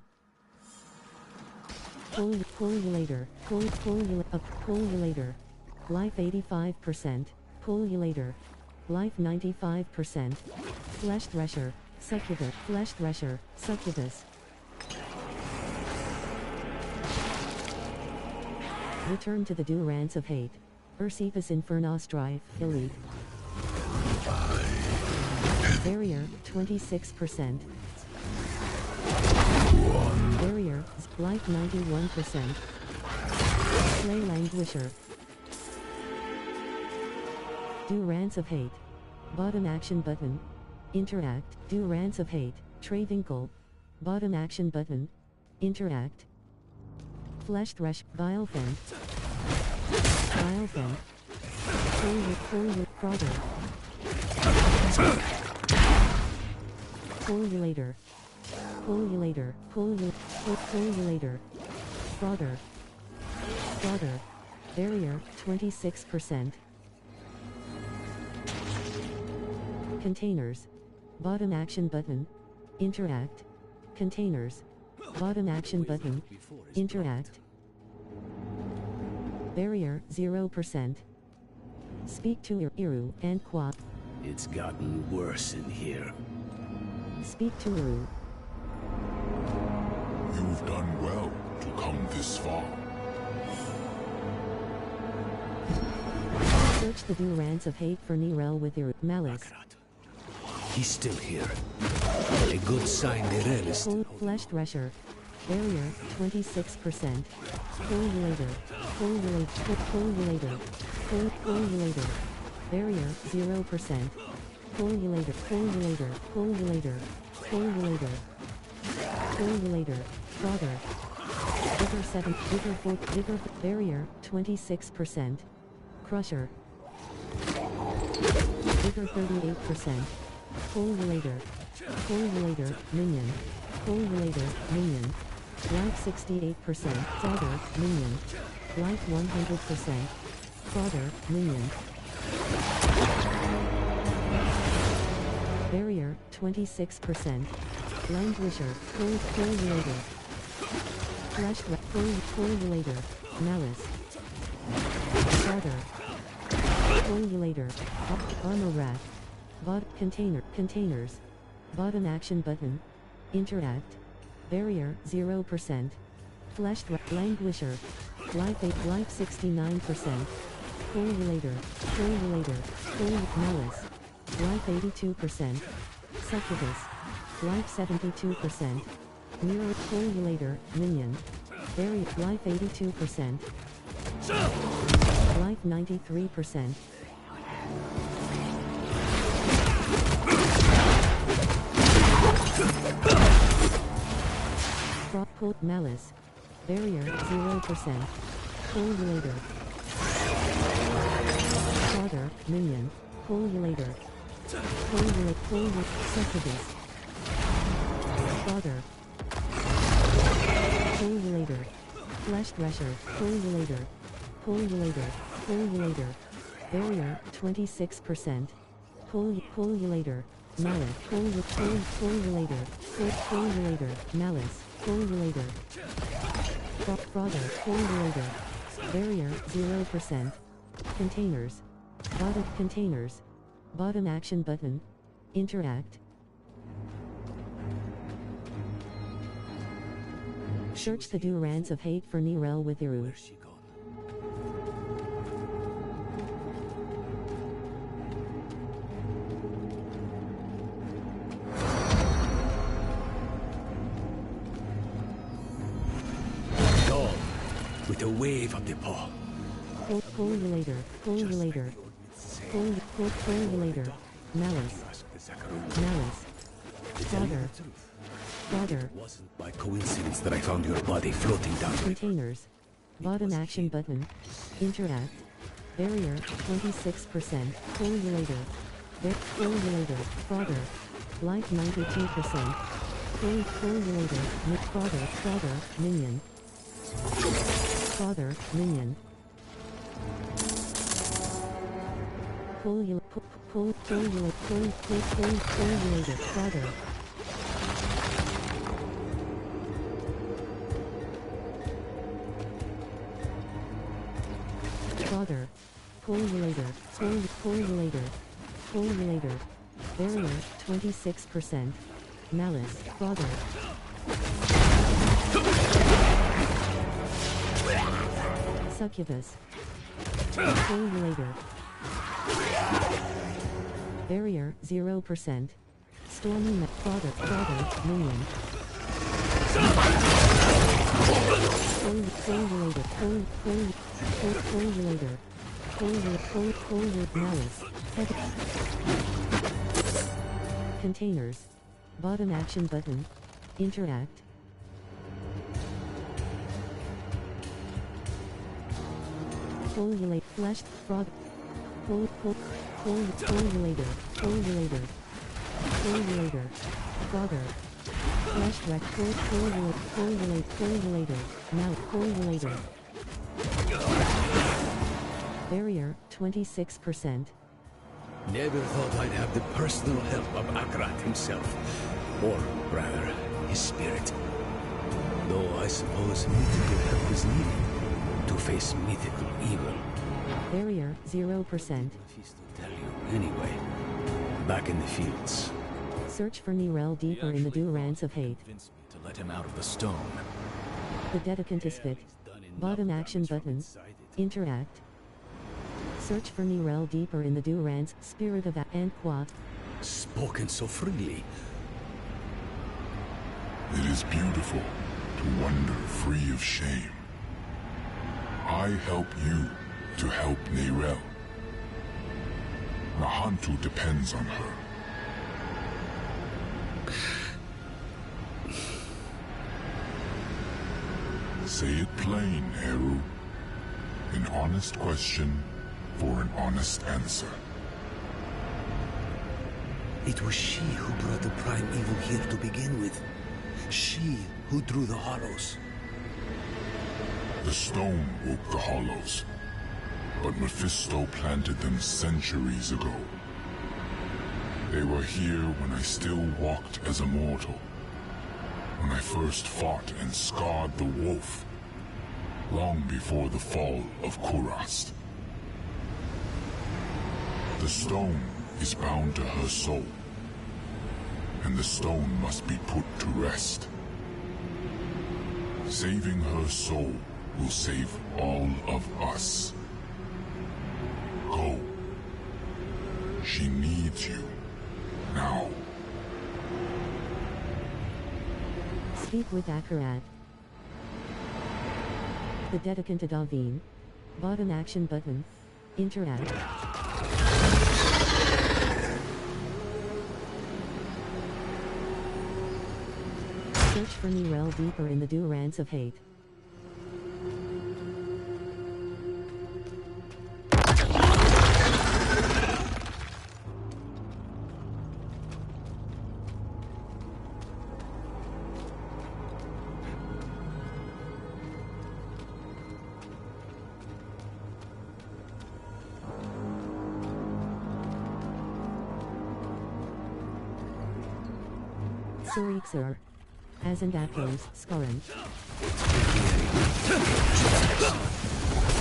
Pullulator. Pullulator. Life 85%. Pullulator. Life 95%. Flesh Thresher. Succubus. Flesh Thresher. Succubus. Return to the Durance of Hate. Ursipus Infernos Drive. Elite. Barrier. 26%. Barrier. Life 91%. Slay Languisher. Durance of Hate. Bottom action button. Interact. Durance of Hate. Travinkle. Bottom action button. Interact. Flesh Thresh. Bilefen. Frogger. Pullulator. Pullulator. Pullulator. Frogger. Frogger. Barrier, 26%. Containers. Bottom action button. Interact. Containers. Bottom action button. Interact. Barrier, 0%. Speak to Iru and Qua. It's gotten worse in here. Speak to Iru. You've done well to come this far. Search the Durance of hate for Nirel with Iru. Malice. He's still here. A good sign Nirel is still. Flesh Thresher. Barrier, 26%. Pullulator. Pullulator. Pullulator. Pullulator. Barrier, 0%. Pullulator. Pullulator. Pullulator. Pullulator. Pullulator. Frogger. Vigor 7. Vigor 4. Vigor. Barrier, 26%. Crusher. Vigor 38%. Pullulator. Pullulator. Minion. Pullulator. Minion. Life 68%. Frogger. Minion. Life 100%. Frogger. Minion. Barrier, 26%. Languisher. Pullulator. Flesh. Pullulator. Malice. Frogger. Pullulator. Armor rack. Containers. Bottom action button. Interact. Barrier, 0%. Flesh. Languisher. Life 8. Life 69%. Pullulator. Malice. Life 82%. Succubus. Life 72%. Mirror. Pullulator. Minion. Barrier. Life 82%. Life 93%. Pull. Malice. Barrier, 0%. Pullulator. Frogger. Minion. Pullulator. Pullulator. Succubus. Frogger. Pullulator. Flesh Thresher. Pullulator. Pullulator. Barrier, 26%. Pullulator. Malice. Pullulator. Malice. Pullulator. Frogger. Pullulator. Barrier, 0%. Containers. Bottom action button. Interact. Search the Durance of hate for Nirel with Iru. Gone with a wave of the paw. Pullulator. Pullulator. Malice. Frogger. It wasn't by coincidence that I found your body floating down. Containers. Bottom action button. Interact. Barrier, 26%. Pullulator. Frogger. Life 92%. Pullulator. Frogger. Minion. Frogger. Minion. Pullulator. Frogger. Frogger. Pullulator. Barrier, 26%. Malice. Frogger. Succubus. Pullulator. Barrier, 0%. Stormy Frogger. Minion. Pullulator. Malice. Containers. Bottom action button. Interact. Pullulate. Flesh. Frog. Coagulator. Fogger. Flesh wreck. Coagulator. Now coagulator. Barrier, 26%. Never thought I'd have the personal help of Akrat himself. Or, rather, his spirit. Though I suppose mythical help is needed to face mythical evil. Barrier, 0%. Tell you anyway. Back in the fields. Search for Nirel deeper in the Durance of Hate. To let him out of the stone. The Dedicant is fit. Bottom action button. Interact. Search for Nirel deeper in the Durance, Spirit of and Qua. Spoken so freely. It is beautiful to wander free of shame. I help you to help Nirel. Nahantu depends on her. Say it plain, Eru. An honest question for an honest answer. It was she who brought the prime evil here to begin with. She who drew the hollows. The stone woke the hollows, but Mephisto planted them centuries ago. They were here when I still walked as a mortal, when I first fought and scarred the wolf, long before the fall of Kurast. The stone is bound to her soul, and the stone must be put to rest. Saving her soul will save all of us. Go. She needs you. Now. Speak with Akarat. The Dedicant Adavine. Bottom action button. Interact. Search for Nirel deeper in the Durance of Hate. Surixer. Azandakos, Skoran.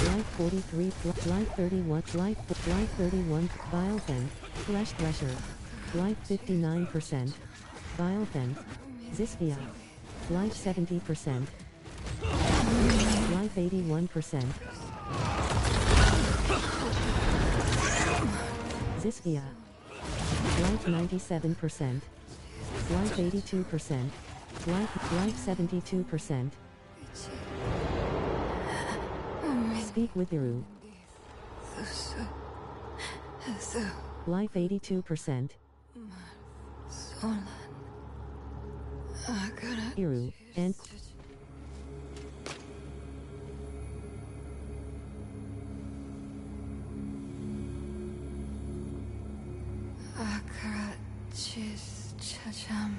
Life 43, Life 31, Life 31, Bilefen, Flesh Thresher. Life 59%. Bilefen. Zisvia. Life 70%. Life 81%. Zisvia. Life 97%. Life 82%. Life 72%. Speak with Iru. Life 82%. Iru, and Chacham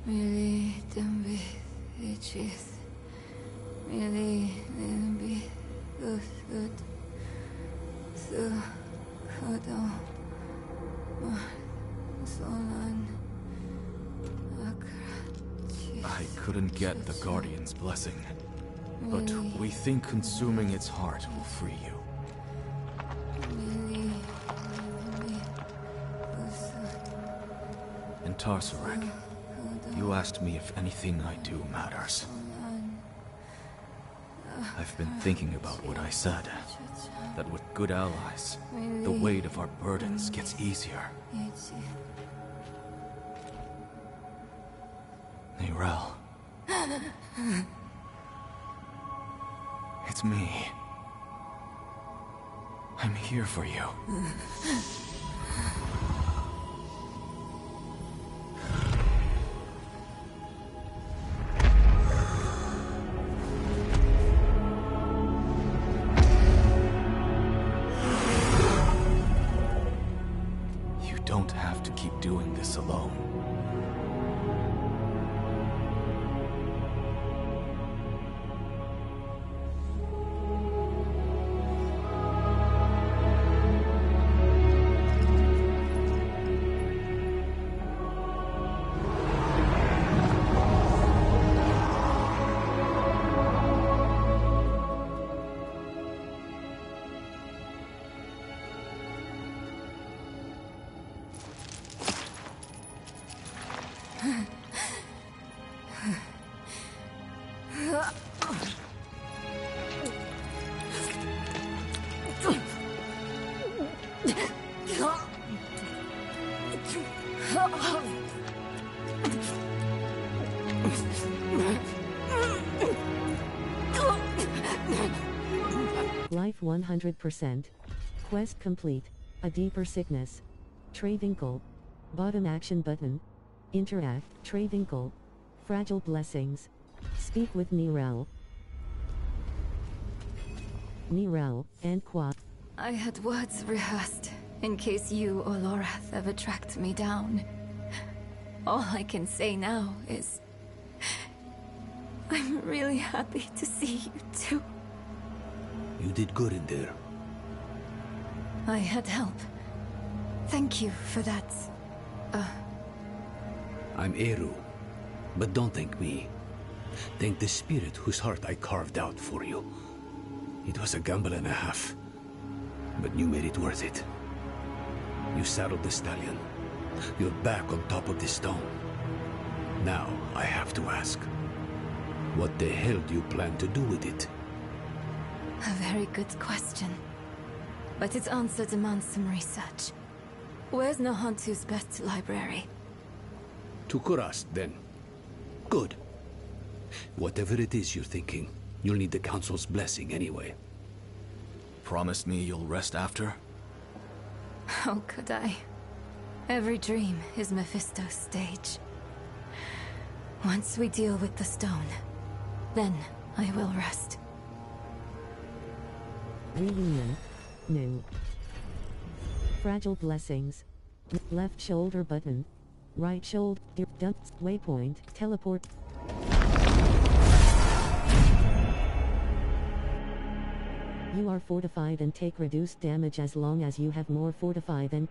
Mili Dumbi Ichith Mili Nimbi Good Su Kodo Solan I couldn't get the Guardian's blessing, but we think consuming its heart will free you. In Tarsarak, you asked me if anything I do matters. I've been thinking about what I said, that with good allies, the weight of our burdens gets easier. Nirel. It's me. I'm here for you. have to keep doing this alone. Life 100%. Quest complete. A deeper sickness. Travinkle. Bottom action button. Interact. Travinkle. Fragile blessings. Speak with Nirel. Nirel, and Qua. I had words rehearsed, in case you or Lorath ever tracked me down. All I can say now is... I'm really happy to see you too. You did good in there. I had help. Thank you for that. I'm Eru, but don't thank me. Thank the spirit whose heart I carved out for you. It was a gamble and a half, but you made it worth it. You saddled the stallion. You're back on top of the stone. Now, I have to ask, what the hell do you plan to do with it? A very good question. But its answer demands some research. Where's Nahantu's best library? To Kurast, then. Good. Whatever it is you're thinking, you'll need the Council's blessing anyway. Promise me you'll rest after? How could I? Every dream is Mephisto's stage. Once we deal with the stone, then I will rest. Reunion. New. Fragile blessings. Left shoulder button. Right shoulder. Dump. Waypoint. Teleport. You are fortified and take reduced damage as long as you have more fortify than...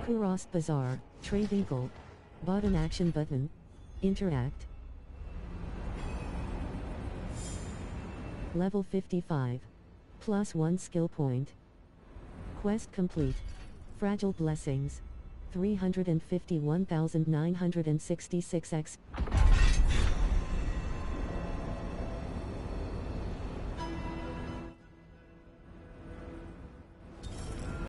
Kurast Bazaar. Travinkle. Bottom action button. Interact. Level 55. +1 skill point. Quest complete. Fragile blessings. 351,966 X.